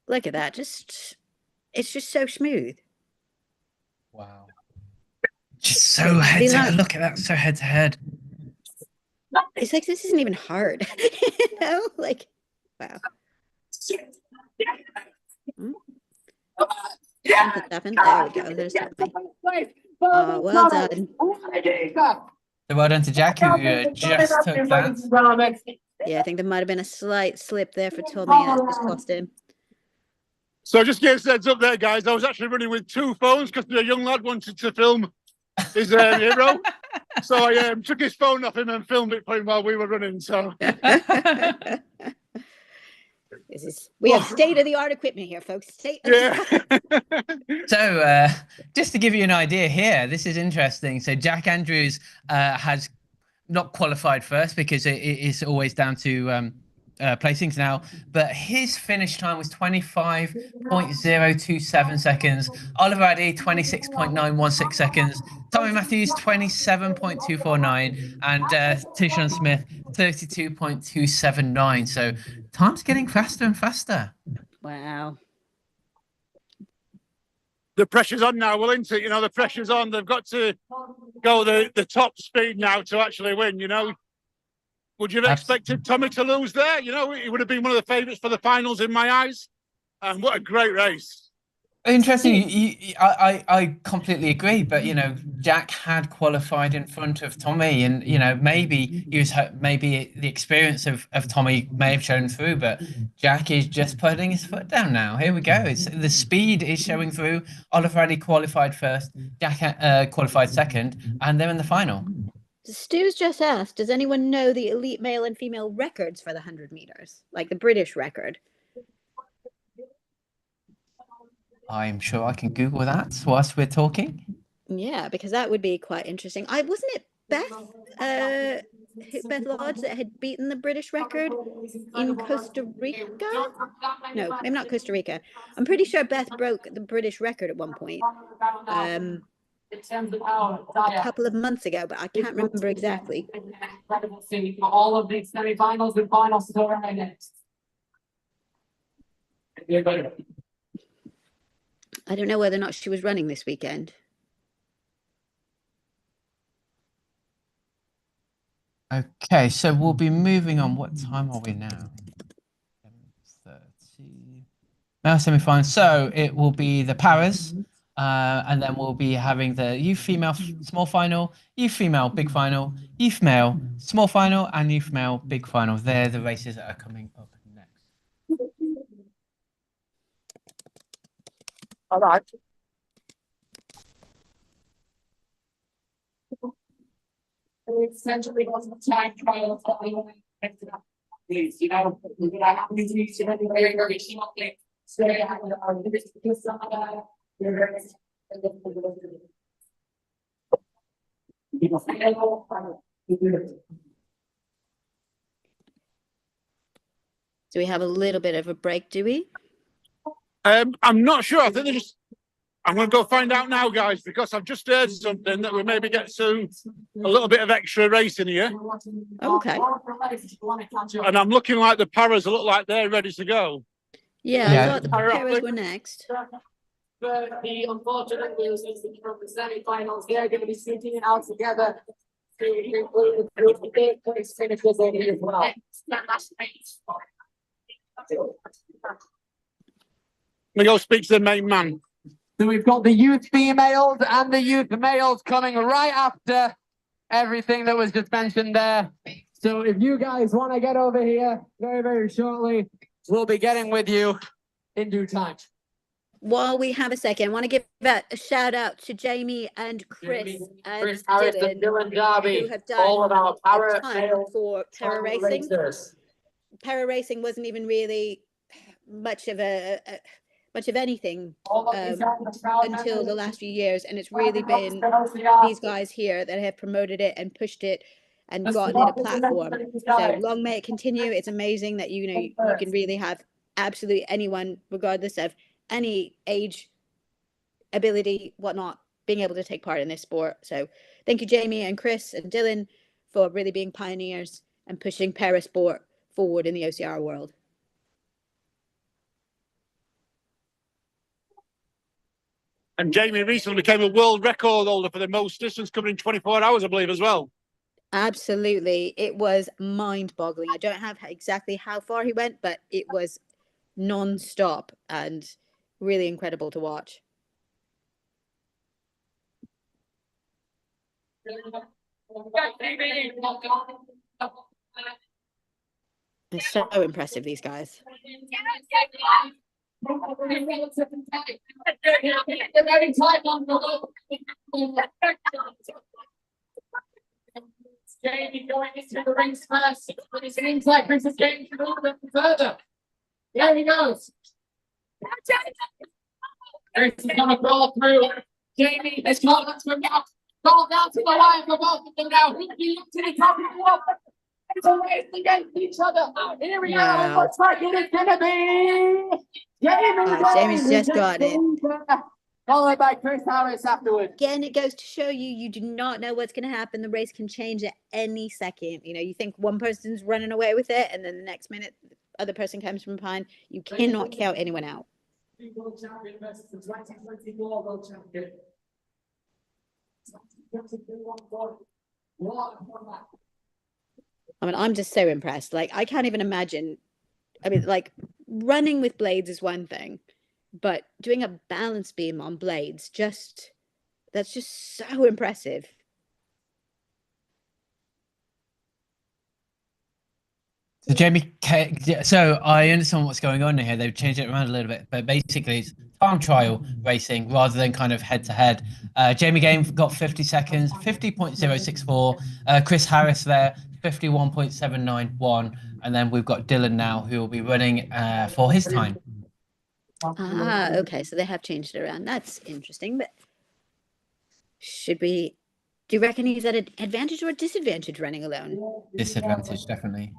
Look at that. It's just so smooth. Wow. Just so head to head. Look at that. So head to head. It's like, this isn't even hard. You know, like, wow. There we go. There's something. Oh, well done. So well done to Jack, who just took that. Yeah, I think there might have been a slight slip there for Tommy, and that just cost him. So just give heads up there, guys. I was actually running with 2 phones because the young lad wanted to film his hero. So I took his phone off him and filmed it for him while we were running. So we have state-of-the-art equipment here, folks. yeah. So just to give you an idea here, this is interesting. So Jack Andrews has not qualified first because it's always down to placings now, but his finish time was 25.027 seconds. Oliver Addy 26.916 seconds. Tommy Matthews 27.249, and Tershawn Smith 32.279. So time's getting faster and faster. Wow. The pressure's on now, well, isn't it? You know, the pressure's on. They've got to go the top speed now to actually win, you know. Would you have expected Tommy to lose there? You know, he would have been one of the favourites for the finals in my eyes. And what a great race. Interesting. I completely agree. But, you know, Jack had qualified in front of Tommy, and, you know, maybe the experience of Tommy may have shown through, but Jack is just putting his foot down now. Here we go. The speed is showing through. Oliver Addy qualified first, Jack qualified second, and they're in the final. Stu's just asked, does anyone know the elite male and female records for the 100 meters? Like the British record? I'm sure I can Google that whilst we're talking. Yeah, because that would be quite interesting. Wasn't it Beth Lodge that had beaten the British record in Costa Rica? No, maybe not Costa Rica. I'm pretty sure Beth broke the British record at one point. A couple of months ago, but I can't remember exactly. All of these semi-finals and finals to right next. I don't know whether or not she was running this weekend. Okay, so we'll be moving on. What time are we now? 7:30. Now semi-final. So it will be the paras. And then we'll be having the youth female small final, youth female big final, youth male small final, and youth male big final. They're the races that are coming up next. All right. Essentially, was the time trial. Please, you know, I have these weeks very, very small things. So I have some of that. Do we have a little bit of a break, do we? I'm not sure. I think they're just. I'm going to go find out now, guys, because I've just heard something that we maybe get to a little bit of extra racing here. Okay. And I'm looking like the paras look like they're ready to go. Yeah, Yeah. I thought the paras were next. But the unfortunate losers from the semi-finals, they're going to be sitting it out together to conclude the third place finishers over here as well. We go speak to the main man. So we've got the youth females and the youth males coming right after everything that was just mentioned there. So if you guys want to get over here very, very shortly, we'll be getting with you in due time. While we have a second, I want to give a shout out to Jamie and Chris and Chris Harris and Dylan who Darby, have all done of our a ton for para racing. Para racing wasn't even really much of anything until the last few years, and it's really been these guys here that have promoted it and pushed it and gotten it a platform. So long may it continue. It's amazing that you can really have absolutely anyone, regardless of any age, ability, whatnot, being able to take part in this sport. So thank you, Jamie and Chris and Dylan, for really being pioneers and pushing para sport forward in the OCR world. And Jamie recently became a world record holder for the most distance covered in 24 hours, I believe, as well. Absolutely. It was mind-boggling. I don't have exactly how far he went, but it was non-stop and really incredible to watch. They're so impressive, these guys. Jamie going into the rings first, but it seems like Chris is getting a little bit further. There he goes. Chris is gonna crawl through. Jamie is called up to him now. Called down to the line for both of them now. He looks to the top of the wall. It's a race against each other. Here we go. Looks like it is gonna be Jamie's just got it. Followed by Chris Harris afterwards. Again, it goes to show you do not know what's going to happen. The race can change at any second. You think one person's running away with it, and then the next minute, the other person comes from behind. You cannot count anyone out. World champion versus the 2024 world champion. I mean, I'm just so impressed. Like, I can't even imagine. I mean, like, running with blades is one thing, but doing a balance beam on blades, that's just so impressive. So Jamie, so I understand what's going on here. They've changed it around a little bit, but basically it's time trial racing rather than kind of head to head. Jamie Game got 50 seconds, 50.064. Chris Harris there, 51.791. And then we've got Dylan now, who will be running for his time. Okay, so they have changed it around. That's interesting, but do you reckon he's at an advantage or a disadvantage running alone? Disadvantage, definitely.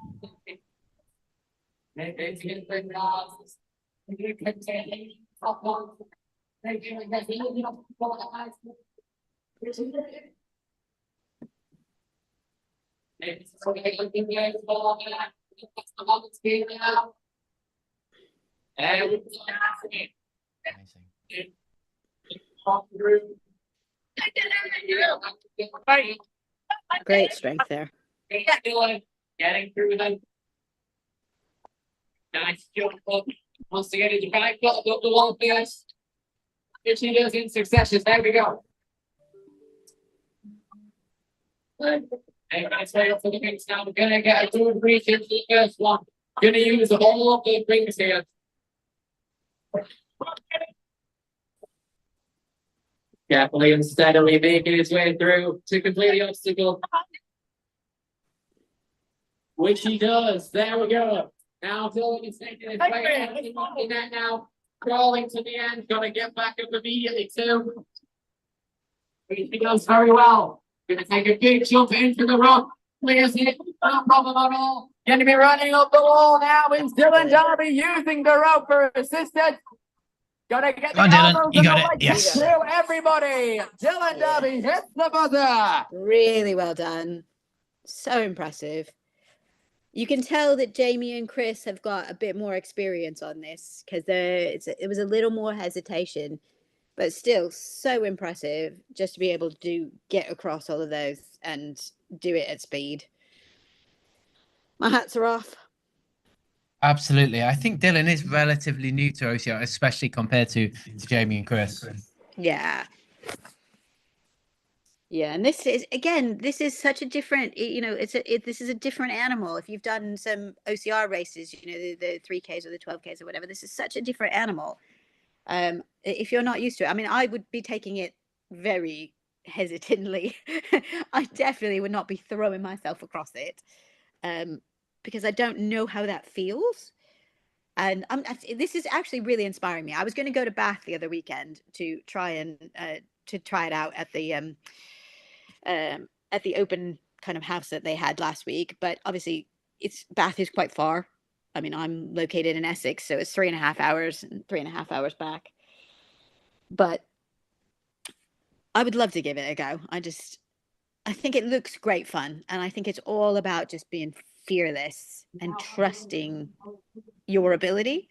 Great strength there. Getting through them. Nice jump up. Wants to get his back up the wall first. If she does in succession, there we go. Everybody's ready for the rings now. We're gonna get a good reach into the first one. Gonna use all of the rings here. Carefully and steadily making his way through to complete the obstacle. Which he does. There we go. Now Dylan is taking his way out of the monkey net now. Crawling to the end. Gonna get back up immediately too. He does very well. Gonna take a big jump into the rock. Clears it. No problem at all. Gonna be running up the wall now. Is Dylan Darby using the rope for assistance? Gonna get the elbows you got and it. the Yes. legs through everybody. Dylan Darby hits the buzzer. Really well done. So impressive. You can tell that Jamie and Chris have got a bit more experience on this because it was a little more hesitation, but still so impressive just to be able to get across all of those and do it at speed. My hats are off. Absolutely. I think Dylan is relatively new to OCR, especially compared to Jamie and Chris. Yeah. Yeah, and this is such a different, this is a different animal. If you've done some OCR races, the 3Ks or the 12Ks or whatever, this is such a different animal. If you're not used to it, I mean, I would be taking it very hesitantly. I definitely would not be throwing myself across it, because I don't know how that feels. And this is actually really inspiring me. I was going to go to Bath the other weekend to try it out at the open kind of house that they had last week, but obviously Bath is quite far. I mean, I'm located in Essex, so it's 3.5 hours and 3.5 hours back. But I would love to give it a go. I think it looks great fun, and I think it's all about just being fearless and trusting your ability.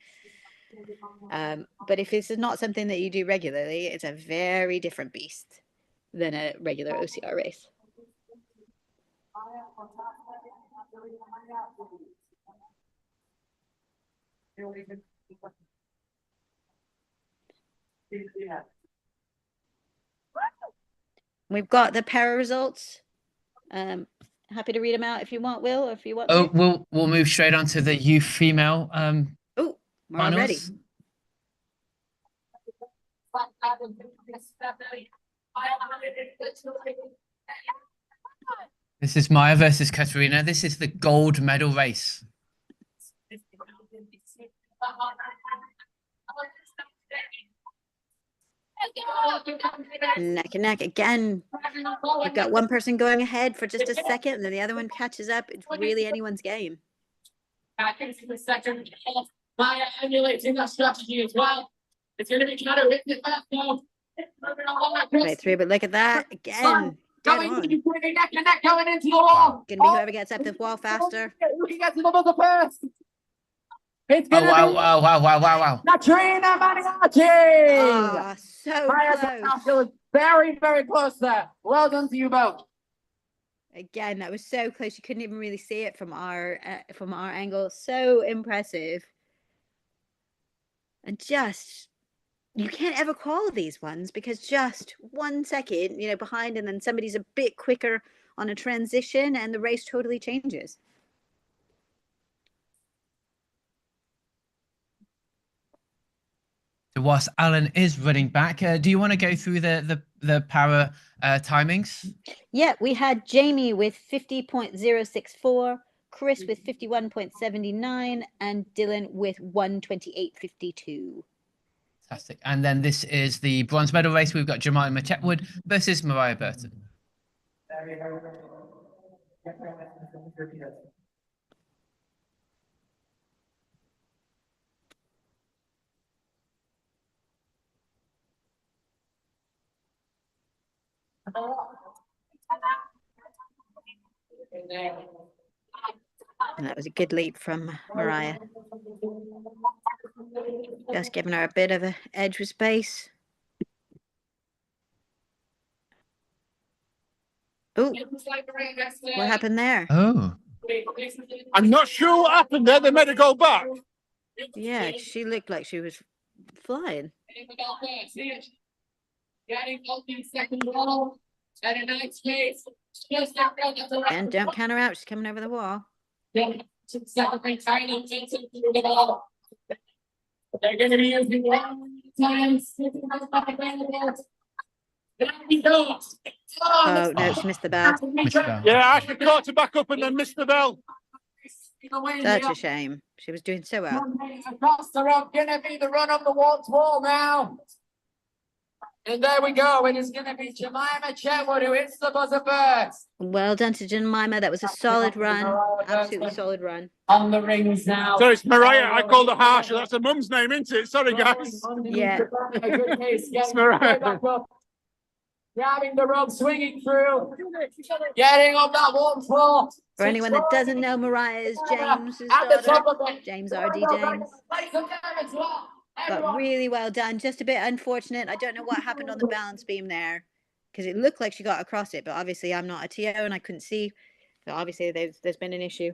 But if this is not something that you do regularly, it's a very different beast than a regular OCR race. We've got the para results. Happy to read them out if you want, Will, or if you want Oh, to. we'll move straight on to the youth female Oh, we're all ready. finals. This is Maya versus Katerina. This is the gold medal race. Neck and neck again. We've got one person going ahead for just a second, and then the other one catches up. It's really anyone's game. Back into the second half. Maya emulating that strategy as well. It's going to be kind of hitting it fast now. Right through, but look at that again. Dead Going on. to be putting neck and neck going into the wall. Gonna be whoever gets up the wall faster. Looking at the buzzer first. It's Oh, gonna wow. be Katerina Maniaci. Oh, so Maya's close. very, very close there. Well done to you both. Again, that was so close. You couldn't even really see it from our angle. So impressive. And just, you can't ever call these ones because just 1 second, behind, and then somebody's a bit quicker on a transition and the race totally changes. So whilst Alan is running back, do you want to go through the para timings? Yeah, we had Jamie with 50.064, Chris with 51.79, and Dylan with 128.52. Fantastic. And then this is the bronze medal race. We've got Jemima Chetwood versus Mariah Burton. And that was a good leap from Mariah. Just giving her a bit of an edge with space. Oh, what happened there? Oh. I'm not sure what happened there. They made her go back. Yeah, she looked like she was flying. And don't count her out. She's coming over the wall. They're going to be using one times. Oh, no, she missed the bell. Missed the bell. Yeah, Ashley caught her back up and then missed the bell. Such a shame. She was doing so well. Across the rope, going to be the run up the wall now. And there we go. It is going to be Jemima Chetwood who hits the buzzer first. Well done to Jemima. That was a solid run. Absolutely solid run. On the rings now. So it's Mariah. I called her Harsha. That's her mum's name, isn't it? Sorry, guys. Yeah. It's Mariah. Grabbing the rope, swinging through. Getting on that warm floor. For anyone that doesn't know, Mariah is James's At the top daughter. of it. James RD James. But really well done. Just a bit unfortunate. I don't know what happened on the balance beam there, because it looked like she got across it, but obviously I'm not a TO and I couldn't see. So obviously there's been an issue.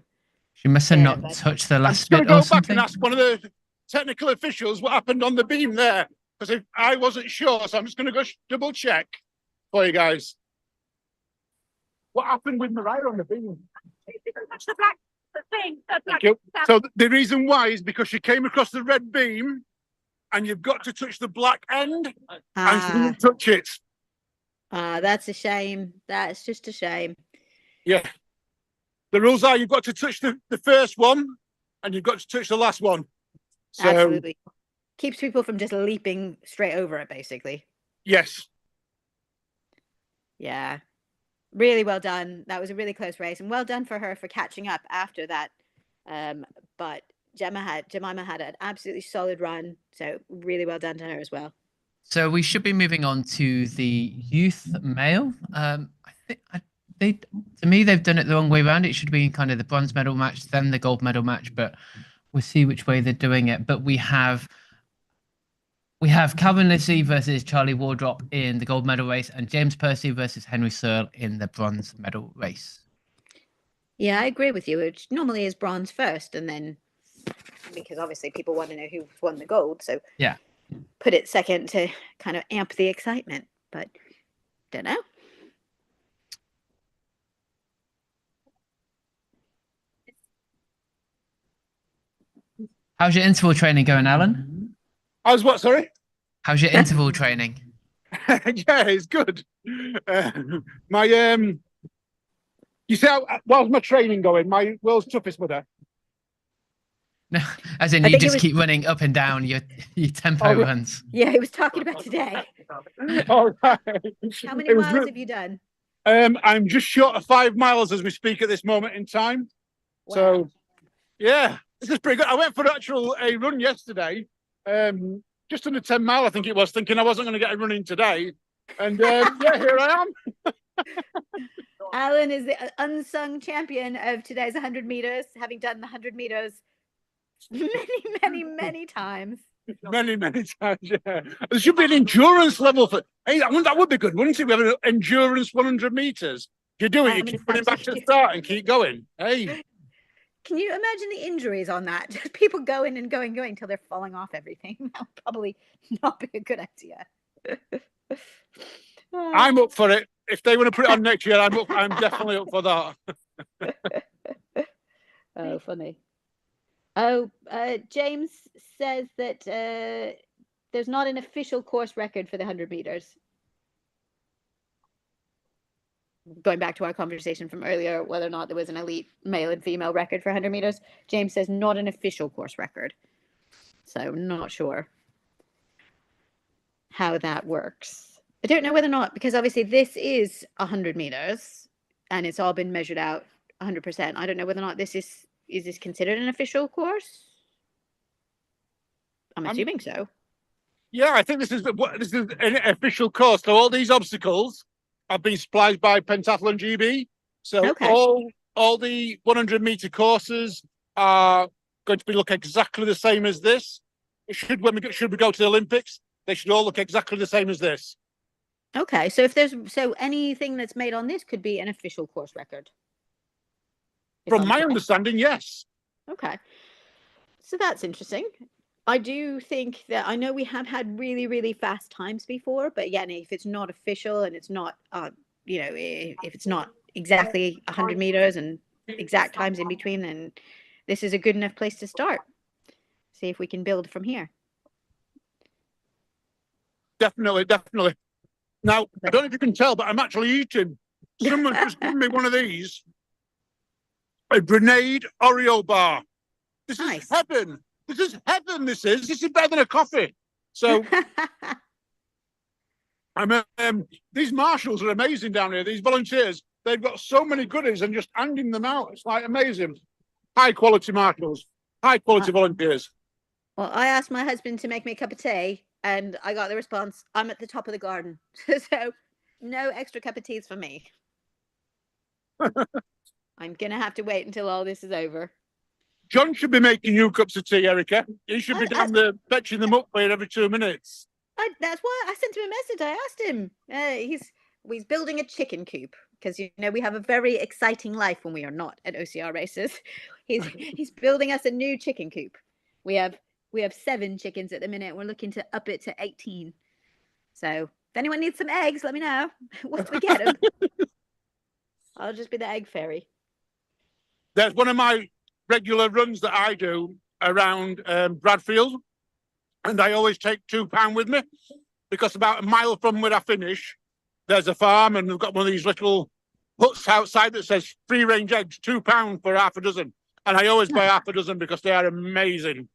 She must have Yeah, not but- touched the I'm last just going bit to or go back something. and ask one of the technical officials what happened on the beam there, because if I wasn't sure, so I'm just going to go double check for you guys. What happened with Mariah on the beam? The thing, the Thank black. you. So the reason why is because she came across the red beam, and you've got to touch the black end, and she didn't touch it. That's a shame. That's just a shame. Yeah. The rules are you've got to touch the first one, and you've got to touch the last one. So Absolutely. Keeps people from just leaping straight over it, basically. yes. Yeah. Really well done. That was a really close race, and well done for her for catching up after that. But Jemima had an absolutely solid run, so really well done to her as well. So we should be moving on to the youth male. I think to me they've done it the wrong way around. It should be kind of the bronze medal match, then the gold medal match, but we'll see which way they're doing it. But we have Calvin Lissy versus Charlie Wardrop in the gold medal race, and James Percy versus Henry Searle in the bronze medal race. Yeah, I agree with you. It normally is bronze first, and then because obviously people want to know who won the gold, so Yeah. put it second to kind of amp the excitement. But don't know. How's your interval training going, Alan? I was what? Sorry. How's your interval training? Yeah, it's good. My you see how's my training going? My world's toughest mother. No, as in I you think it just was- keep running up and down your tempo Oh, yeah. runs. Yeah, he was talking about today. All right. How many It was miles re- have you done? I'm just short of 5 miles as we speak at this moment in time. So, Wow. yeah, this is pretty good. I went for a run yesterday, just under 10 mile, I think it was, thinking I wasn't going to get a run in today. And yeah, here I am. Alan is the unsung champion of today's 100 meters, having done the 100 meters many times. Many times, yeah. There should be an endurance level for. Hey, that would be good, wouldn't it? We have an endurance 100 meters. If you do it, How you many keep running times back do to you the start and keep going. Hey, Can you imagine the injuries on that? Just people going and going until they're falling off everything. That would probably not be a good idea. I'm up for it. If they want to put it on next year, I'm definitely up for that. Oh, funny. Oh, James says that there's not an official course record for the 100 meters. Going back to our conversation from earlier, whether or not there was an elite male and female record for 100 meters, James says not an official course record. So not sure how that works. I don't know whether or not, because obviously this is 100 meters and it's all been measured out 100%. I don't know whether or not this is this considered an official course? I'm assuming so. Yeah, I think this is an official course. So all these obstacles have been supplied by Pentathlon GB. So Okay. all the 100-meter courses are going to look exactly the same as this. Should we go to the Olympics, they should all look exactly the same as this. Okay, so if there's anything that's made on this could be an official course record. If From I'm my correct. understanding, yes. Okay. So that's interesting. I do think that I know we have had really fast times before, but again, if it's not official and it's not, if it's not exactly 100 meters and exact times in between, then this is a good enough place to start. See if we can build from here. Definitely. Now, I don't know if you can tell, but I'm actually eating. Someone just given me one of these. A grenade Oreo bar. This Nice. is heaven. This is heaven, this is better than a coffee. So these marshals are amazing down here. These volunteers, they've got so many goodies and just handing them out. It's like amazing. High quality marshals, high quality volunteers. Well, I asked my husband to make me a cup of tea and I got the response, I'm at the top of the garden. So no extra cup of teas for me. I'm gonna have to wait until all this is over. John should be making you cups of tea, Erica. He should be I- down there fetching them up for you every 2 minutes. That's why I sent him a message. I asked him. He's building a chicken coop because we have a very exciting life when we are not at OCR races. He's building us a new chicken coop. We have 7 chickens at the minute. We're looking to up it to 18. So if anyone needs some eggs, let me know. Once we get them, I'll just be the egg fairy. There's one of my regular runs that I do around Bradfield, and I always take £2 with me because about a mile from where I finish, there's a farm, and they've got one of these little huts outside that says free range eggs, £2 for half a dozen. And I always buy half a dozen because they are amazing.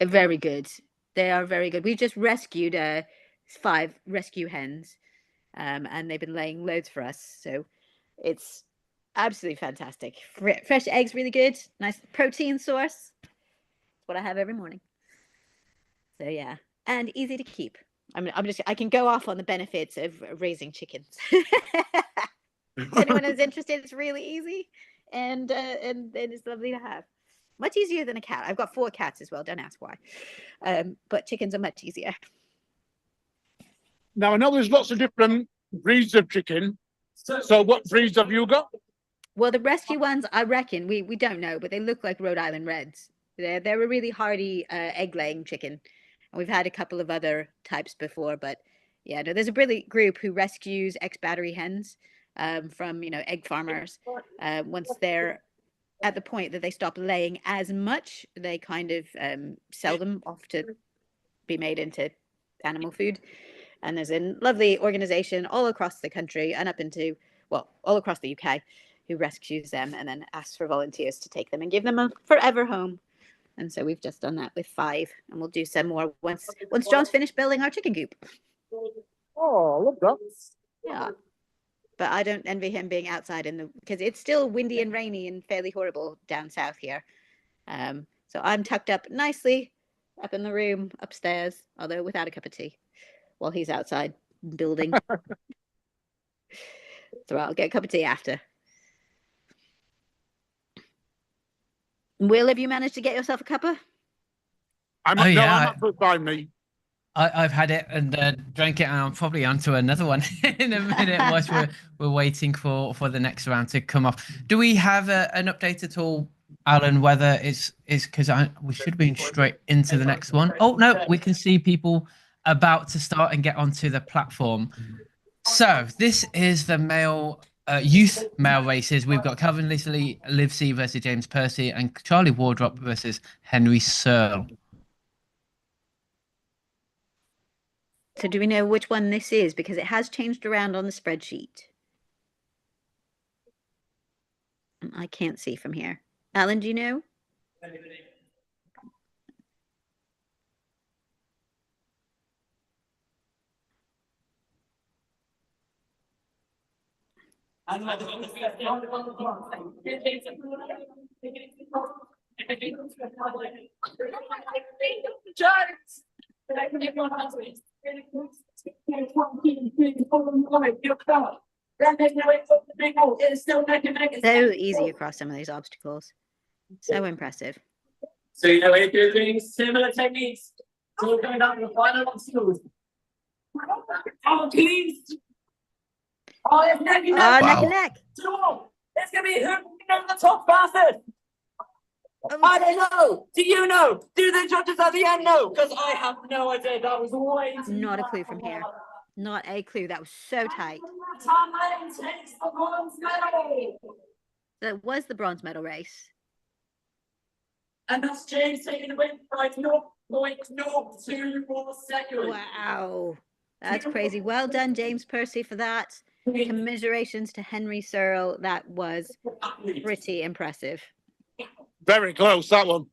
Very good. They are very good. We just rescued 5 rescue hens, and they've been laying loads for us. So it's absolutely fantastic. Fresh eggs, really good. Nice protein source. That's what I have every morning. So yeah, and easy to keep. I can go off on the benefits of raising chickens. If anyone is interested, it's really easy, and it's lovely to have. Much easier than a cat. I've got 4 cats as well. Don't ask why. But chickens are much easier. Now, I know there's lots of different breeds of chicken. So what breeds have you got? Well, the rescue ones, I reckon, we don't know, but they look like Rhode Island Reds. They're a really hardy egg-laying chicken. And we've had a couple of other types before, but yeah, no, there's a brilliant group who rescues ex-battery hens from, egg farmers. Once they're at the point that they stop laying as much, they kind of sell them off to be made into animal food. And there's a lovely organization all across the country and all across the UK who rescues them and then asks for volunteers to take them and give them a forever home. And so we've just done that with 5, and we'll do some more once John's finished building our chicken coop. Oh, I love that. Yeah. But I don't envy him being outside because it's still windy and rainy and fairly horrible down south here. So I'm tucked up nicely up in the room upstairs, although without a cup of tea, while he's outside building. So I'll get a cup of tea after. Will, have you managed to get yourself a cuppa? I'm not put by me. I've had it and drank it, and I'm probably onto another one in a minute whilst we're waiting for the next round to come off. Do we have an update at all, Alan, whether it's because we should be straight into the next one? Oh no, we can see people about to start and get onto the platform. So this is the youth male races. We've got Calvin Leslie, Liv C versus James Percy, and Charlie Wardrop versus Henry Searle. So do we know which one this is? Because it has changed around on the spreadsheet. I can't see from here. Alan, do you know? So easy across some of these obstacles. So impressive. So if you're doing similar techniques, so we're going down to the final obstacles. Oh, please. Oh, it's neck and neck. Neck and neck. It's gonna be who the top bastard. I don't know. Do you know? Do the judges at the end know? Because I have no idea. That was way too Not a clue from here. Not a clue. That was so tight. Tom Lane takes the bronze medal. That was the bronze medal race. And that's James taking the win by 0.024 seconds. Wow. That's crazy. Well done, James Percy, for that. Commiserations to Henry Searle. That was pretty impressive. Very close, that one.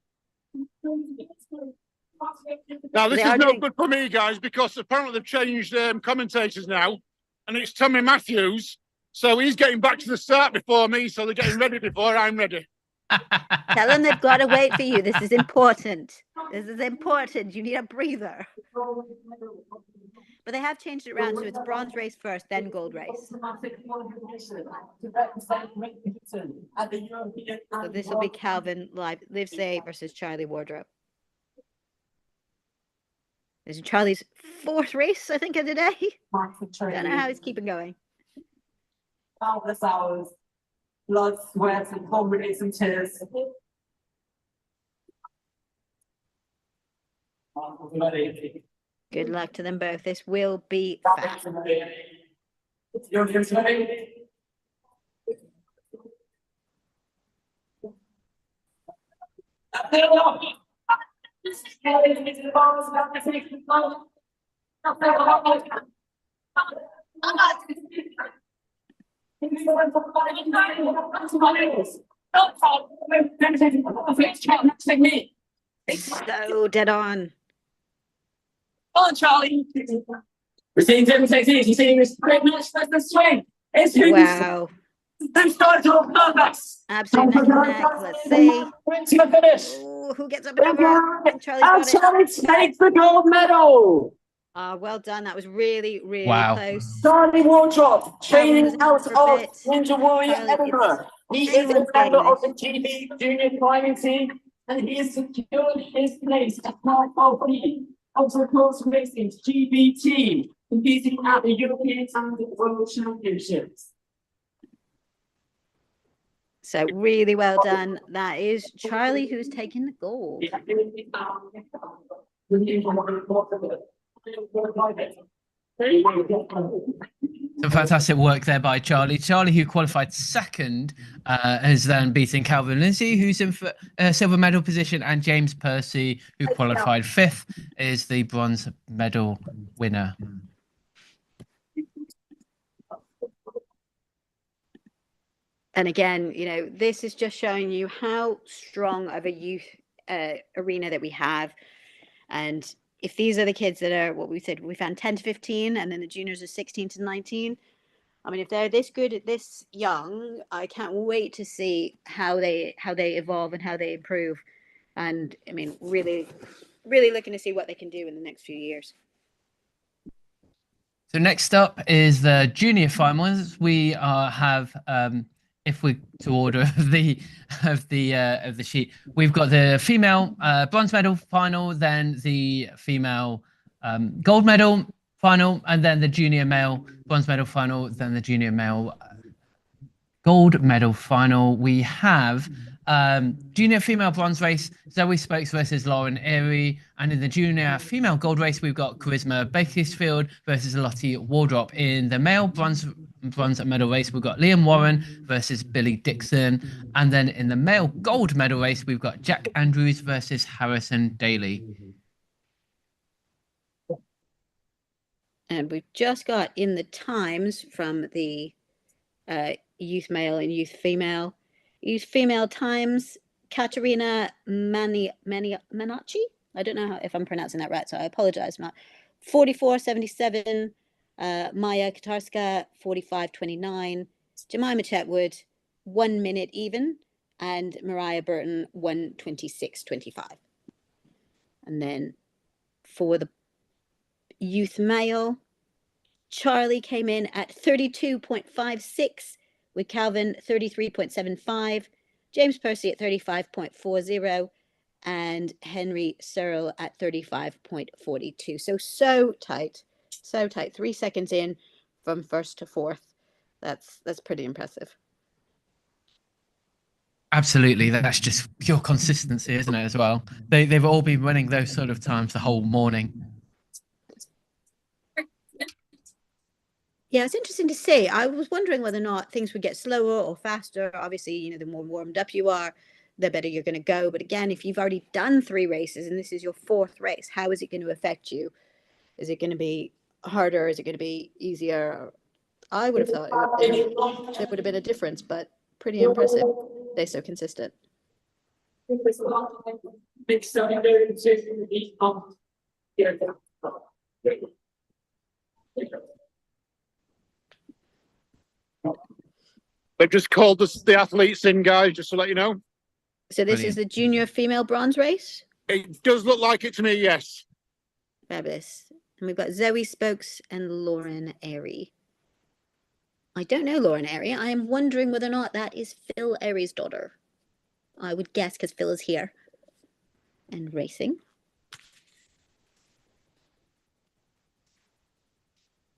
Now, this is no good for me, guys, because apparently they've changed commentators now, and it's Tommy Matthews. So he's getting back to the start before me, so they're getting ready before I'm ready. Tell them they've got to wait for you. This is important. This is important. You need a breather. but they have changed it around, so it's bronze race first, then gold race. So this will be Calvin Livesey versus Charlie Wardrope. This is Charlie's 4th race, I think, of the day. Don't know how he's keeping going. Countless hours, blood, sweat, and culminates and tears. Good luck to them both. This will be fast. So dead on. On, Charlie. We're seeing different techniques. You're seeing this great match. That's the swing. It's who Wow. They've started to look perfect. Absolute neck and neck. Let's see. To the finish. Oh, who gets up and over? And Charlie's And got it. Charlie takes the gold medal. Well done. That was really, really Wow. close. Charlie Wardrop, training out for of a bit. Ninja Warrior Charlie, Edinburgh. He is anyone a member saying of the GB junior climbing team, and he has secured his place as part of the Ultra Course Racing's GB team, competing at the European and World Championships. So really well done. That is Charlie who's taking the gold. Some fantastic work there by Charlie. Charlie, who qualified 2nd, has then beaten Calvin Lindsay, who's in for silver medal position, and James Percy, who qualified 5th, is the bronze medal winner. And again, you know, this is just showing you how strong of a youth arena that we have. And if these are the kids that are, what we said, we found 10 to 15, and then the juniors are 16 to 19. I mean, if they're this good at this young, I can't wait to see how they evolve and how they improve. And I mean, really, really looking to see what they can do in the next few years. So next up is the junior finals. We have, if we to order of the sheet, we've got the female bronze medal final, then the female gold medal final, and then the junior male bronze medal final, then the junior male gold medal final. We have junior female bronze race, Zoe Spokes versus Lauren Erie, and in the junior female gold race, we've got Charisma Bakersfield versus Lottie Wardrop. In the male bronze medal race, we've got Liam Warren versus Billy Dixon, and then in the male gold medal race, we've got Jack Andrews versus Harrison Daly. And we've just got in the times from the youth male and youth female. Youth female times, Katerina Manacci. I don't know if I'm pronouncing that right, so I apologize, Matt. 44.77. Maya Katarska, 45.29. Jemima Chetwood, 1 minute even. And Mariah Burton, 1:26.25. And then for the youth male, Charlie came in at 32.56, with Calvin 33.75, James Percy at 35.40, and Henry Searle at 35.42. So tight, 3 seconds in from 1st to 4th. That's pretty impressive. Absolutely, that's just pure consistency, isn't it? As well, they've all been running those sort of times the whole morning. Yeah, it's interesting to see. I was wondering whether or not things would get slower or faster. Obviously, you know, the more warmed up you are, the better you're going to go. But again, if you've already done 3 races and this is your 4th race, how is it going to affect you? Is it going to be harder? Is it going to be easier? I would have thought there would have been a difference, but pretty impressive. They're so consistent. They've just called the athletes in, guys, just to let you know. So this is the junior female bronze race? It does look like it to me, yes. Fabulous. And we've got Zoe Spokes and Lauren Airy. I don't know Lauren Airy. I am wondering whether or not that is Phil Airy's daughter. I would guess because Phil is here and racing.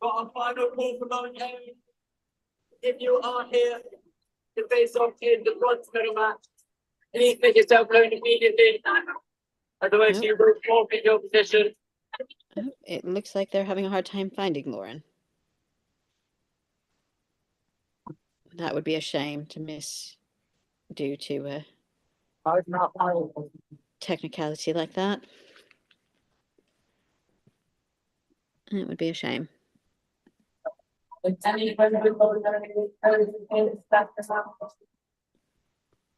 Got a final call for Lauren Airy. If you are here to face off in the bronze medal match, please make yourself known immediately. Otherwise, you will forfeit your position. Oh, it looks like they're having a hard time finding Lauren. That would be a shame to miss due to a technicality like that. It would be a shame.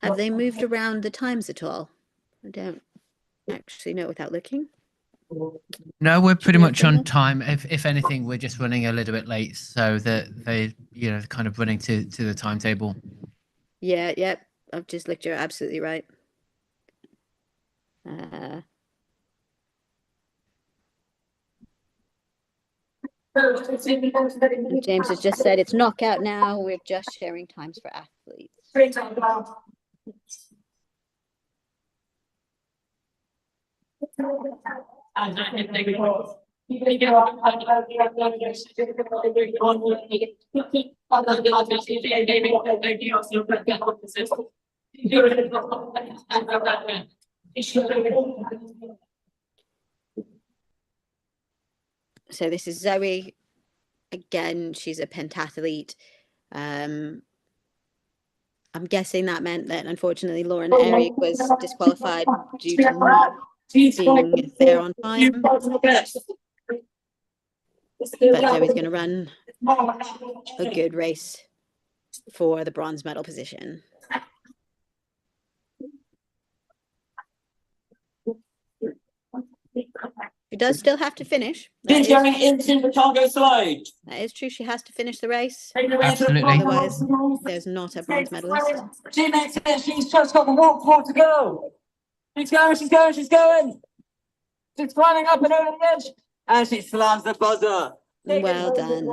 Have they moved around the times at all? I don't actually know without looking. No, we're pretty Yeah, much on Bernard? time. If anything, we're just running a little bit late, so that they, you know, kind of running to the timetable. Yeah, yep. I've just looked. You're absolutely right. James has just said it's knockout now. We're just sharing times for athletes. So this is Zoe. Again, she's a pentathlete. I'm guessing that meant that unfortunately Lauren Airy was disqualified due to not being there on time. But Zoe's going to run a good race for the bronze medal position. She does still have to finish. She's going into the cargo slide. That is true. She has to finish the race. Absolutely. Otherwise, there's not a bronze medalist. She makes it. She's just got the walk for to go. She's going. She's going. She's going. She's climbing up and over the edge, and she slams the buzzer. Well done.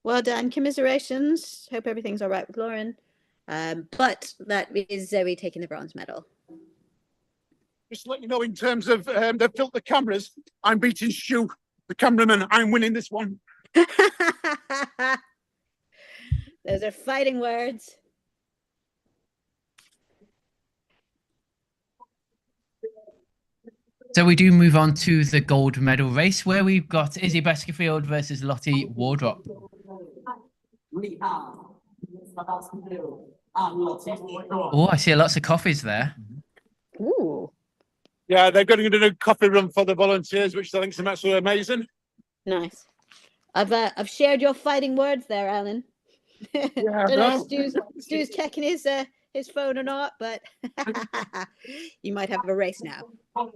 Well done. Commiserations. Hope everything's all right with Lauren. But that is Zoe taking the bronze medal. Just to let you know, in terms of they've built the cameras, I'm beating Stu, the cameraman. I'm winning this one. Those are fighting words. So we do move on to the gold medal race, where we've got Izzy Baskerfield versus Lottie Wardrop. Oh, I see lots of coffees there. Ooh, Yeah, they're going to do a coffee run for the volunteers, which I think is absolutely amazing. nice. I've shared your fighting words there, Alan. Yeah, Don't know no. if Stu's checking his phone or not, but you might have a race now.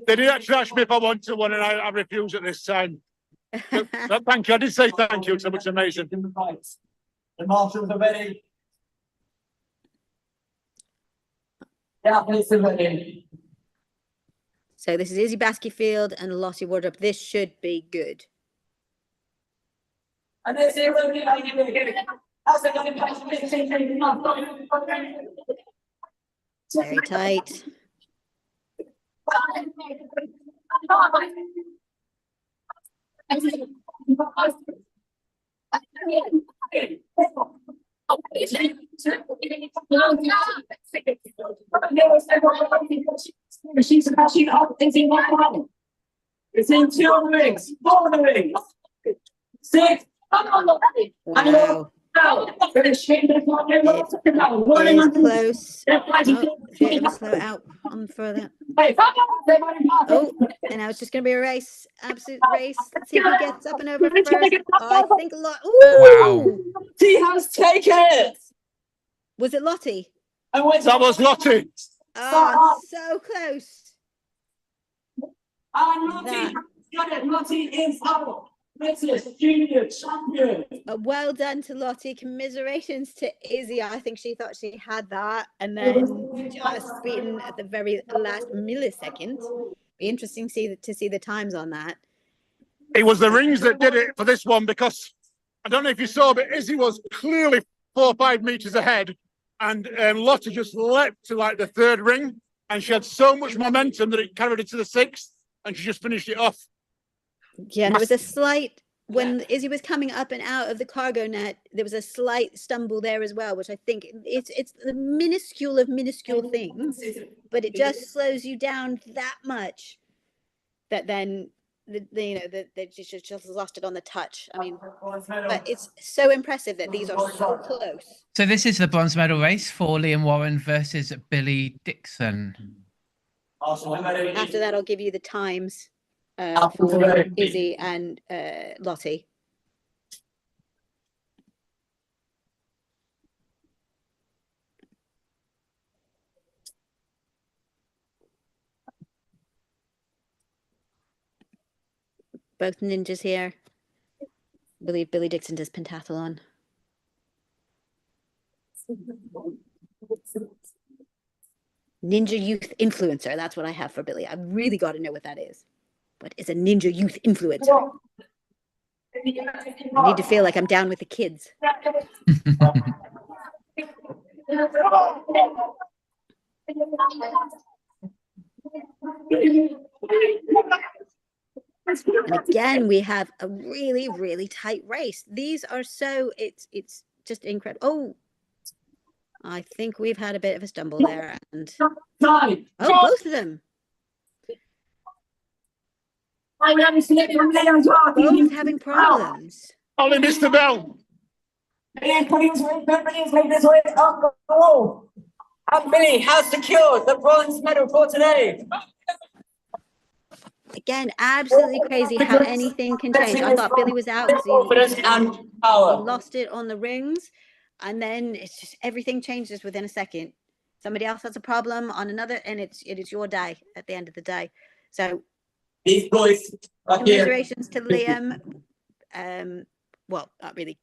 They did actually ask me if I want to one, and I refuse at this time. But thank you. I did say thank you. So much amazing. The marshals are ready. Yeah, please are ready. So this is Izzy Baskerfield and Lottie Wardrop. This should be good. And this is Very tight. It's in 2 of the rings, 4 of the rings, 6. Wow. It is close. Oh, bit of a slow out on further. Oh, and now it's just going to be a race. Absolute race. Let's see who gets up and over first. Oh, I think a lot. Wow. He has taken it. Was it Lottie? That was Lottie. Oh, so close. And Lottie got it. Lottie is our British junior champion. Well done to Lottie. Commiserations to Izzy. I think she thought she had that, and then just beaten at the very last millisecond. Be interesting to see the times on that. It was the rings that did it for this one, because I don't know if you saw, but Izzy was clearly 4 or 5 meters ahead, and Lottie just leapt to like the 3rd ring, and she had so much momentum that it carried her to the 6th, and she just finished it off. Yeah, there was a slight, when Izzy was coming up and out of the cargo net, there was a slight stumble there as well, which I think it's the minuscule of minuscule things, but it just slows you down that much that then they just lost it on the touch. I mean, but it's so impressive that these are so close. So this is the bronze medal race for Liam Warren versus Billy Dixon. After that, I'll give you the times for Izzy and Lottie. Both ninjas here. I believe Billy Dixon does pentathlon. Ninja youth influencer. That's what I have for Billy. I really got to know what that is. What is a ninja youth influencer? I need to feel like I'm down with the kids. And again, we have a really, really tight race. These are so, it's just incredible. Oh, I think we've had a bit of a stumble there. And oh, both of them. Both having problems. Only missed the bell. Billy's made his way up the wall. And Billy has secured the bronze medal for today. Again, absolutely crazy how anything can change. I thought Billy was out because he lost it on the rings, and then it's just everything changes within a second. Somebody else has a problem on another, and it is your day at the end of the day. So these boys commiserations to Liam. Well, not really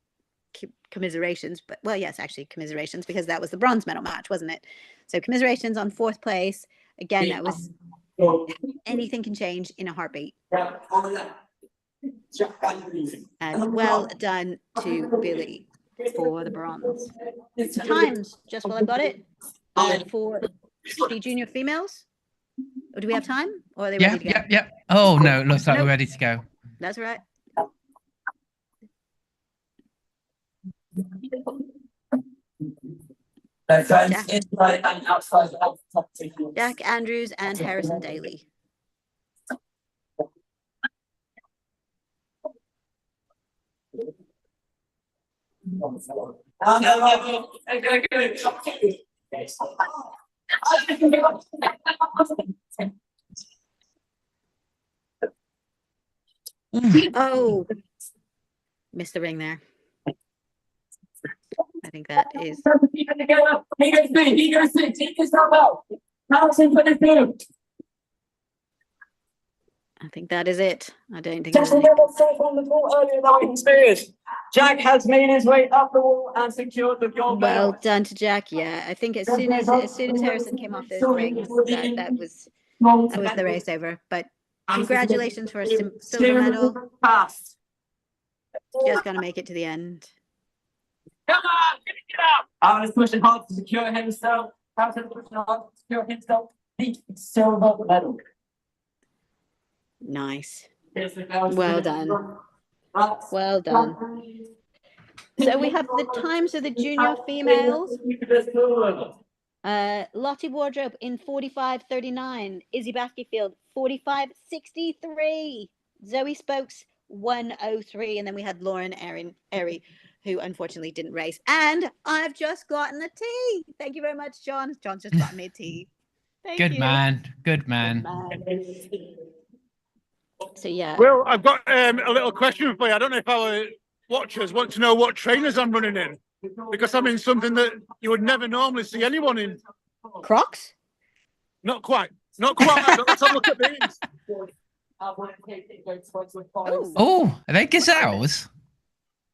commiserations, but well, yes, actually commiserations, because that was the bronze medal match, wasn't it? So commiserations on 4th place. Again, that was anything can change in a heartbeat. And well done to Billy for the bronze. Times, just while I've got it, for the junior females. Or do we have time? Or are they ready to go? Yeah. Oh, no, it looks like we're ready to go. That's right. Jack Andrews and Harrison Daly. Oh, missed the ring there. I think that is. I think that is it. I don't think. Just never safe on the ball earlier than we experienced. Jack has made his way up the wall and secured the gold medal. Well done to Jack. Yeah, I think as soon as Harrison came off those rings, that was the race over. But congratulations for a silver medal. Just gonna make it to the end. Come on, get up! Alan is pushing hard to secure himself. Harrison pushing hard to secure himself the silver medal. Nice. Well done. Well done. So we have the times of the junior females. Lottie Wardrobe in 45:39. Izzy Baskeyfield 45:63. Zoe Spokes 1:03. And then we had Lauren Airy, who unfortunately didn't race. And I've just gotten a tea. Thank you very much, John. John's just got me a tea. Thank you. Good man. So yeah. Well, I've got a little question for you. I don't know if our watchers want to know what trainers I'm running in, because I'm in something that you would never normally see anyone in. Crocs? Not quite. But let's have a look at these. Oh, are they gazelles?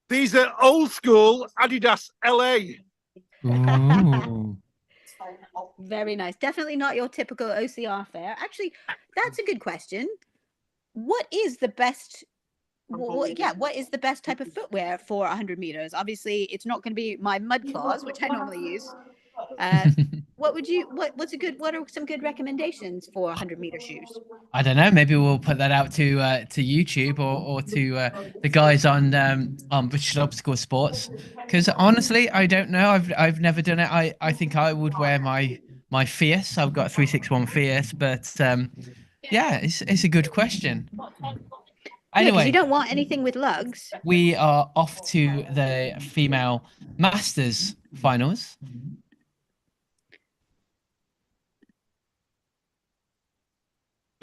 These are old school Adidas LA. Ooh. Very nice. Definitely not your typical OCR fare. Actually, that's a good question. What is the best yeah, what is the best type of footwear for 100 meters? Obviously, it's not going to be my mud claws, which I normally use. What are some good recommendations for 100-meter shoes? I don't know. Maybe we'll put that out to YouTube or to the guys on British Obstacle Sports. Because honestly, I don't know. I've never done it. I think I would wear my Fierce. I've got 361 Fierce, but yeah, it's a good question. Yeah, because Anyway, you don't want anything with lugs. we are off to the female Masters finals.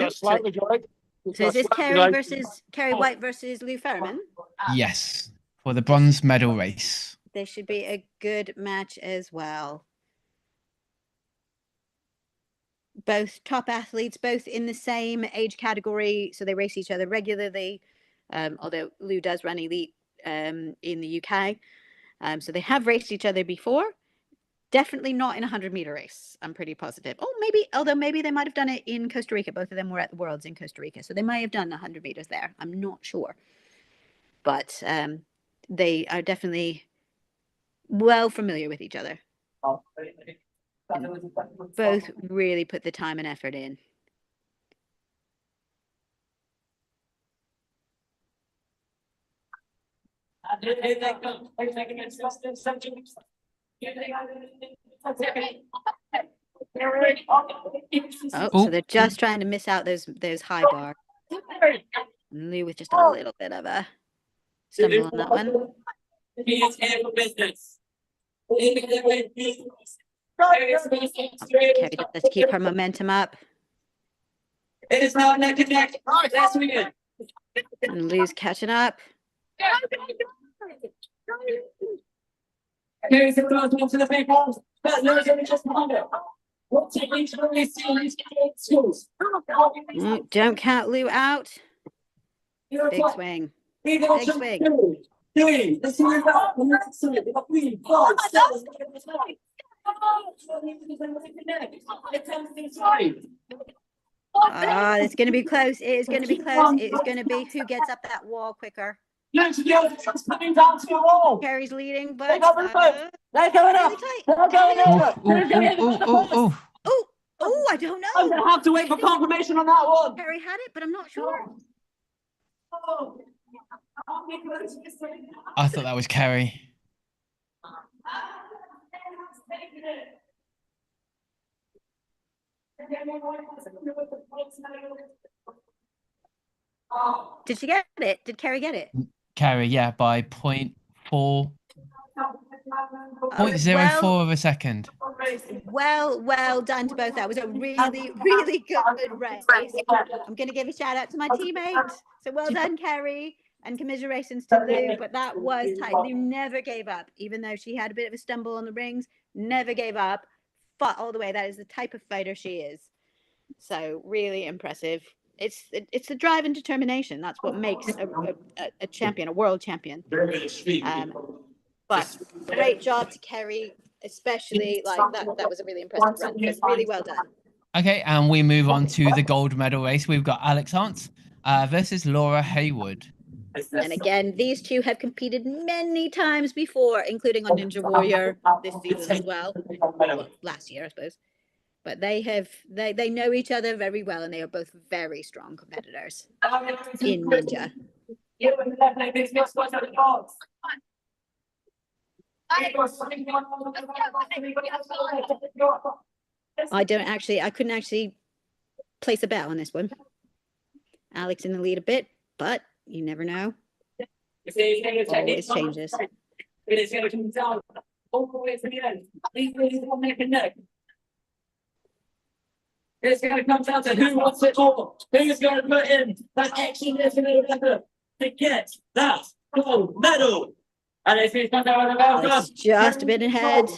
Slightly, Joy. So is this Kerry White versus Lou Ferriman? Yes, for the bronze medal race. This should be a good match as well. Both top athletes, both in the same age category, so they race each other regularly. Although Lou does run elite in the UK, so they have raced each other before. Definitely not in a 100-meter race. I'm pretty positive. Oh, maybe they might have done it in Costa Rica. Both of them were at the Worlds in Costa Rica, so they might have done 100 meters there. I'm not sure, but they are definitely well familiar with each other. Both really put the time and effort in. So they're just trying to miss out those high bars. And Lou with just a little bit of a stumble on that one. He is here for business. Kerry does to keep her momentum up. It is now neck and neck. Last weekend. And Lou's catching up. Here's the first one to the people. But Lou's only just behind her. What's it each of these schools? Don't count Lou out. Big swing. Big swing. Three. Let's see about the next one. 3, 5, 7. It's going to be close. It is going to be close. It is going to be who gets up that wall quicker. Coming down to your wall. Kerry's leading, but They're going up. They're going over. Oh, I don't know. I'm going to have to wait for confirmation on that one. Kerry had it, but I'm not sure. I thought that was Kerry. Did she get it? Did Kerry get it? Kerry, yeah, by 0.04 of a second. Well done to both. That was a really good race. I'm going to give a shout out to my teammates. So well done, Kerry, and commiserations to Lou. But that was tight. Lou never gave up, even though she had a bit of a stumble on the rings. Never gave up. Fought all the way. That is the type of fighter she is. So really impressive. It's the drive and determination. That's what makes a champion, a world champion. But great job to Kerry, especially like that was a really impressive run. It's really well done. Okay, and we move on to the gold medal race. We've got Alex Arndt versus Laura Haywood. And again, these two have competed many times before, including on Ninja Warrior this season as well last year, I suppose. But they know each other very well, and they are both very strong competitors in Ninja. I couldn't actually place a bet on this one. Alex in the lead a bit, but you never know. Always changes. It is going to come down all the way to the end. These ladies will neck and neck. It's going to come down to who wants it more. Who's going to put in that extra little effort to get that gold medal. And it's going to come down It's just a bit ahead.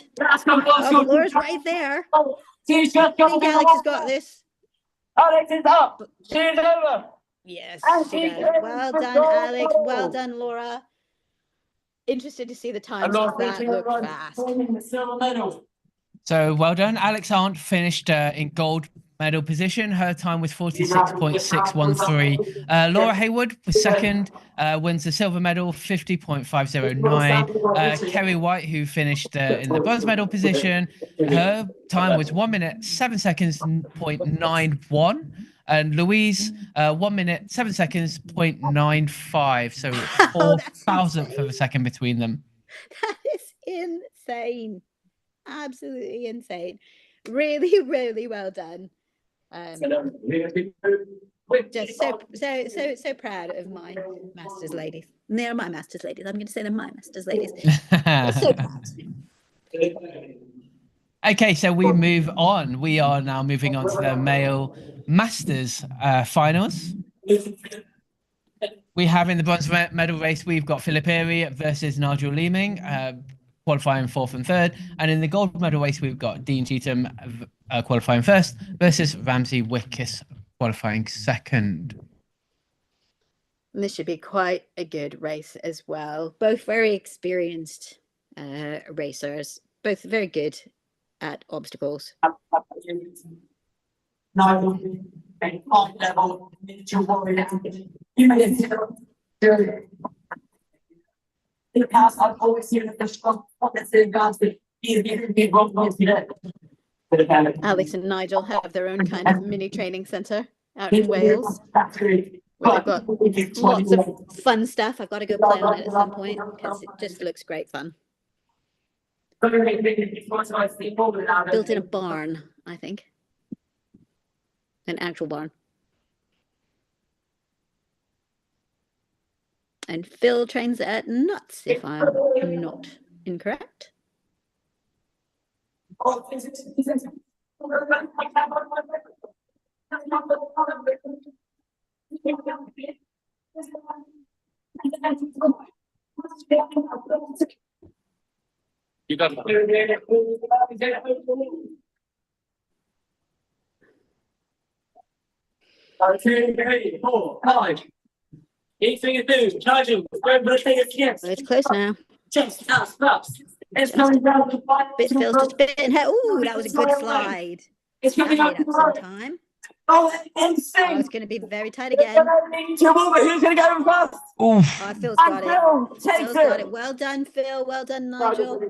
Laura's right there. I think think Alex has got this. Alex is up. She's over. Yes, she does. Well done, Alex. Well done, Laura. Interested to see the times. That look fast. So well done. Alex Arndt finished in gold medal position. Her time was 46.613. Laura Haywood was second, wins the silver medal, 50.509. Kerry White, who finished in the bronze medal position, her time was 1 minute 7 seconds 0.91. And Louise, 1 minute 7 seconds 0.95. So Oh, 4,000th of a second between them. That is insane. Absolutely insane. Really, really well done. Just so proud of my Masters ladies. They're my Masters ladies. I'm going to say they're my Masters ladies. So proud. Okay, so we move on. We are now moving on to the male Masters finals. We have in the bronze medal race, we've got Philip Airy versus Nigel Leeming, qualifying 4th and 3rd. And in the gold medal race, we've got Dean Cheetham qualifying 1st versus Ramsey Wickes qualifying 2nd. This should be quite a good race as well. Both very experienced racers, both very good at obstacles. In the past, I've always seen the strong advantage. He's giving me wrong ones today. Alex and Nigel have their own kind of mini training centre out in Wales, where they've got lots of fun stuff. I've got to go play on it at some point because it just looks great fun. Built in a barn, I think. An actual barn. And Phil trains at Nuts, if I'm not incorrect. You got it. 4, 5. Each thing you do, Nigel, It's close now. Just stops. It's going down to 5. Phil's just a bit in here. Ooh, that was a good slide. It's That coming made up up some time. Oh, Oh, insane. it's going to be very tight again. Who's going to go first? Oof. Oh, Phil's got it. Take Phil's got it. Well done, Phil. Well done, Nigel. So,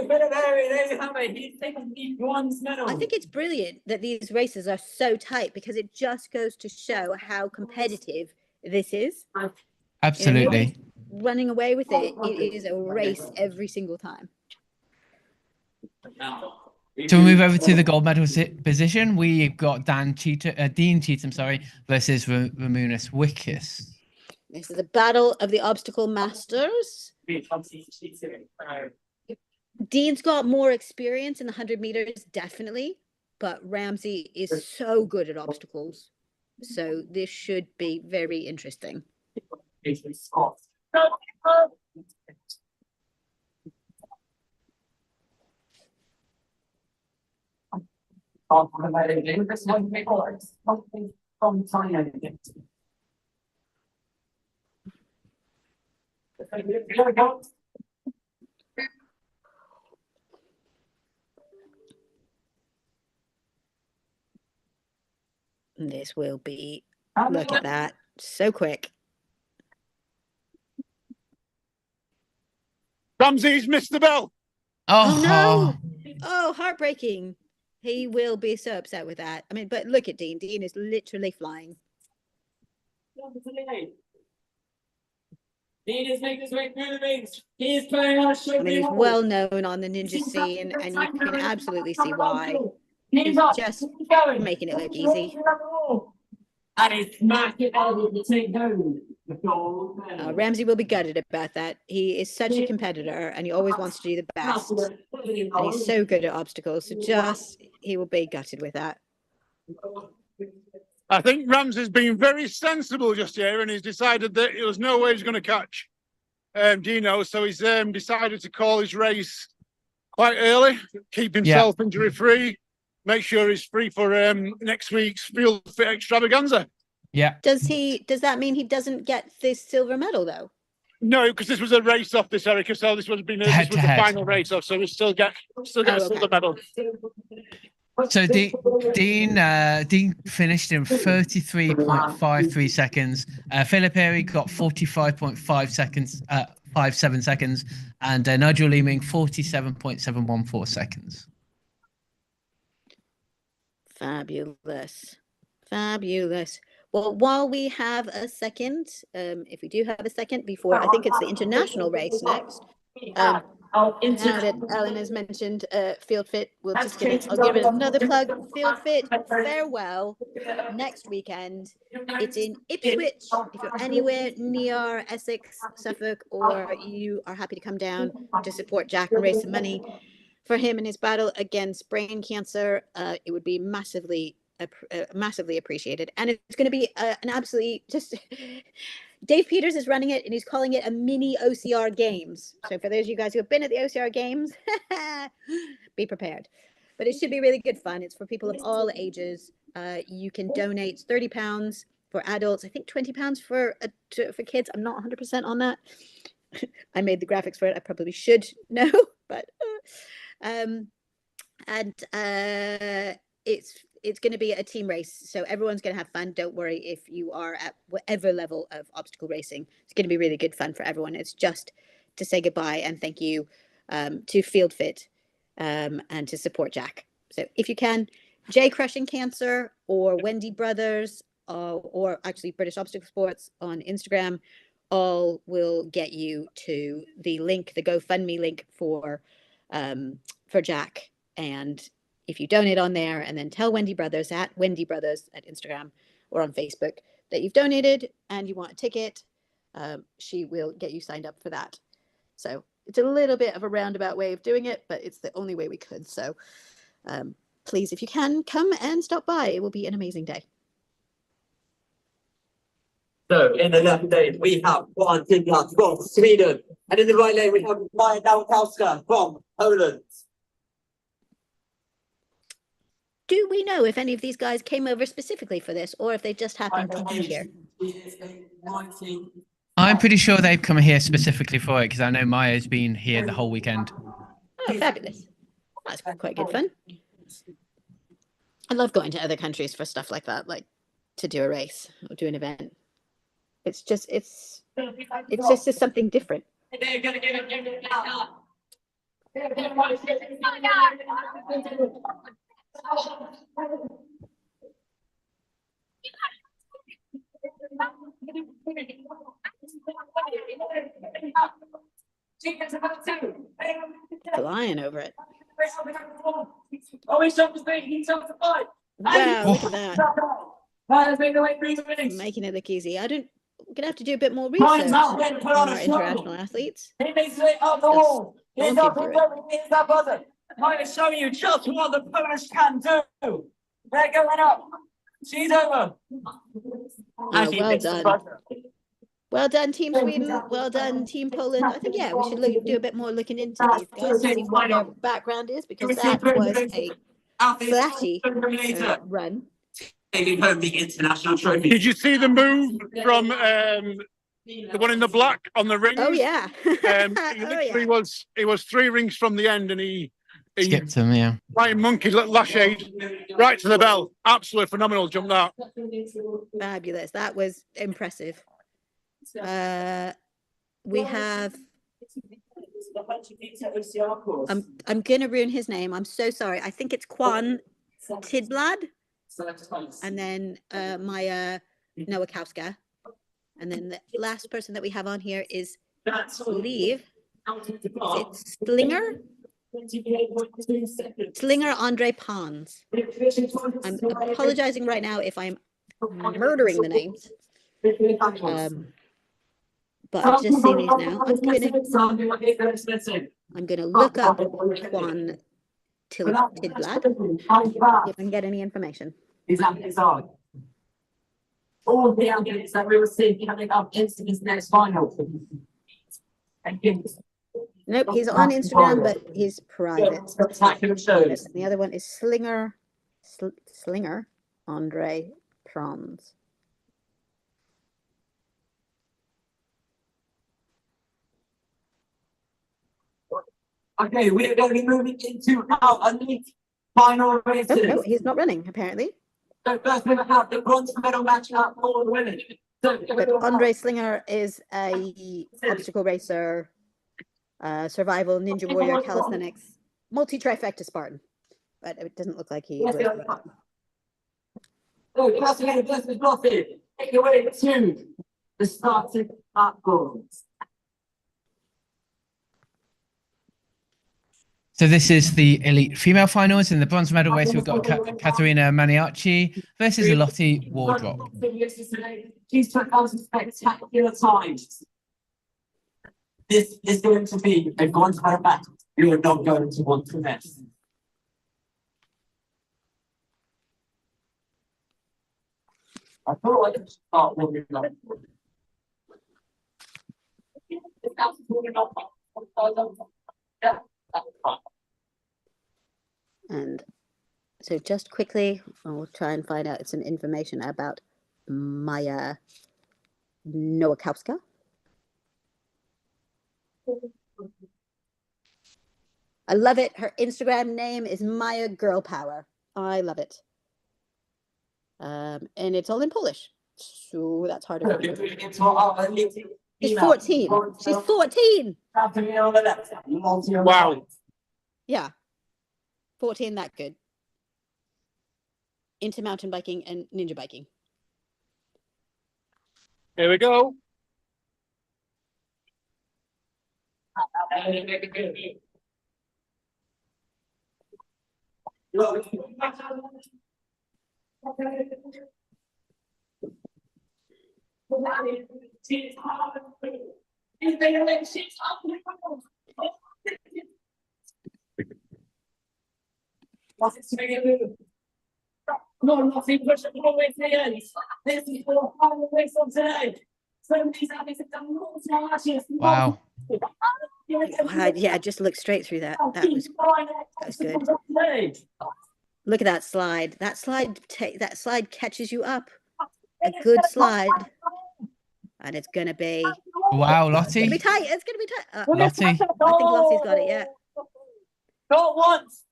bit of area, there you have it. He's taken the bronze medal. I think it's brilliant that these races are so tight because it just goes to show how competitive this is. Absolutely. Running away with it, it is a race every single time. So we move over to the gold medal position. We've got Dean Cheetham, versus Ramunas Wickes. This is a battle of the obstacle masters. Dean's got more experience in the 100 meters, definitely, but Ramsey is so good at obstacles. So this should be very interesting. This will be, look at that, so quick. Ramsey's missed the bell. Oh no! Oh, heartbreaking. He will be so upset with that. I mean, but look at Dean. Dean is literally flying. Dean is making his way through the rings. He is playing on a I mean, he's well known on the ninja scene, and you can absolutely see why. He's just making it look easy. And he's smacking over to take home the gold medal. Ramsey will be gutted about that. He is such a competitor, and he always wants to do the best. And he's so good at obstacles. So he will be gutted with that. I think Ramsey's been very sensible just here, and he's decided that there was no way he's going to catch Dino. So he's decided to call his race quite early, keep himself injury free, make sure he's free for next week's Field Fit Extravaganza. Yeah. Does that mean he doesn't get this silver medal though? No, because this was a race off this, Erica. So this was the final race off. So we still get a silver medal. So Dean finished in 33.53 seconds. Philip Airy got 45.5 seconds, 57 seconds, and Nigel Leeming 47.714 seconds. Fabulous. Fabulous. Well, while we have a second, if we do have a second before, I think it's the international race next. Now that Ellen has mentioned Field Fit, I'll give it another plug. Field Fit, farewell, next weekend. It's in Ipswich. If you're anywhere near Essex, Suffolk, or you are happy to come down to support Jack and raise some money for him in his battle against brain cancer, it would be massively appreciated. And it's going to be an absolutely just... Dave Peters is running it, and he's calling it a mini OCR Games. So for those of you guys who have been at the OCR Games, be prepared. But it should be really good fun. It's for people of all ages. You can donate £30 for adults. I think £20 for kids. I'm not 100% on that. I made the graphics for it. I probably should know, but it's going to be a team race, so everyone's going to have fun. Don't worry if you are at whatever level of obstacle racing. It's going to be really good fun for everyone. It's just to say goodbye and thank you to Field Fit and to support Jack. So if you can, Jay Crushing Cancer or Wendy Brothers or actually British Obstacle Sports on Instagram, all will get you to the link, the GoFundMe link for Jack. And if you donate on there and then tell Wendy Brothers at Instagram or on Facebook that you've donated and you want a ticket, she will get you signed up for that. So it's a little bit of a roundabout way of doing it, but it's the only way we could. So please, if you can, come and stop by. It will be an amazing day. So in the left lane, we have Juan Tiglat from Sweden. And in the right lane, we have Maja Dałkowska from Poland. Do we know if any of these guys came over specifically for this or if they just happened to be here? I'm pretty sure they've come here specifically for it because I know Maya's been here the whole weekend. Oh, fabulous. That's quite good fun. I love going to other countries for stuff like that, like to do a race or do an event. It's just something different. Flying over it. Oh, he's off the speed. He's off the fight. Wow, look at that. Making it look easy. We're gonna have to do a bit more research on our international athletes. He needs to hit up the wall. He's up and going. He's that buzzer. I'm going to show you just what the Polish can do. They're going up. She's over. Well done. Well done, Team Sweden. Well done, Team Poland. I think, yeah, we should do a bit more looking into these guys to see what their background is, because that was a flashy run. Taking home the international trophy. Did you see the move from the one in the black on the rings? Oh yeah. He was 3 rings from the end, and he Skipped him, yeah. Flying monkey, Lashade, right to the bell. Absolutely phenomenal jump that. Fabulous. That was impressive. We have. I'm gonna ruin his name. I'm so sorry. I think it's Juan Tidblad, and then Maja Nowakowska, and then the last person that we have on here is Leave. It's Slinger Andre Pons. I'm apologizing right now if I'm murdering the names. But I've just seen these now. I'm gonna look up Juan Tidblad, if I can get any information. All the athletes that we will see coming up into this next final. Nope, he's on Instagram, but he's private. The other one is Slinger Andre Pons. Okay, we're going to be moving into our elite Final Oh, races. no, he's not running, apparently. So first we have the bronze medal match up for the women. So But Andre Slinger is a obstacle racer, survival, ninja warrior, calisthenics, multi-trifecta Spartan. But it doesn't look like he was running. So classified versus Lottie. Take away to the starting platforms. So this is the elite female finals. In the bronze medal race, we've got Katharina Maniaci versus Lottie Wardrop. She's put down some spectacular times. This is going to be a bronze medal match you are not going to want to miss. I feel like it's start warming up. It's absolutely not. Yeah, that's fine. And so just quickly, I'll try and find out some information about Maya Nowakowska. I love it. Her Instagram name is Maya Girl Power. I love it. And it's all in Polish. So that's hard to read. She's 14. She's 14. Wow. Yeah. 14, that good. Into mountain biking and ninja biking. Here we go. No, nothing pushing all the way to the end. This is the final race of today. Somebody's having to come Wow. Yeah, just look straight through that. That was good. Look at that slide. That slide catches you up. A good slide. And it's gonna be Wow, it's gonna be Lottie. tight. It's gonna be tight. Lottie. I think Lottie's got it, yeah. Not once.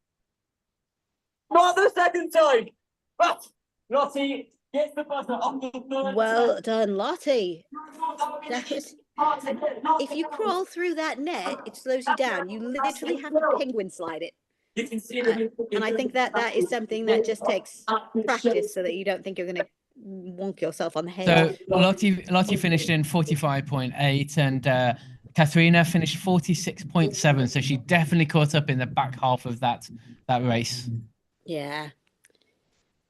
Not the second time. But Lottie gets the buzzer on the third. Well done, Lottie. That was, if you crawl through that net, it slows you down. You literally have to penguin slide it. You can see And I think that is something that just takes practice so that you don't think you're going to wonk yourself on the So head. Lottie finished in 45.8 and Katharina finished 46.7. So she definitely caught up in the back half of that race. Yeah.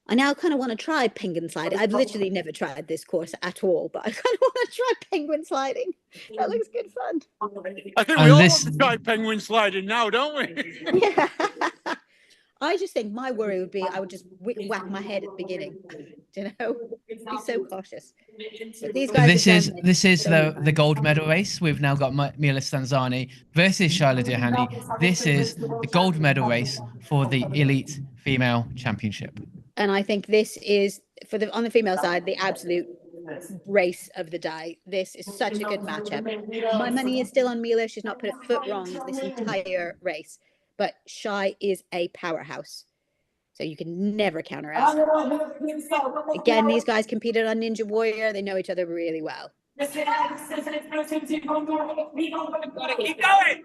I now kind of want to try penguin sliding. I've literally never tried this course at all, but I kind of want to try penguin sliding. That looks good fun. I think And we all this- want to try penguin sliding now, don't we? Yeah. I just think my worry would be I would just whack my head at the beginning. You know, be so cautious. But these So guys this is the gold medal race. We've now got Mila Stanzani versus Shyla Duhani. This is the gold medal race for the elite female championship. And I think this is on the female side, the absolute race of the day. This is such a good matchup. My money is still on Mila. She's not put a foot wrong this entire race, but Shy is a powerhouse. So you can never count her out. Again, these guys competed on Ninja Warrior. They know each other really well. Keep going.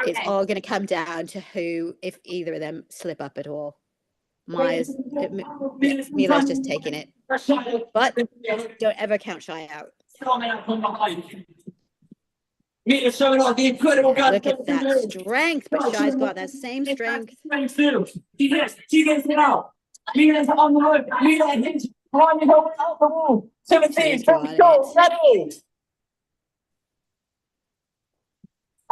It's all going to come down to who, if either of them slip up at all. Mila's just taking it. But don't ever count Shy out. Mila showing off the incredible gun. Look at that strength, but Shy's got that same strength. She gets it out. Mila's on the road. Mila hits climbing over out the wall. 17, She's got go, it. ready.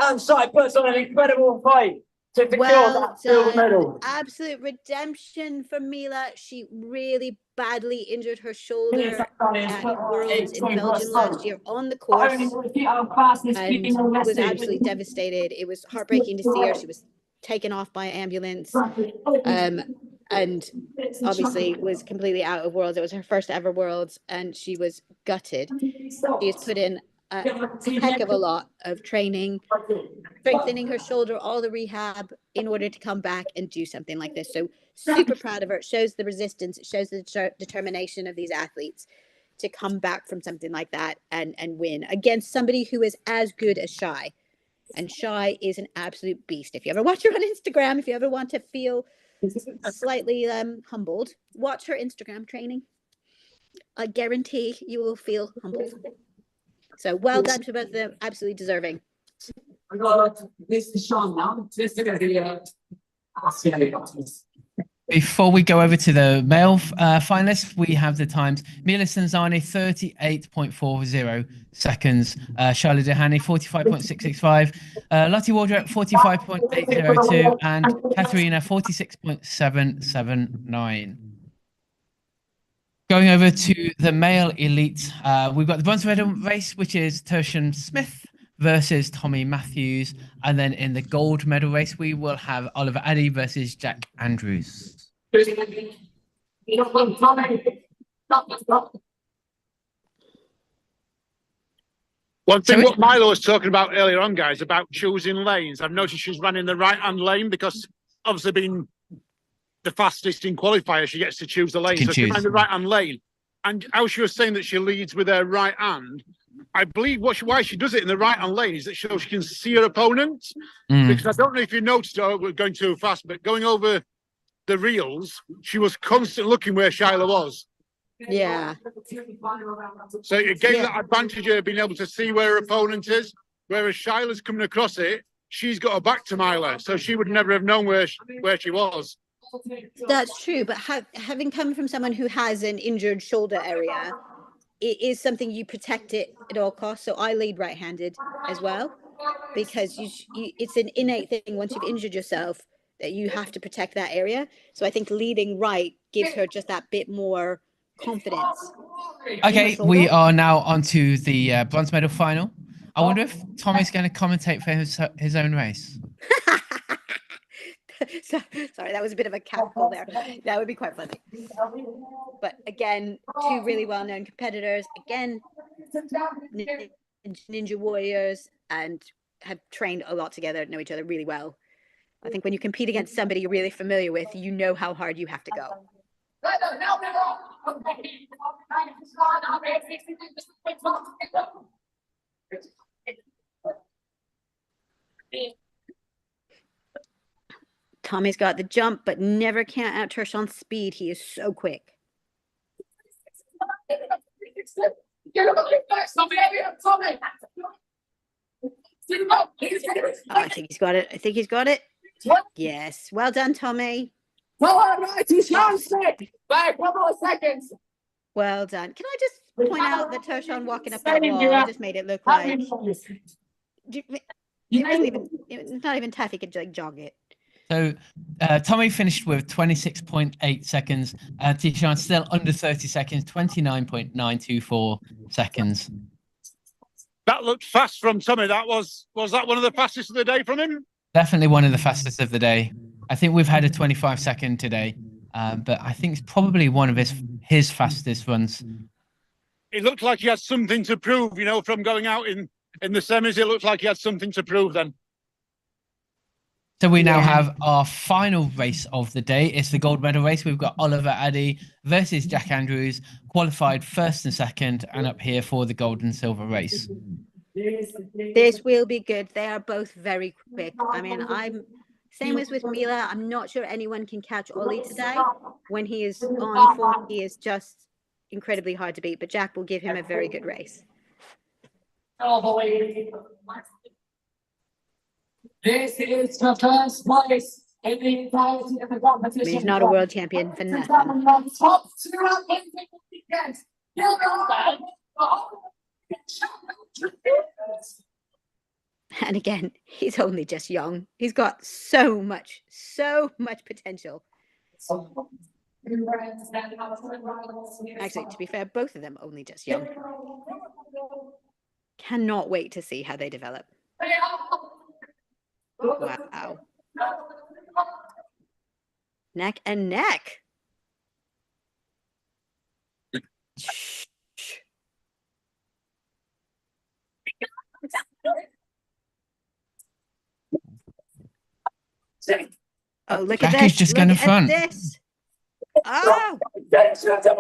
And Shy puts on an incredible fight to secure Well that silver done. medal. Absolute redemption for Mila. She really badly injured her shoulder at Worlds in Belgium last year on the course and was absolutely devastated. It was heartbreaking to see her. She was taken off by an ambulance and obviously was completely out of Worlds. It was her first ever Worlds and she was gutted. She has put in a heck of a lot of training, strengthening her shoulder, all the rehab in order to come back and do something like this. So super proud of her. It shows the resistance. It shows the determination of these athletes to come back from something like that and win against somebody who is as good as Shy. And Shy is an absolute beast. If you ever watch her on Instagram, if you ever want to feel slightly humbled, watch her Instagram training. I guarantee you will feel humbled. So well done to both of them. Absolutely deserving. I got this is Sean now. This is gonna be Before we go over to the male finalists, we have the times. Mila Sanzani, 38.40 seconds. Charlotte Dehani, 45.665. Lottie Waldrop, 45.802. And Katharina, 46.779. Going over to the male elite, we've got the bronze medal race, which is Tertian Smith versus Tommy Matthews. And then in the gold medal race, we will have Oliver Addy versus Jack Andrews. One thing what Milo was talking about earlier on, guys, about choosing lanes. I've noticed she's running the right-hand lane because obviously being the fastest in qualifier, she gets to choose the lane. So she's running the right-hand lane. And how she was saying that she leads with her right hand, I believe why she does it in the right-hand lane is that so she can see her opponent. Because I don't know if you noticed, we're going too fast, but going over the reels, she was constantly looking where Shyla was. Yeah. So it gave that advantage of being able to see where her opponent is, whereas Shyla's coming across it, she's got her back to Mila, so she would never have known where she was. That's true, but having come from someone who has an injured shoulder area, it is something you protect it at all costs. So I lead right-handed as well, because it's an innate thing once you've injured yourself that you have to protect that area. So I think leading right gives her just that bit more confidence. Okay, we are now onto the bronze medal final. I wonder if Tommy's going to commentate for his own race. Sorry, that was a bit of a catcall there. That would be quite funny. But again, two really well-known competitors. Again, ninja warriors, and have trained a lot together, know each other really well. I think when you compete against somebody you're really familiar with, you know how hard you have to go. Tommy's got the jump, but never can't out Tertian speed. He is so quick. I think he's got it. I think he's got it. Yes. Well done, Tommy. Well done. Back, one more seconds. Well done. Can I just point out that Tertian walking up that wall just made it look like it's not even tough. He could like jog it. So Tommy finished with 26.8 seconds. Tishan still under 30 seconds, 29.924 seconds. That looked fast from Tommy. Was that one of the fastest of the day from him? Definitely one of the fastest of the day. I think we've had a 25-second today, but I think it's probably one of his fastest runs. It looked like he had something to prove, you know, from going out in the semis. It looked like he had something to prove then. So we now have our final race of the day. It's the gold medal race. We've got Oliver Addy versus Jack Andrews, qualified first and second, and up here for the gold and silver race. This will be good. They are both very quick. I mean, same as with Mila. I'm not sure anyone can catch Ollie today. When he is on form, he is just incredibly hard to beat, but Jack will give him a very good race. This is the first place in the entirety of the competition. I mean, he's not a world champion for nothing. Top two weekend. And again, he's only just young. He's got so much potential. Actually, to be fair, both of them only just young. Cannot wait to see how they develop. Wow. Neck and neck. Oh, look at Jackie's this. just Look going to at front. this. Oh, oh, he's got it.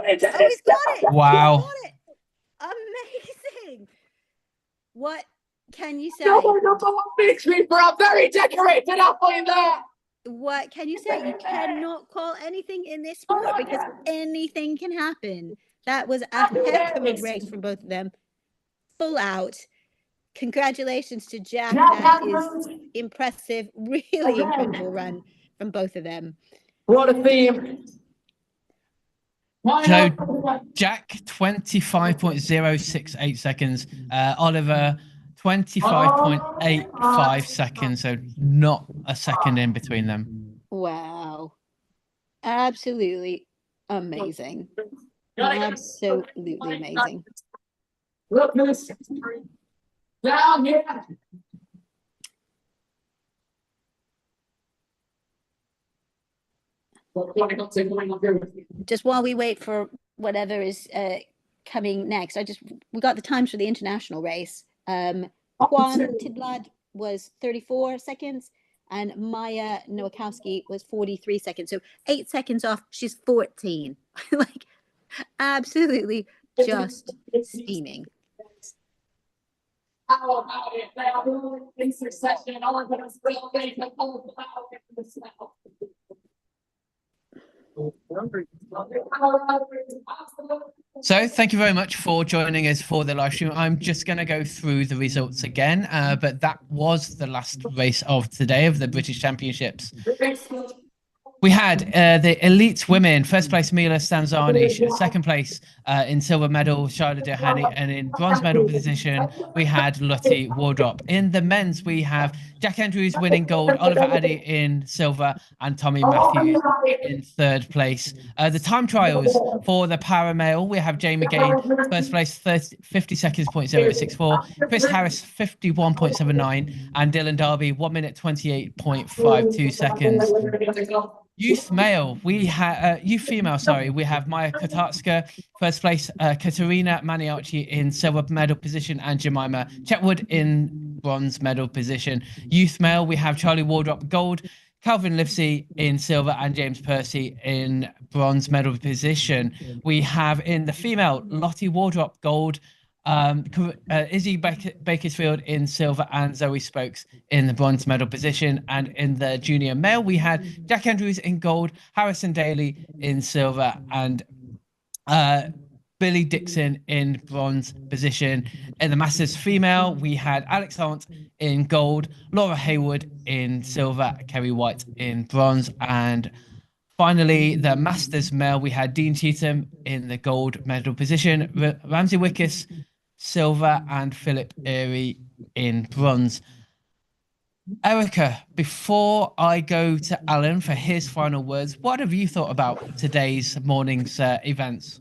Wow. He's got it. Amazing. What can you say? Makes me for a very decorated athlete there. What can you say? You cannot call anything in this sport because anything can happen. That was a heck of a race from both of them. Full out. Congratulations to Jack. That is impressive. Really incredible run from both of them. What a theme. So Jack 25.068 seconds. Oliver 25.85 seconds. So not a second in between them. Wow. Absolutely amazing. Absolutely amazing. Look, this. Down here. Just while we wait for whatever is coming next, we got the times for the international race. Juan Tidblad was 34 seconds and Maya Nowakowski was 43 seconds. So 8 seconds off, she's 14. Like absolutely just steaming. How about it? They are moving in succession. All of us will make a whole cloud in the smell. So thank you very much for joining us for the live stream. I'm just going to go through the results again, but that was the last race of today of the British Championships. We had the elite women, first place Mila Stanzani, second place in silver medal Charlotte Doheny, and in bronze medal position we had Lottie Wardrop. In the men's we have Jack Andrews winning gold, Oliver Addy in silver, and Tommy Matthews in third place. The time trials for the para male, we have Jamie Gain first place 50 seconds .064, Chris Harris 51.79, and Dylan Darby 1 minute 28.52 seconds. Youth male, we have youth female. Sorry, we have Maya Kotarska first place, Katerina Maniaci in silver medal position, and Jemima Chetwood in bronze medal position. Youth male, we have Charlie Wardrop gold, Calvin Livesey in silver, and James Percy in bronze medal position. We have in the female Lottie Wardrop gold, Izzy Bakersfield in silver, and Zoe Spokes in the bronze medal position. And in the junior male, we had Jack Andrews in gold, Harrison Daly in silver, and Billy Dixon in bronze position. In the masters female, we had Alex Hunt in gold, Laura Haywood in silver, Kerry White in bronze, and finally, the masters male, we had Dean Cheatham in the gold medal position, Ramsey Wickus silver, and Philip Erie in bronze. Erica, before I go to Alan for his final words, what have you thought about today's morning's events?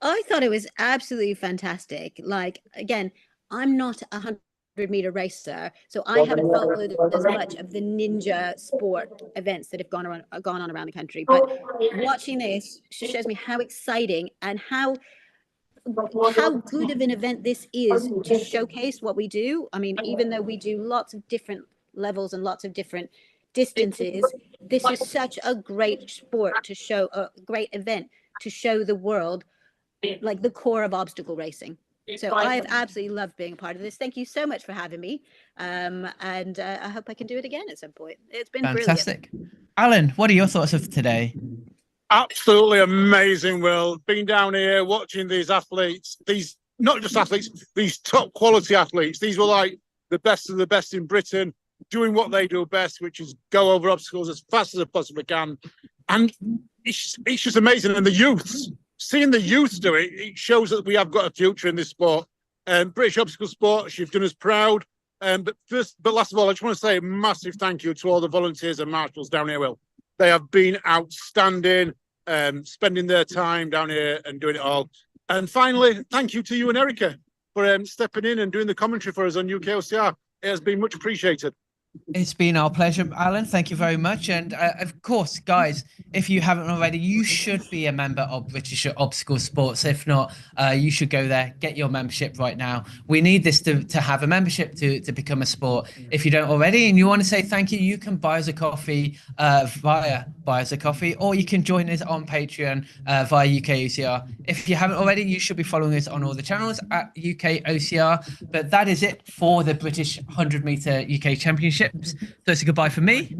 I thought it was absolutely fantastic. Like, again, I'm not a 100-meter racer, so I haven't followed as much of the ninja sport events that have gone on around the country. But watching this shows me how exciting and how good of an event this is to showcase what we do. I mean, even though we do lots of different levels and lots of different distances, this is such a great sport to show, a great event to show the world like the core of obstacle racing. So I've absolutely loved being a part of this. Thank you so much for having me. And I hope I can do it again at some point. It's been fantastic. Brilliant. Alan, what are your thoughts of today? Absolutely amazing, Will. Being down here, watching these athletes, these not just athletes, these top quality athletes. These were like the best of the best in Britain, doing what they do best, which is go over obstacles as fast as they possibly can. And it's just amazing. And the youths, seeing the youths do it, it shows that we have got a future in this sport. British obstacle sport, you've done us proud. But last of all, I just want to say a massive thank you to all the volunteers and marshals down here, Will. They have been outstanding, spending their time down here and doing it all. And finally, thank you to you and Erica for stepping in and doing the commentary for us on UKOCR. It has been much appreciated. It's been our pleasure, Alan. Thank you very much. And of course, guys, if you haven't already, you should be a member of British Obstacle Sports. If not, you should go there, get your membership right now. We need this to have a membership to become a sport. If you don't already and you want to say thank you, you can buy us a coffee via Buy Us a Coffee, or you can join us on Patreon via UK OCR. If you haven't already, you should be following us on all the channels at UK OCR. But that is it for the British 100-meter UK Championships. So it's a goodbye from me.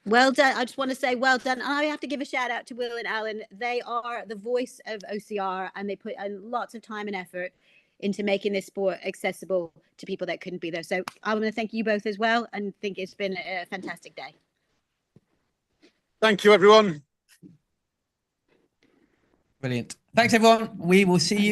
Well done. I just want to say well done. And I have to give a shout out to Will and Alan. They are the voice of OCR, and they put lots of time and effort into making this sport accessible to people that couldn't be there. So I want to thank you both as well, and think it's been a fantastic day. Thank you, everyone. Brilliant. Thanks, everyone. We will see you.